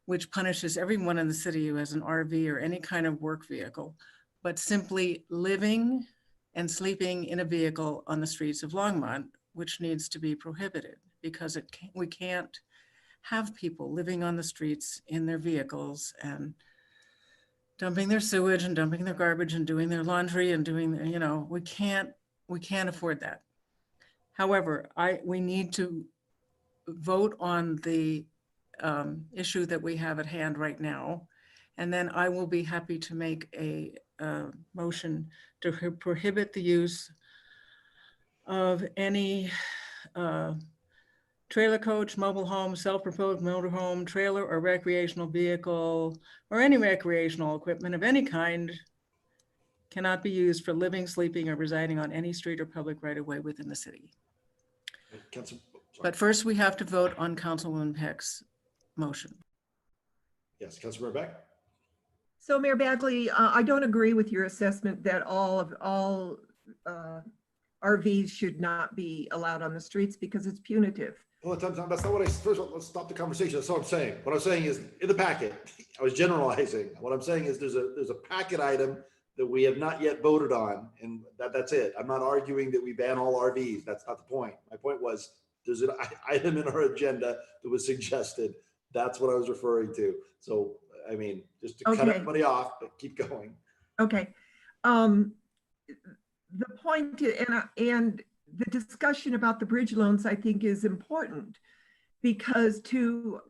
which punishes everyone in the city who has an RV or any kind of work vehicle, but simply living and sleeping in a vehicle on the streets of Longmont, which needs to be prohibited because we can't have people living on the streets in their vehicles and dumping their sewage and dumping their garbage and doing their laundry and doing, we can't afford that. However, we need to vote on the issue that we have at hand right now. And then I will be happy to make a motion to prohibit the use of any trailer coach, mobile home, self-propelled motorhome, trailer or recreational vehicle, or any recreational equipment of any kind cannot be used for living, sleeping, or residing on any street or public right-of-way within the city. But first we have to vote on Councilwoman Peck's motion. Yes, Councilmember Beck. So Mayor Bagley, I don't agree with your assessment that all RVs should not be allowed on the streets because it's punitive. Well, that's not what first of all, let's stop the conversation. That's what I'm saying. What I'm saying is in the packet, I was generalizing. What I'm saying is there's a packet item that we have not yet voted on, and that's it. I'm not arguing that we ban all RVs. That's not the point. My point was there's an item in our agenda that was suggested. That's what I was referring to. So, I mean, just to cut everybody off, but keep going. Okay. The point and the discussion about the bridge loans, I think, is important because to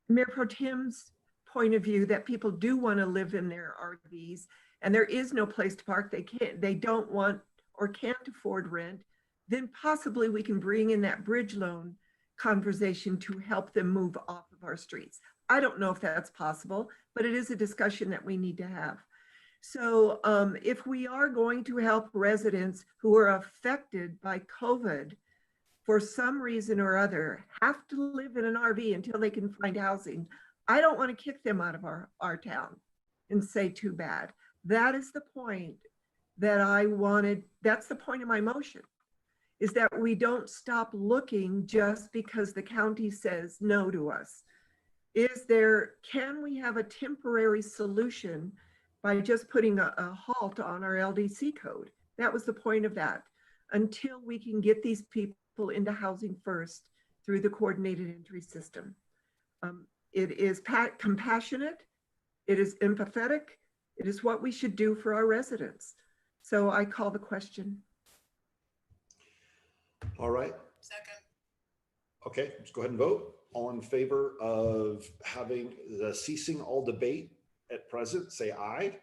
Mayor Pro Tem's point of view that people do want to live in their RVs and there is no place to park, they don't want or can't afford rent, then possibly we can bring in that bridge loan conversation to help them move off of our streets. I don't know if that's possible, but it is a discussion that we need to have. So if we are going to help residents who are affected by COVID for some reason or other, have to live in an RV until they can find housing, I don't want to kick them out of our town and say too bad. That is the point that I wanted. That's the point of my motion, is that we don't stop looking just because the county says no to us. Can we have a temporary solution by just putting a halt on our LDC code? That was the point of that, until we can get these people into housing first through the coordinated entry system. It is compassionate, it is empathetic, it is what we should do for our residents. So I call the question. All right. Second. Okay, let's go ahead and vote. All in favor of having the ceasing all debate at present, say aye.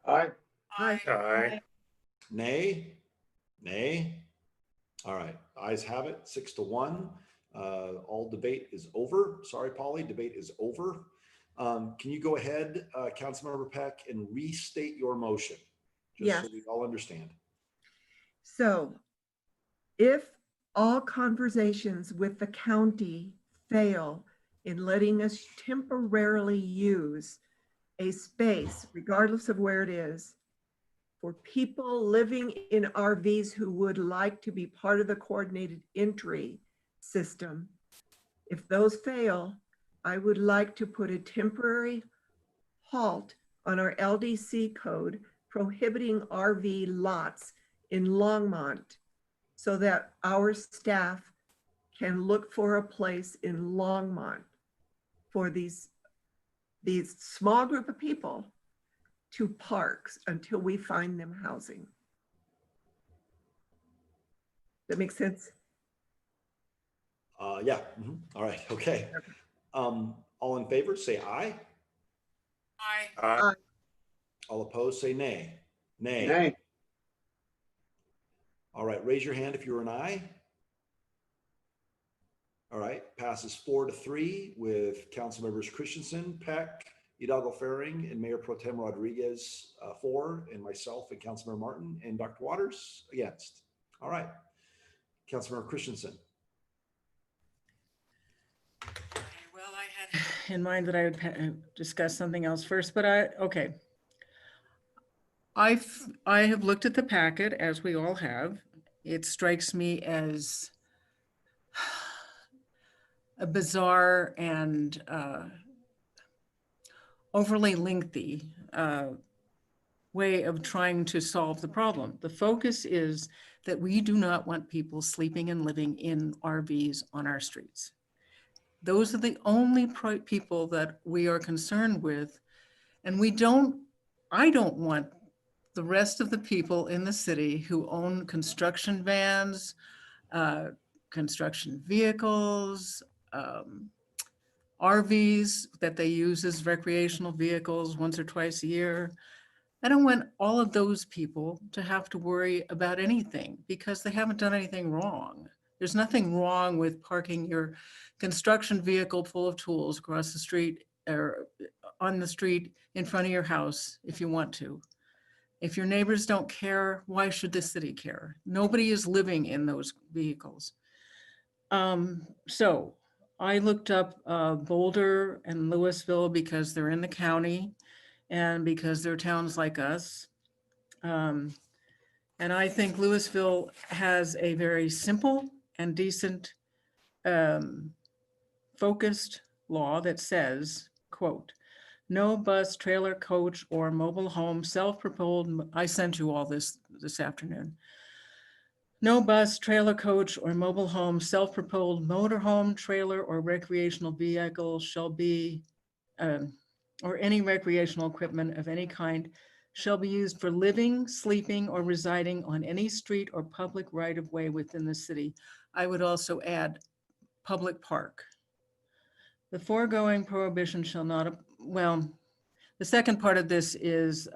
Aye. Aye. Aye. Nay. Nay. All right, ayes have it, 6-1. All debate is over. Sorry, Polly, debate is over. Can you go ahead, Councilmember Peck, and restate your motion? Just so we all understand. So if all conversations with the county fail in letting us temporarily use a space, regardless of where it is, for people living in RVs who would like to be part of the coordinated entry system, if those fail, I would like to put a temporary halt on our LDC code prohibiting RV lots in Longmont so that our staff can look for a place in Longmont for these small group of people to parks until we find them housing. That makes sense? Yeah. Mm-hmm. All right. Okay. All in favor, say aye. Aye. Aye. All opposed, say nay. Nay. Nay. All right, raise your hand if you're an aye. All right, passes 4-3 with council members Christensen, Peck, Hidalgo Faring, and Mayor Pro Tem Rodriguez for, and myself and Councilmember Martin and Dr. Waters against. All right, Councilmember Christensen. Well, I had in mind that I would discuss something else first, but okay. I have looked at the packet, as we all have. It strikes me as a bizarre and overly lengthy way of trying to solve the problem. The focus is that we do not want people sleeping and living in RVs on our streets. Those are the only people that we are concerned with. And I don't want the rest of the people in the city who own construction vans, construction vehicles, RVs that they use as recreational vehicles once or twice a year. I don't want all of those people to have to worry about anything because they haven't done anything wrong. There's nothing wrong with parking your construction vehicle full of tools across the street or on the street in front of your house if you want to. If your neighbors don't care, why should the city care? Nobody is living in those vehicles. So I looked up Boulder and Louisville because they're in the county and because they're towns like us. And I think Louisville has a very simple and decent focused law that says, quote, no bus, trailer, coach, or mobile home self-propelled, I sent you all this afternoon. No bus, trailer, coach, or mobile home self-propelled motorhome, trailer, or recreational vehicle shall be, or any recreational equipment of any kind shall be used for living, sleeping, or residing on any street or public right-of-way within the city. I would also add public park. The foregoing prohibition shall not, well, the second part of this is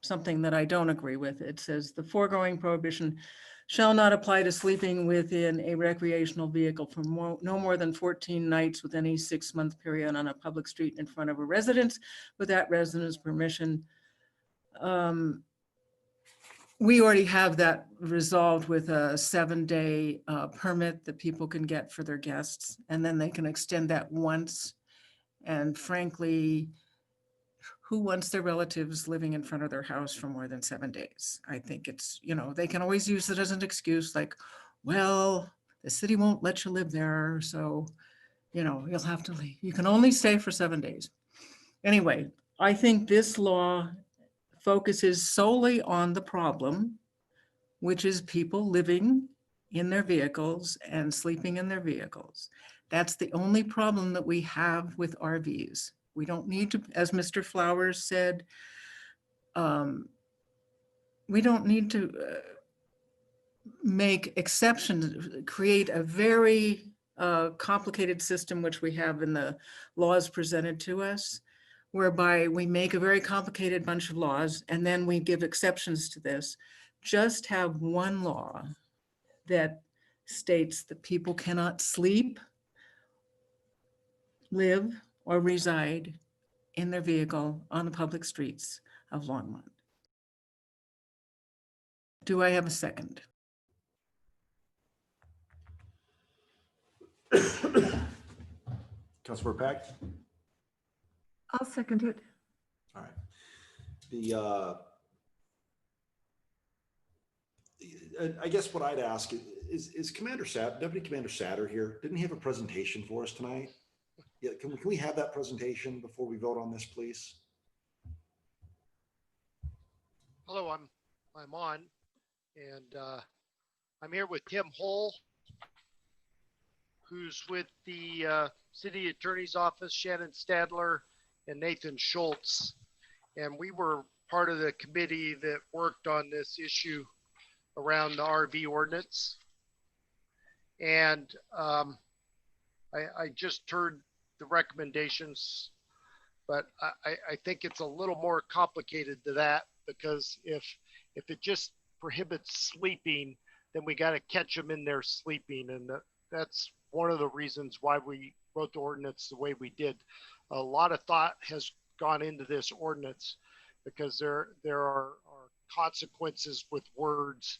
something that I don't agree with. It says the foregoing prohibition shall not apply to sleeping within a recreational vehicle for no more than 14 nights with any 6-month period on a public street in front of a residence with that resident's permission. We already have that resolved with a 7-day permit that people can get for their guests, and then they can extend that once. And frankly, who wants their relatives living in front of their house for more than 7 days? I think it's, they can always use it as an excuse like, well, the city won't let you live there. So, you'll have to leave. You can only stay for 7 days. Anyway, I think this law focuses solely on the problem, which is people living in their vehicles and sleeping in their vehicles. That's the only problem that we have with RVs. We don't need to, as Mr. Flowers said, we don't need to make exceptions, create a very complicated system, which we have in the laws presented to us, whereby we make a very complicated bunch of laws and then we give exceptions to this. Just have one law that states that people cannot sleep, live, or reside in their vehicle on the public streets of Longmont. Do I have a second? Councilor Peck? I'll second it. All right. I guess what I'd ask is Deputy Commander Satter here? Didn't he have a presentation for us tonight? Yeah, can we have that presentation before we vote on this, please? Hello, I'm on, and I'm here with Tim Hull, who's with the City Attorney's Office, Shannon Stadler, and Nathan Schultz. And we were part of the committee that worked on this issue around the RV ordinance. And I just heard the recommendations, but I think it's a little more complicated than that, because if it just prohibits sleeping, then we got to catch them in there sleeping. And that's one of the reasons why we wrote the ordinance the way we did. A lot of thought has gone into this ordinance because there are consequences with words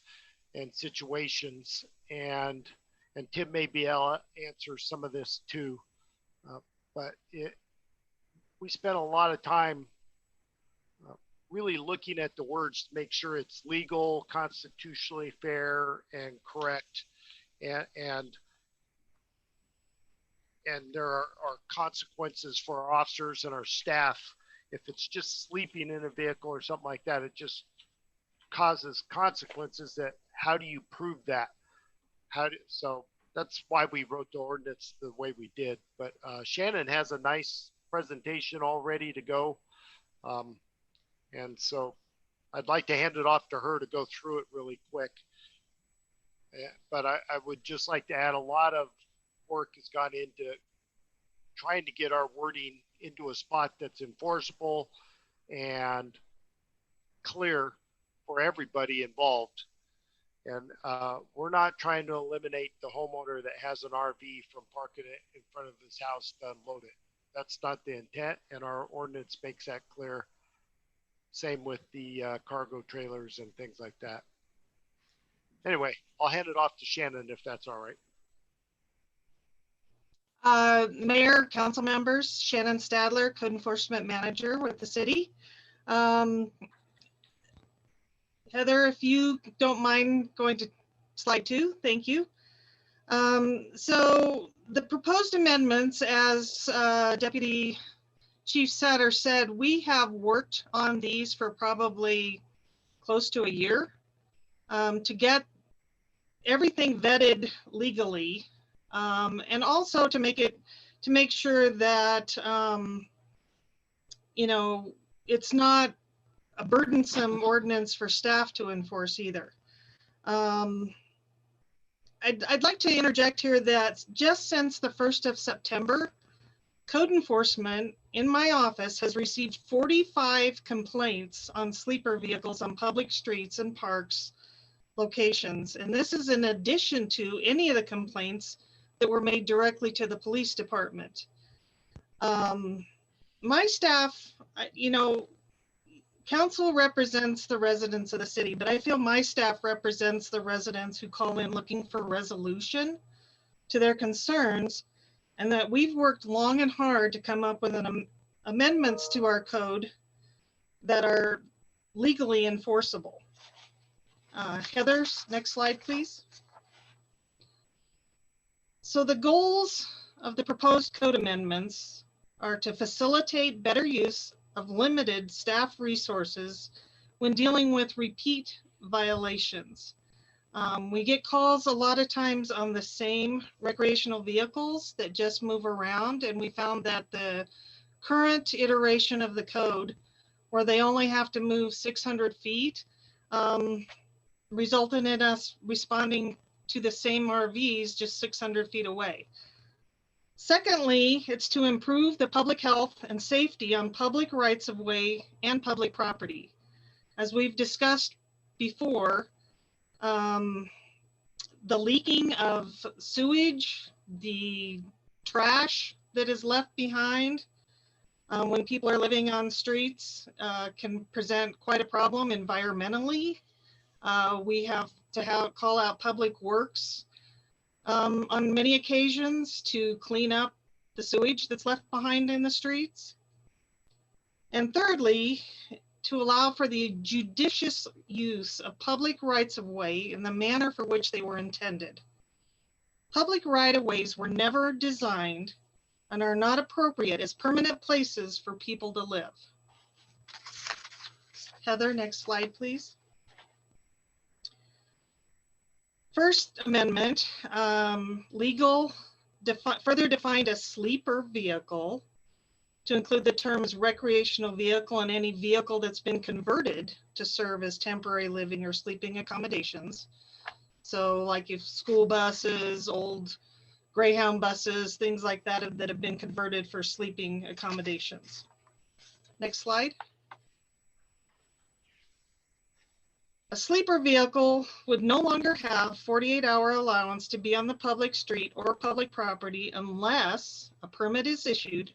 and situations, and Tim may be able to answer some of this too. But we spent a lot of time really looking at the words to make sure it's legal, constitutionally fair, and correct, and there are consequences for our officers and our staff. If it's just sleeping in a vehicle or something like that, it just causes consequences. That how do you prove that? So that's why we wrote the ordinance the way we did. But Shannon has a nice presentation all ready to go. And so I'd like to hand it off to her to go through it really quick. But I would just like to add, a lot of work has gone into trying to get our wording into a spot that's enforceable and clear for everybody involved. And we're not trying to eliminate the homeowner that has an RV from parking it in front of his house to unload it. That's not the intent, and our ordinance makes that clear. Same with the cargo trailers and things like that. Anyway, I'll hand it off to Shannon if that's all right. Mayor, council members, Shannon Stadler, Code Enforcement Manager with the city. Heather, if you don't mind going to slide 2, thank you. So the proposed amendments, as Deputy Chief Sutter said, we have worked on these for probably close to a year to get everything vetted legally, and also to make sure that you know, it's not a burdensome ordinance for staff to enforce either. I'd like to interject here that just since the 1st of September, Code Enforcement in my office has received 45 complaints on sleeper vehicles on public streets and parks locations. And this is in addition to any of the complaints that were made directly to the police department. My staff, you know, council represents the residents of the city, but I feel my staff represents the residents who call in looking for resolution to their concerns, and that we've worked long and hard to come up with amendments to our code that are legally enforceable. Heather, next slide, please. So the goals of the proposed code amendments are to facilitate better use of limited staff resources when dealing with repeat violations. We get calls a lot of times on the same recreational vehicles that just move around, and we found that the current iteration of the code, where they only have to move 600 feet, resulted in us responding to the same RVs just 600 feet away. Secondly, it's to improve the public health and safety on public rights of way and public property. As we've discussed before, the leaking of sewage, the trash that is left behind when people are living on streets can present quite a problem environmentally. We have to call out public works on many occasions to clean up the sewage that's left behind in the streets. And thirdly, to allow for the judicious use of public rights of way in the manner for which they were intended. Public right-of-ways were never designed and are not appropriate as permanent places for people to live. Heather, next slide, please. First Amendment, further defined a sleeper vehicle to include the terms recreational vehicle and any vehicle that's been converted to serve as temporary living or sleeping accommodations. So like if school buses, old Greyhound buses, things like that that have been converted for sleeping accommodations. Next slide. A sleeper vehicle would no longer have 48-hour allowance to be on the public street or public property unless a permit is issued,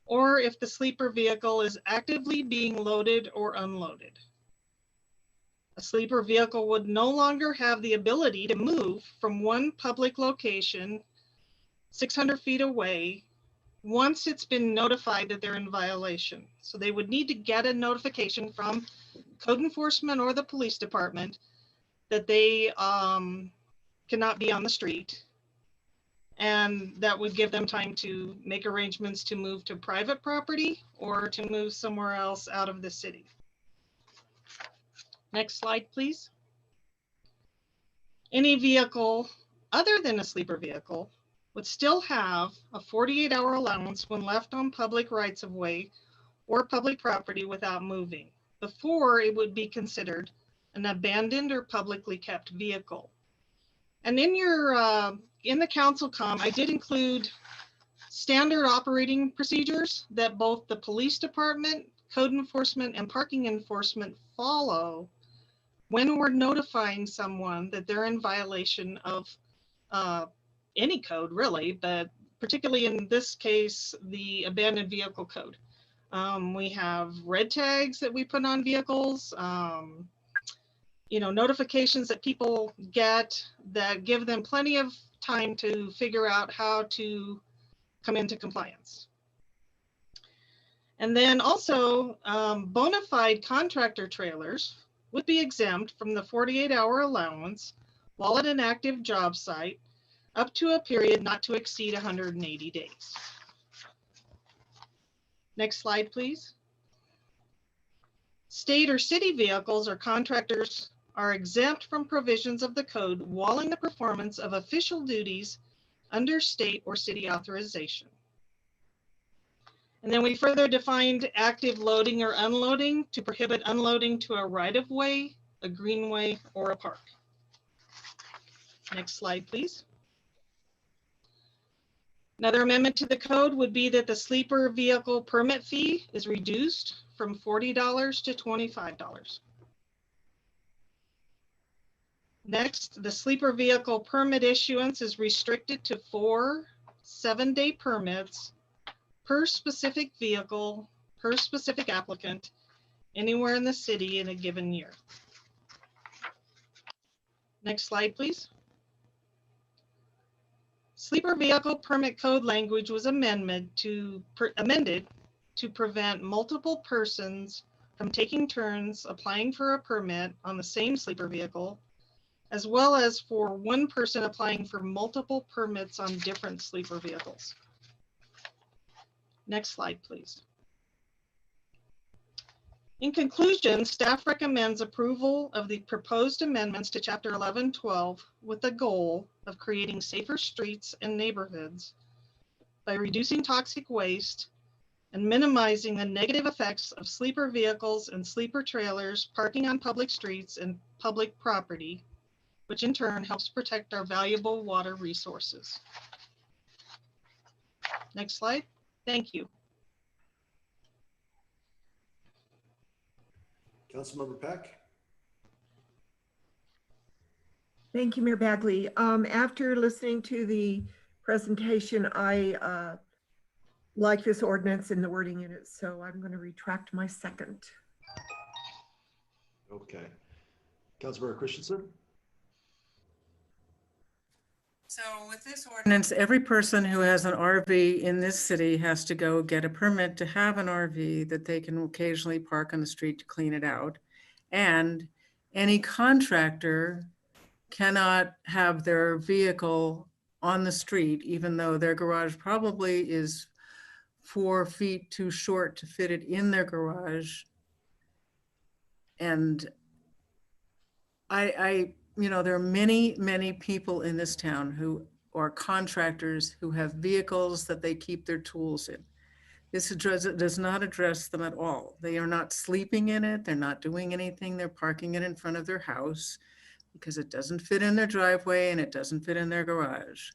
or if the sleeper vehicle is actively being loaded or unloaded. A sleeper vehicle would no longer have the ability to move from one public location 600 feet away once it's been notified that they're in violation. So they would need to get a notification from code enforcement or the police department that they cannot be on the street. And that would give them time to make arrangements to move to private property or to move somewhere else out of the city. Next slide, please. Any vehicle other than a sleeper vehicle would still have a 48-hour allowance when left on public rights-of-way or public property without moving, before it would be considered an abandoned or publicly kept vehicle. And in your in the council comm, I did include standard operating procedures that both the police department, code enforcement, and parking enforcement follow when we're notifying someone that they're in violation of any code, really, but particularly in this case, the abandoned vehicle code. We have red tags that we put on vehicles, you know, notifications that people get that give them plenty of time to figure out how to come into compliance. And then also bona fide contractor trailers would be exempt from the 48-hour allowance while at an active job site up to a period not to exceed 180 days. Next slide, please. State or city vehicles or contractors are exempt from provisions of the code while in the performance of official duties under state or city authorization. And then we further defined active loading or unloading to prohibit unloading to a right-of-way, a greenway, or a park. Next slide, please. Another amendment to the code would be that the sleeper vehicle permit fee is reduced from $40 to $25. Next, the sleeper vehicle permit issuance is restricted to 4 7-day permits per specific vehicle, per specific applicant, anywhere in the city in a given year. Next slide, please. Sleeper vehicle permit code language was amended to prevent multiple persons from taking turns applying for a permit on the same sleeper vehicle, as well as for one person applying for multiple permits on different sleeper vehicles. Next slide, please. In conclusion, staff recommends approval of the proposed amendments to Chapter 1112 with the goal of creating safer streets and neighborhoods by reducing toxic waste and minimizing the negative effects of sleeper vehicles and sleeper trailers parking on public streets and public property, which in turn helps protect our valuable water resources. Next slide. Thank you. Councilmember Peck. Thank you, Mayor Bagley. After listening to the presentation, I like this ordinance and the wording in it, so I'm going to retract my second. Okay. Councilmember Christensen. So with this ordinance, every person who has an RV in this city has to go get a permit to have an RV that they can occasionally park on the street to clean it out. And any contractor cannot have their vehicle on the street, even though their garage probably is 4 feet too short to fit it in their garage. And you know, there are many, many people in this town who are contractors who have vehicles that they keep their tools in. This does not address them at all. They are not sleeping in it. They're not doing anything. They're parking it in front of their house because it doesn't fit in their driveway and it doesn't fit in their garage.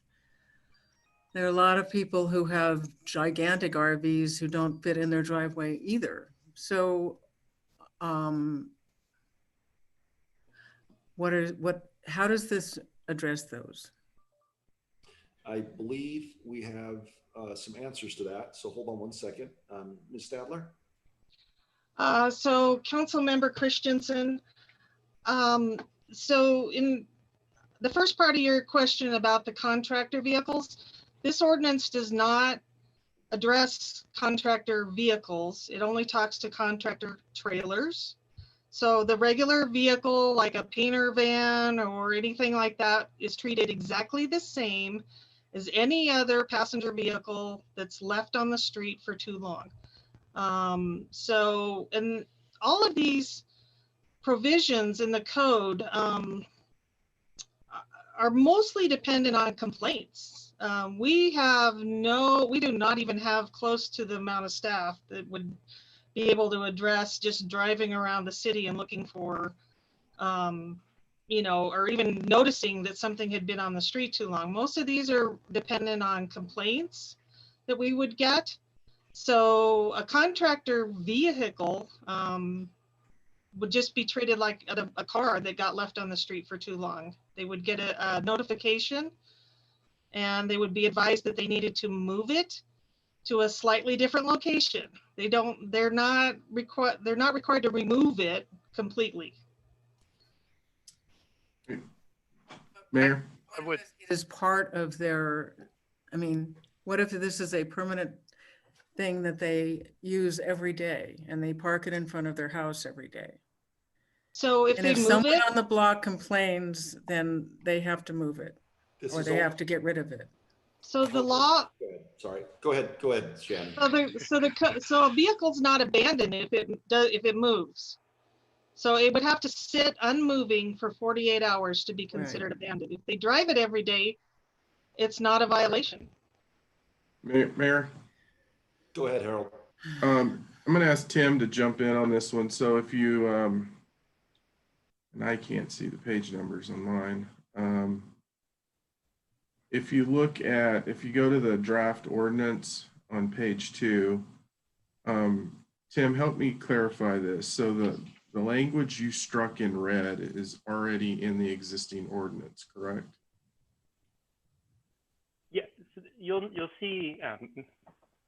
There are a lot of people who have gigantic RVs who don't fit in their driveway either. So how does this address those? I believe we have some answers to that. So hold on one second. Ms. Stadler? So Councilmember Christensen, so in the first part of your question about the contractor vehicles, this ordinance does not address contractor vehicles. It only talks to contractor trailers. So the regular vehicle, like a painter van or anything like that, is treated exactly the same as any other passenger vehicle that's left on the street for too long. And all of these provisions in the code are mostly dependent on complaints. We do not even have close to the amount of staff that would be able to address just driving around the city and looking for, or even noticing that something had been on the street too long. Most of these are dependent on complaints that we would get. So a contractor vehicle would just be treated like a car that got left on the street for too long. They would get a notification and they would be advised that they needed to move it to a slightly different location. They're not required to remove it completely. Mayor? It is part of their, I mean, what if this is a permanent thing that they use every day and they park it in front of their house every day? So if someone on the block complains, then they have to move it or they have to get rid of it. So the law. Sorry, go ahead, Shannon. So a vehicle's not abandoned if it moves. So it would have to sit unmoving for 48 hours to be considered abandoned. If they drive it every day, it's not a violation. Mayor? Go ahead, Harold. I'm going to ask Tim to jump in on this one. So if you, and I can't see the page numbers on mine. If you go to the draft ordinance on page 2, Tim, help me clarify this. So the language you struck in red is already in the existing ordinance, correct? Yeah, so you'll see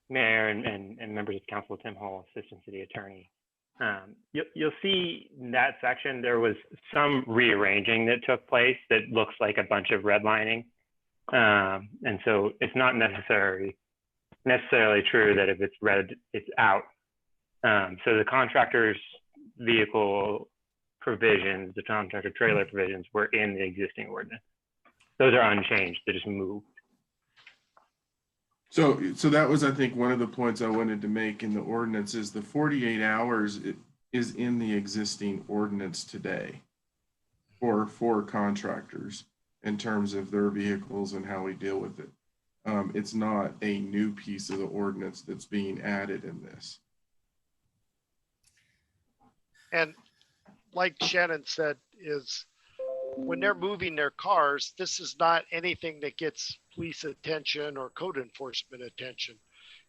Mayor and members of council, Tim Hall, Assistant City Attorney. You'll see in that section there was some rearranging that took place that looks like a bunch of redlining. And so it's not necessarily true that if it's red, it's out. So the contractor's vehicle provisions, the contractor trailer provisions were in the existing ordinance. Those are unchanged, they just moved. So that was, I think, one of the points I wanted to make in the ordinance is the 48 hours is in the existing ordinance today for contractors in terms of their vehicles and how we deal with it. It's not a new piece of the ordinance that's being added in this. And like Shannon said, is when they're moving their cars, this is not anything that gets police attention or code enforcement attention.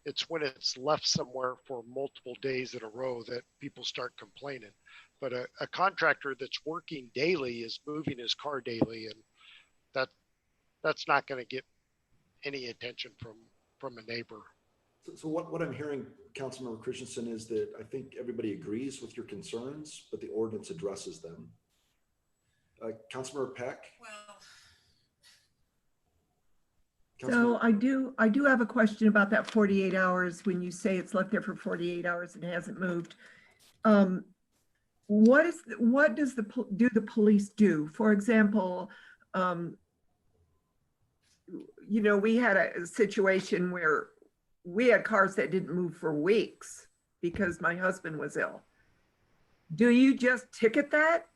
It's when it's left somewhere for multiple days in a row that people start complaining. But a contractor that's working daily is moving his car daily, and that's not going to get any attention from a neighbor. So what I'm hearing, Councilmember Christensen, is that I think everybody agrees with your concerns, but the ordinance addresses them. Councilmember Peck? So I do have a question about that 48 hours when you say it's left there for 48 hours and hasn't moved. What does the police do? For example, we had a situation where we had cars that didn't move for weeks because my husband was ill. Do you just ticket that?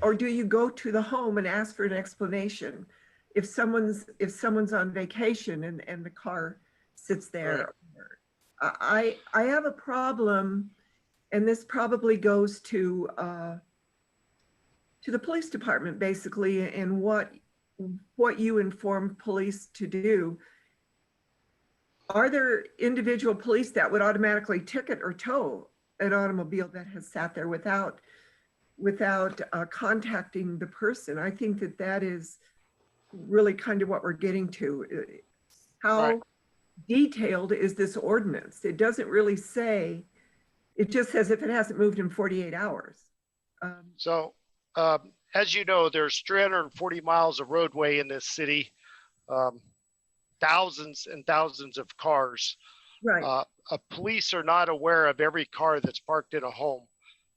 Or do you go to the home and ask for an explanation? If someone's on vacation and the car sits there, I have a problem, and this probably goes to the police department basically, and what you inform police to do. Are there individual police that would automatically ticket or tow an automobile that has sat there without without contacting the person. I think that that is really kind of what we're getting to. How Right. detailed is this ordinance? It doesn't really say, it just says if it hasn't moved in 48 hours. So, as you know, there's 340 miles of roadway in this city, thousands and thousands of cars. Right. Police are not aware of every car that's parked in a home.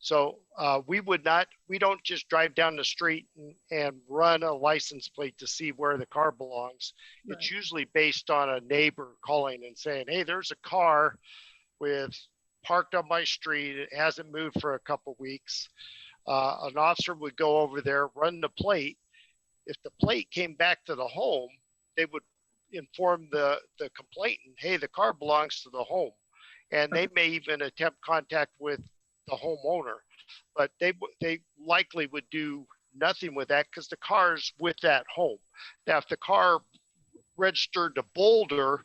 So we don't just drive down the street and run a license plate to see where the car belongs. Right. It's usually based on a neighbor calling and saying, hey, there's a car parked on my street. It hasn't moved for a couple weeks. An officer would go over there, run the plate. If the plate came back to the home, they would inform the complainant, hey, the car belongs to the home. And they may even attempt contact with the homeowner, but they likely would do nothing with that because the car's with that home. Now, if the car registered to Boulder,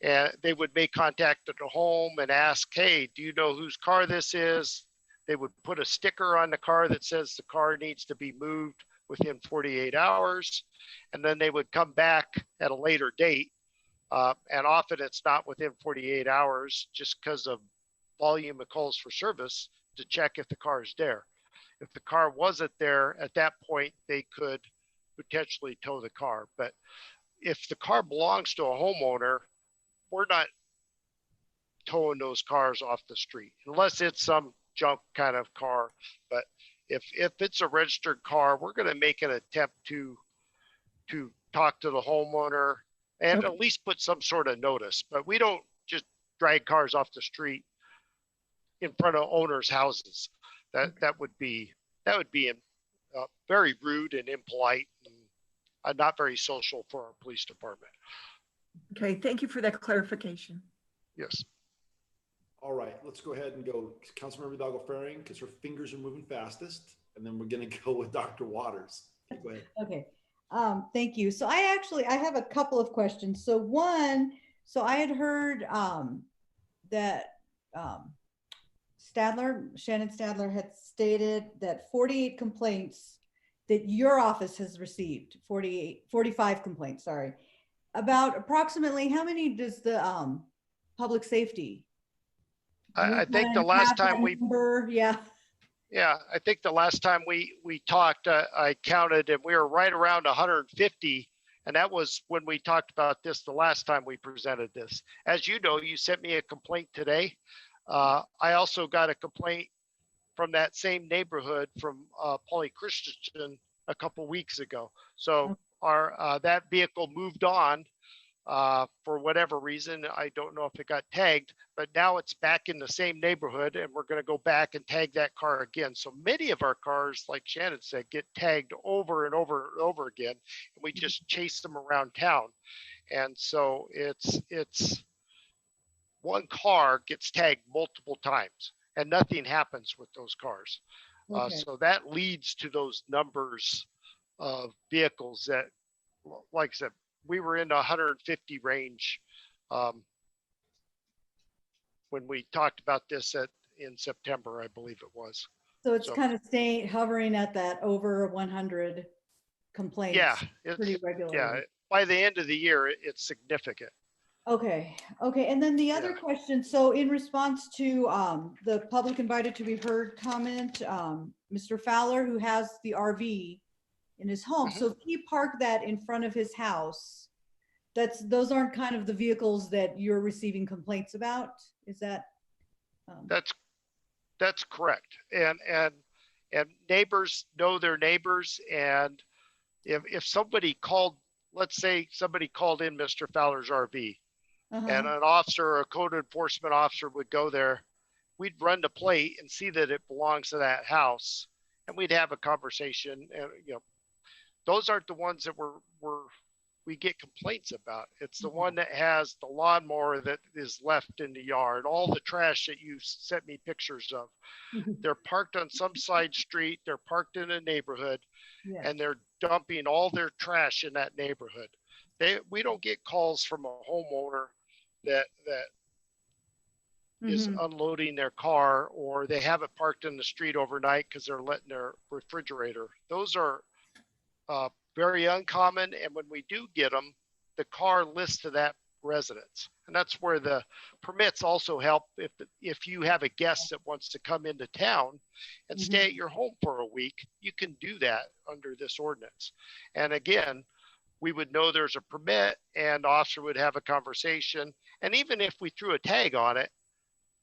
and they would make contact at the home and ask, hey, do you know whose car this is? They would put a sticker on the car that says the car needs to be moved within 48 hours. And then they would come back at a later date. And often it's not within 48 hours just because of volume of calls for service to check if the car is there. If the car wasn't there at that point, they could potentially tow the car. But if the car belongs to a homeowner, we're not towing those cars off the street unless it's some junk kind of car. But if it's a registered car, we're going to make an attempt to talk to the homeowner and at least put some sort of notice. But we don't just drag cars off the street in front of owners' houses. That would be very rude and impolite and not very social for our police department. Okay, thank you for that clarification. Yes. All right, let's go ahead and go Councilmember Hidalgo Faring because her fingers are moving fastest, and then we're going to go with Dr. Waters. Go ahead. Okay, thank you. So I have a couple of questions. So one, I had heard that Shannon Stadler had stated that 48 complaints that your office has received, 45 complaints, sorry. About approximately how many does the public safety? I think the last time I think the last time we talked, I counted and we were right around 150. And that was when we talked about this the last time we presented this. As you know, you sent me a complaint today. I also got a complaint from that same neighborhood from Paulie Christensen a couple weeks ago. So that vehicle moved on for whatever reason. I don't know if it got tagged, but now it's back in the same neighborhood and we're going to go back and tag that car again. So many of our cars, like Shannon said, get tagged over and over and over again, and we just chase them around town. And so it's one car gets tagged multiple times and nothing happens with those cars. Okay. So that leads to those numbers of vehicles that, like I said, we were in the 150 range when we talked about this in September, I believe it was. So it's kind of hovering at that over 100 complaints. Yeah, pretty regularly. Yeah, by the end of the year, it's significant. Okay. And then the other question, so in response to the public invited to be heard comment, Mr. Fowler, who has the RV in his home. So if he parked that in front of his house, those aren't kind of the vehicles that you're receiving complaints about? Is that? That's correct. And neighbors know their neighbors. And if somebody called, let's say somebody called in Mr. Fowler's RV, and an officer or a code enforcement officer would go there, we'd run the plate and see that it belongs to that house, and we'd have a conversation. And those aren't the ones that we get complaints about. It's the one that has the lawnmower that is left in the yard, all the trash that you sent me pictures of. They're parked on some side street, they're parked in a neighborhood, and they're dumping all their trash in that neighborhood. We don't get calls from a homeowner that is unloading their car, or they have it parked in the street overnight because they're letting their refrigerator. Those are very uncommon. And when we do get them, the car lists to that residence. And that's where the permits also help. If you have a guest that wants to come into town and stay at your home for a week, you can do that under this ordinance. And again, we would know there's a permit, and the officer would have a conversation. And even if we threw a tag on it,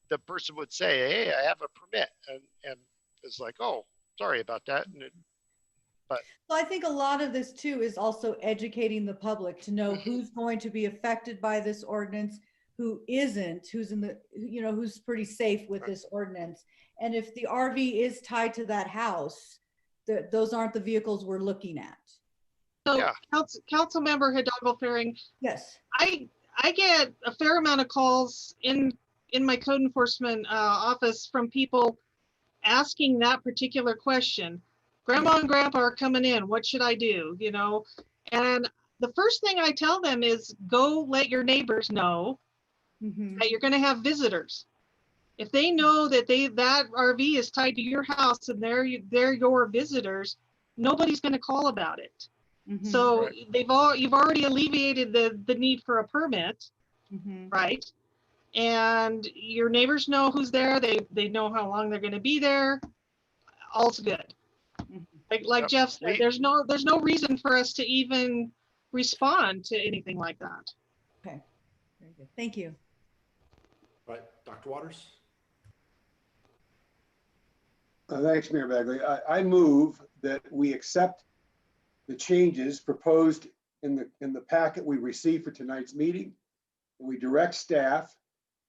the person would say, hey, I have a permit. And it's like, oh, sorry about that. So I think a lot of this too is also educating the public to know who's going to be affected by this ordinance, who isn't, who's in the, you know, who's pretty safe with this ordinance. And if the RV is tied to that house, those aren't the vehicles we're looking at. So yeah. Council Member Hidalgo Faring. Yes. I get a fair amount of calls in my code enforcement office from people asking that particular question. Grandma and grandpa are coming in. What should I do? You know, and the first thing I tell them is go let your neighbors know that you're going to have visitors. If they know that that RV is tied to your house and they're your visitors, nobody's going to call about it. So you've already alleviated the need for a permit, right? And your neighbors know who's there. They know how long they're going to be there. All's good. Like Jeff said, there's no reason for us to even respond to anything like that. Okay, very good. Thank you. All right, Dr. Waters. Thanks, Mayor Bagley. I move that we accept the changes proposed in the packet we received for tonight's meeting, and we direct staff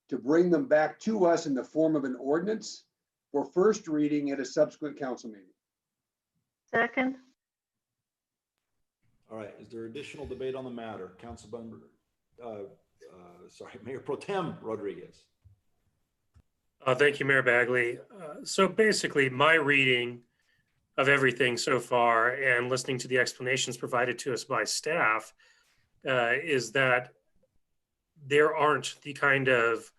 to bring them back to us in the form of an ordinance for first reading at a subsequent council meeting. Second. All right, is there additional debate on the matter? Councilmember, Mayor Pro Tem Rodriguez. Thank you, Mayor Bagley. So basically, my reading of everything so far and listening to the explanations provided to us by staff is that there aren't the kind of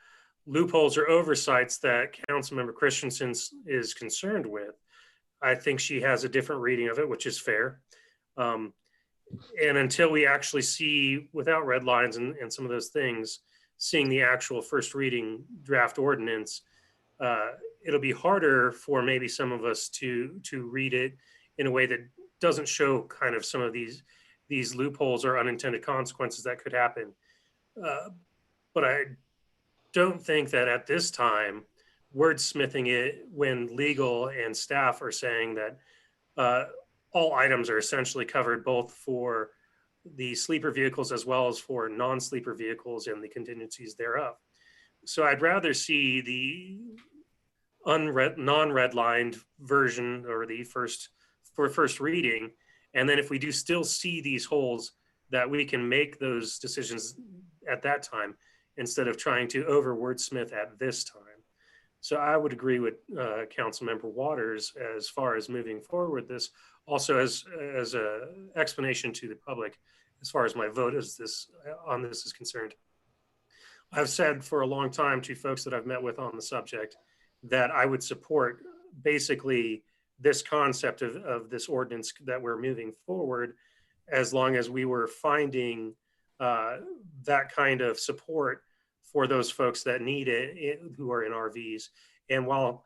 loopholes or oversights that Councilmember Christensen is concerned with. I think she has a different reading of it, which is fair. And until we actually see, without red lines and some of those things, seeing the actual first reading draft ordinance, it'll be harder for maybe some of us to read it in a way that doesn't show kind of some of these loopholes or unintended consequences that could happen. But I don't think that at this time, wordsmithing it when legal and staff are saying that all items are essentially covered both for the sleeper vehicles as well as for non-sleeper vehicles and the contingencies thereof. So I'd rather see the non-redlined version or the first reading. And then if we do still see these holes, that we can make those decisions at that time instead of trying to over wordsmith at this time. So I would agree with Councilmember Waters as far as moving forward this, also as a explanation to the public as far as my vote on this is concerned. I've said for a long time to folks that I've met with on the subject that I would support basically this concept of this ordinance that we're moving forward, as long as we were finding that kind of support for those folks that need it, who are in RVs. And while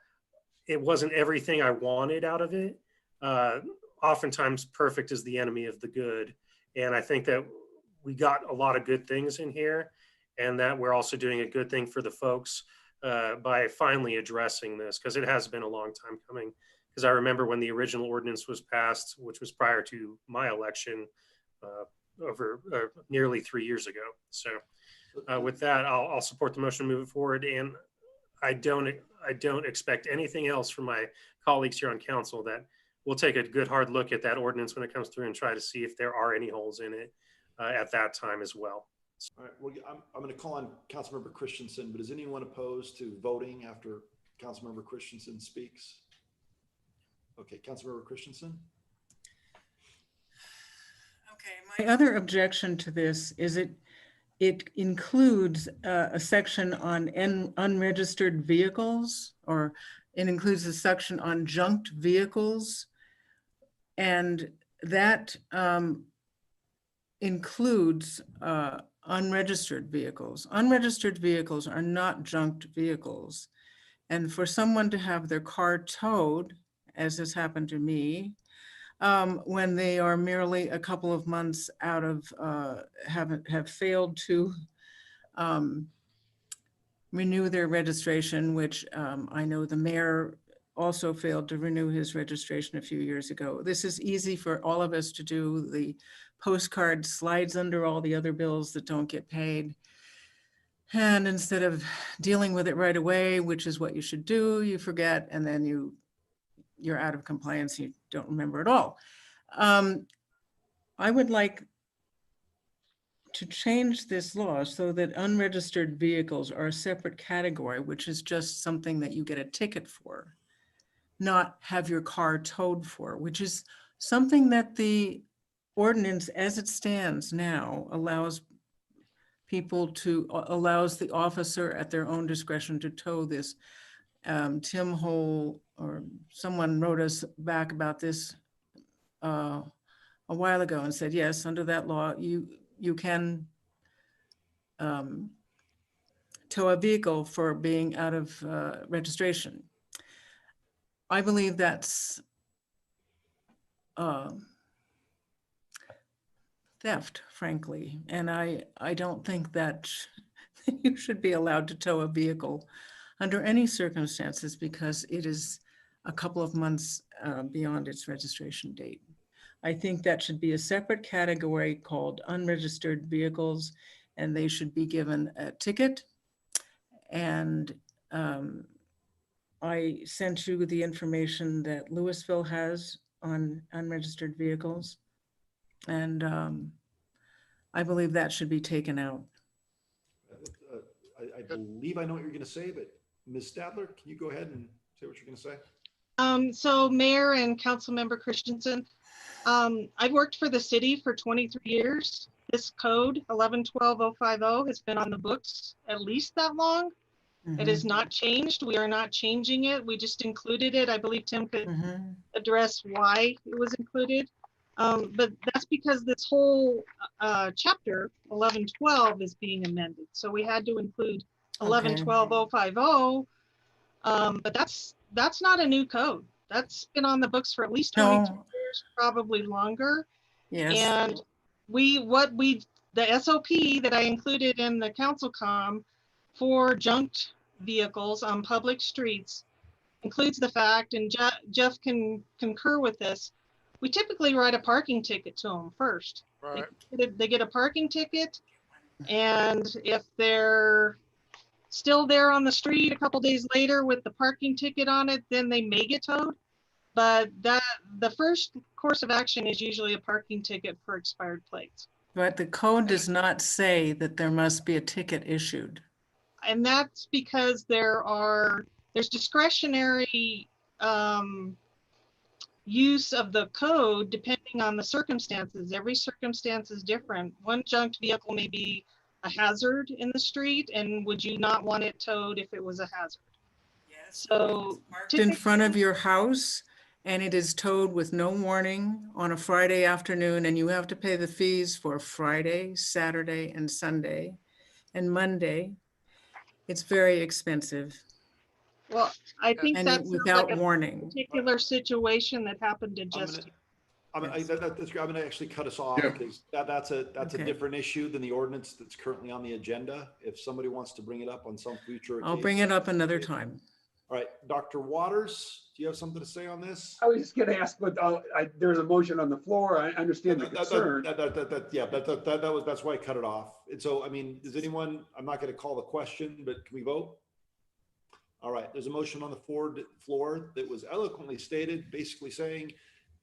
it wasn't everything I wanted out of it, oftentimes perfect is the enemy of the good. And I think that we got a lot of good things in here, and that we're also doing a good thing for the folks by finally addressing this, because it has been a long time coming. Because I remember when the original ordinance was passed, which was prior to my election, over nearly 3 years ago. So with that, I'll support the motion to move it forward. And I don't expect anything else from my colleagues here on council. That we'll take a good hard look at that ordinance when it comes through and try to see if there are any holes in it at that time as well. All right, well, I'm going to call on Councilmember Christensen, but is anyone opposed to voting after Councilmember Christensen speaks? Okay, Councilmember Christensen. Okay, my other objection to this is it includes a section on unregistered vehicles, or it includes a section on junked vehicles. And that includes unregistered vehicles. Unregistered vehicles are not junked vehicles. And for someone to have their car towed, as has happened to me, when they are merely a couple of months out of, have failed to renew their registration, which I know the mayor also failed to renew his registration a few years ago. This is easy for all of us to do. The postcard slides under all the other bills that don't get paid. And instead of dealing with it right away, which is what you should do, you forget, and then you're out of compliance, you don't remember at all. I would like to change this law so that unregistered vehicles are a separate category, which is just something that you get a ticket for, not have your car towed for, which is something that the ordinance as it stands now allows people to, allows the officer at their own discretion to tow this. Tim Hole or someone wrote us back about this a while ago and said, yes, under that law, you can tow a vehicle for being out of registration. I believe that's theft, frankly, and I don't think that you should be allowed to tow a vehicle under any circumstances because it is a couple of months beyond its registration date. I think that should be a separate category called unregistered vehicles, and they should be given a ticket. And I sent you the information that Louisville has on unregistered vehicles. And I believe that should be taken out. I believe I know what you're going to say, but Ms. Stadler, can you go ahead and say what you're going to say? So Mayor and Councilmember Christensen, I've worked for the city for 23 years. This code 11-12-050 has been on the books at least that long. It has not changed. We are not changing it. We just included it. I believe Tim could address why it was included. But that's because this whole chapter 11-12 is being amended. So we had to include 11-12-050. But that's not a new code. That's been on the books for at least 22 years, probably longer. Yes. And the SOP that I included in the council comm for junked vehicles on public streets includes the fact, and Jeff can concur with this, we typically write a parking ticket to them first. Right. They get a parking ticket, and if they're still there on the street a couple days later with the parking ticket on it, then they may get towed. But the first course of action is usually a parking ticket for expired plates. But the code does not say that there must be a ticket issued. And that's because there's discretionary use of the code depending on the circumstances. Every circumstance is different. One junked vehicle may be a hazard in the street, and would you not want it towed if it was a hazard? Yes. So In front of your house, and it is towed with no warning on a Friday afternoon, and you have to pay the fees for Friday, Saturday, and Sunday, and Monday. It's very expensive. Well, I think and that's without like a warning. particular situation that happened to just. I'm going to actually cut us off because that's a different issue than the ordinance that's currently on the agenda. If somebody wants to bring it up on some future I'll occasion, bring it up another time. All right, Dr. Waters, do you have something to say on this? I was just going to ask, but there's a motion on the floor. I understand the concern. That's why I cut it off. And so, I mean, does anyone, I'm not going to call the question, but can we vote? All right, there's a motion on the floor that was eloquently stated, basically saying,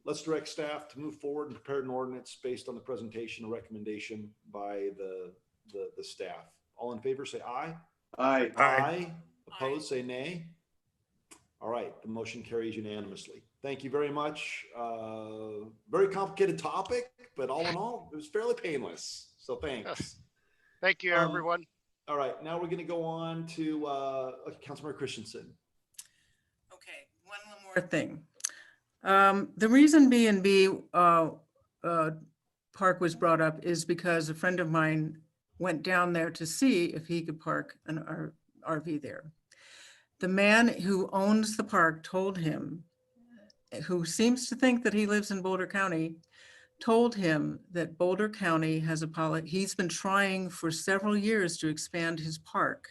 let's direct staff to move forward and prepare an ordinance based on the presentation and recommendation by the staff. All in favor, say aye. Aye. Aye. Opposed, say nay. All right, the motion carries unanimously. Thank you very much. Very complicated topic, but all in all, it was fairly painless. So thanks. Thank you, everyone. All right, now we're going to go on to Councilmember Christensen. Okay, one more thing. The reason B&B Park was brought up is because a friend of mine went down there to see if he could park an RV there. The man who owns the park told him, who seems to think that he lives in Boulder County, told him that Boulder County has a policy. He's been trying for several years to expand his park,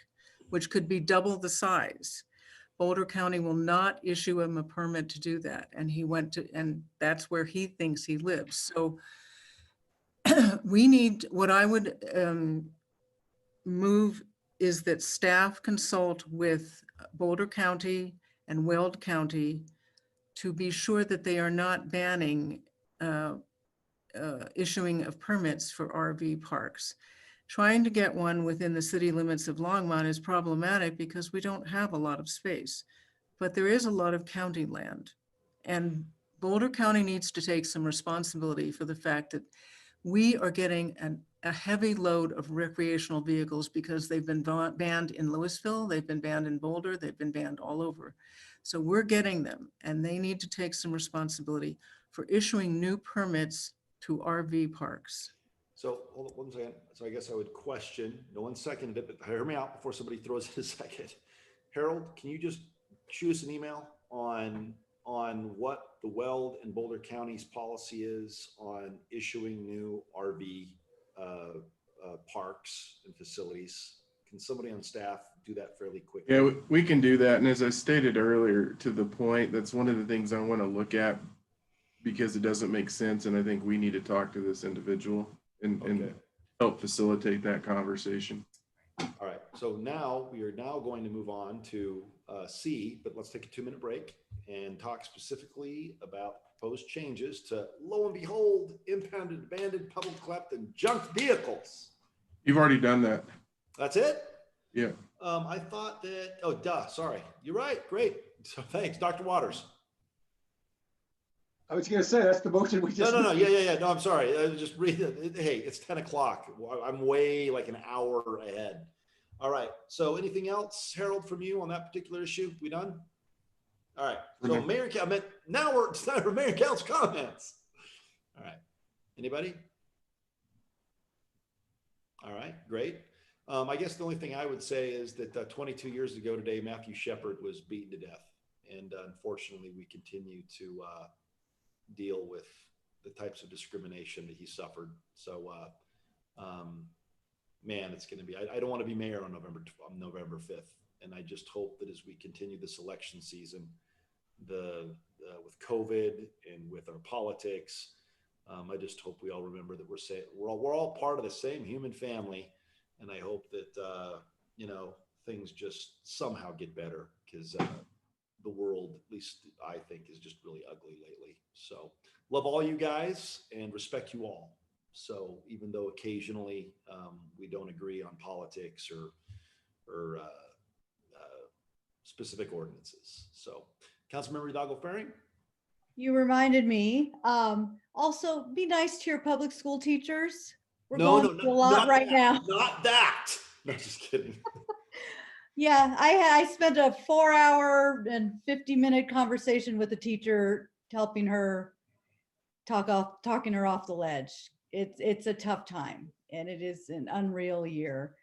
which could be double the size. Boulder County will not issue him a permit to do that. And he went to, and that's where he thinks he lives. So we need, what I would move is that staff consult with Boulder County and Weld County to be sure that they are not banning issuing of permits for RV parks. Trying to get one within the city limits of Longmont is problematic because we don't have a lot of space, but there is a lot of county land. And Boulder County needs to take some responsibility for the fact that we are getting a heavy load of recreational vehicles because they've been banned in Louisville, they've been banned in Boulder, they've been banned all over. So we're getting them, and they need to take some responsibility for issuing new permits to RV parks. So hold on one second. So I guess I would question, no one seconded it, but hear me out before somebody throws it a second. Harold, can you just shoot us an email on what the Weld and Boulder County's policy is on issuing new RV parks and facilities? Can somebody on staff do that fairly quickly? Yeah, we can do that. And as I stated earlier, to the point, that's one of the things I want to look at because it doesn't make sense. And I think we need to talk to this individual and help facilitate that conversation. All right. So now we are now going to move on to C, but let's take a 2-minute break and talk specifically about proposed changes to, lo and behold, impounded, abandoned, public left, and junk vehicles. You've already done that. That's it? Yeah. I thought that, oh, duh, sorry. You're right. Great. So thanks, Dr. Waters. I was going to say, that's the motion we just. No. Yeah. No, I'm sorry. I just read it. Hey, it's 10 o'clock. I'm way like an hour ahead. All right. So anything else, Harold, from you on that particular issue? We done? All right. So Mayor, now it's time for Mayor and Council comments. All right. Anybody? All right. Great. I guess the only thing I would say is that 22 years ago today, Matthew Shepard was beaten to death. And unfortunately, we continue to deal with the types of discrimination that he suffered. So, man, it's going to be, I don't want to be mayor on November 5th. And I just hope that as we continue this election season, with COVID and with our politics, I just hope we all remember that we're all part of the same human family. And I hope that, things just somehow get better because the world, at least I think, is just really ugly lately. So love all you guys and respect you all. So even though occasionally we don't agree on politics or specific ordinances. So Councilmember Hidalgo-Ferring. You reminded me. Also, be nice to your public school teachers. We're No, going through a lot right now. Not that. No, just kidding. Yeah, I spent a 4-hour and 50-minute conversation with a teacher, helping her talking her off the ledge. It's a tough time, and it is an unreal year.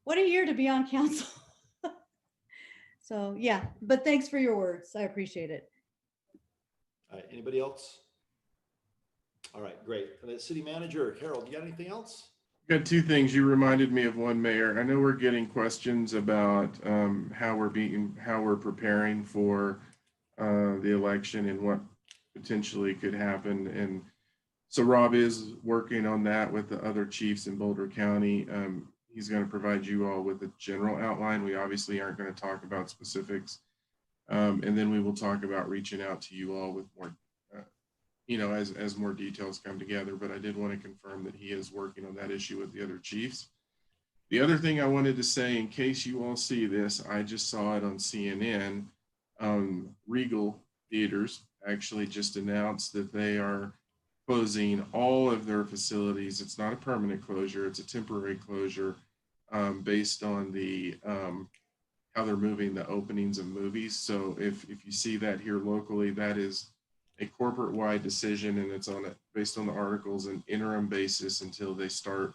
What a year to be on council. So yeah, but thanks for your words. I appreciate it. All right, anybody else? All right, great. And the city manager, Harold, you got anything else? Got two things. You reminded me of one, Mayor. I know we're getting questions about how we're preparing for the election and what potentially could happen. And so Rob is working on that with the other chiefs in Boulder County. He's going to provide you all with a general outline. We obviously aren't going to talk about specifics. And then we will talk about reaching out to you all with more, as more details come together. But I did want to confirm that he is working on that issue with the other chiefs. The other thing I wanted to say, in case you all see this, I just saw it on CNN. Regal Theaters actually just announced that they are closing all of their facilities. It's not a permanent closure, it's a temporary closure based on the how they're moving the openings of movies. So if you see that here locally, that is a corporate-wide decision, and it's on it based on the articles, an interim basis until they start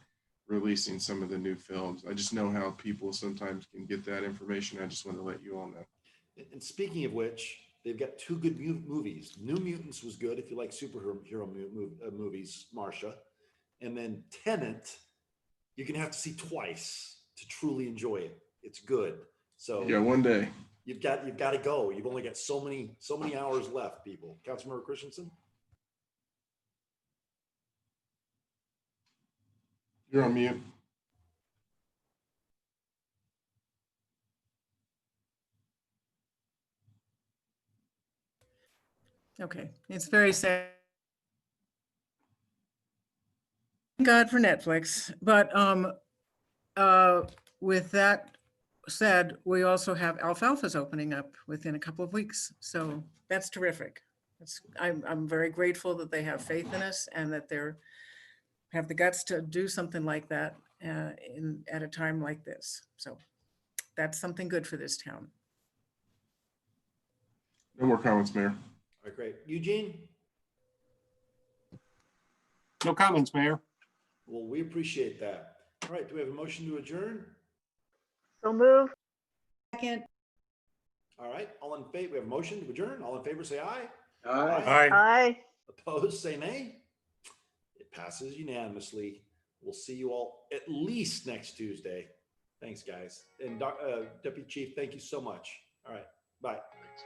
releasing some of the new films. I just know how people sometimes can get that information. I just want to let you all know. And speaking of which, they've got two good movies. New Mutants was good if you like superhero movies, Marcia. And then Tenet, you're gonna have to see twice to truly enjoy it. It's good. So yeah, one day. You've got to go. You've only got so many hours left, people. Councilmember Christensen? You're on mute. Okay, it's very sad. Thank God for Netflix, but with that said, we also have Alfalfa's opening up within a couple of weeks, so that's terrific. I'm very grateful that they have faith in us and that they're have the guts to do something like that at a time like this. So that's something good for this town. No more comments, Mayor. All right, great. Eugene? No comments, Mayor. Well, we appreciate that. All right, do we have a motion to adjourn? So move. Second. All right, all in favor, we have a motion to adjourn. All in favor, say aye. Aye. Aye. Opposed, say nay. It passes unanimously. We'll see you all at least next Tuesday. Thanks, guys. And Deputy Chief, thank you so much. All right, bye. Thanks.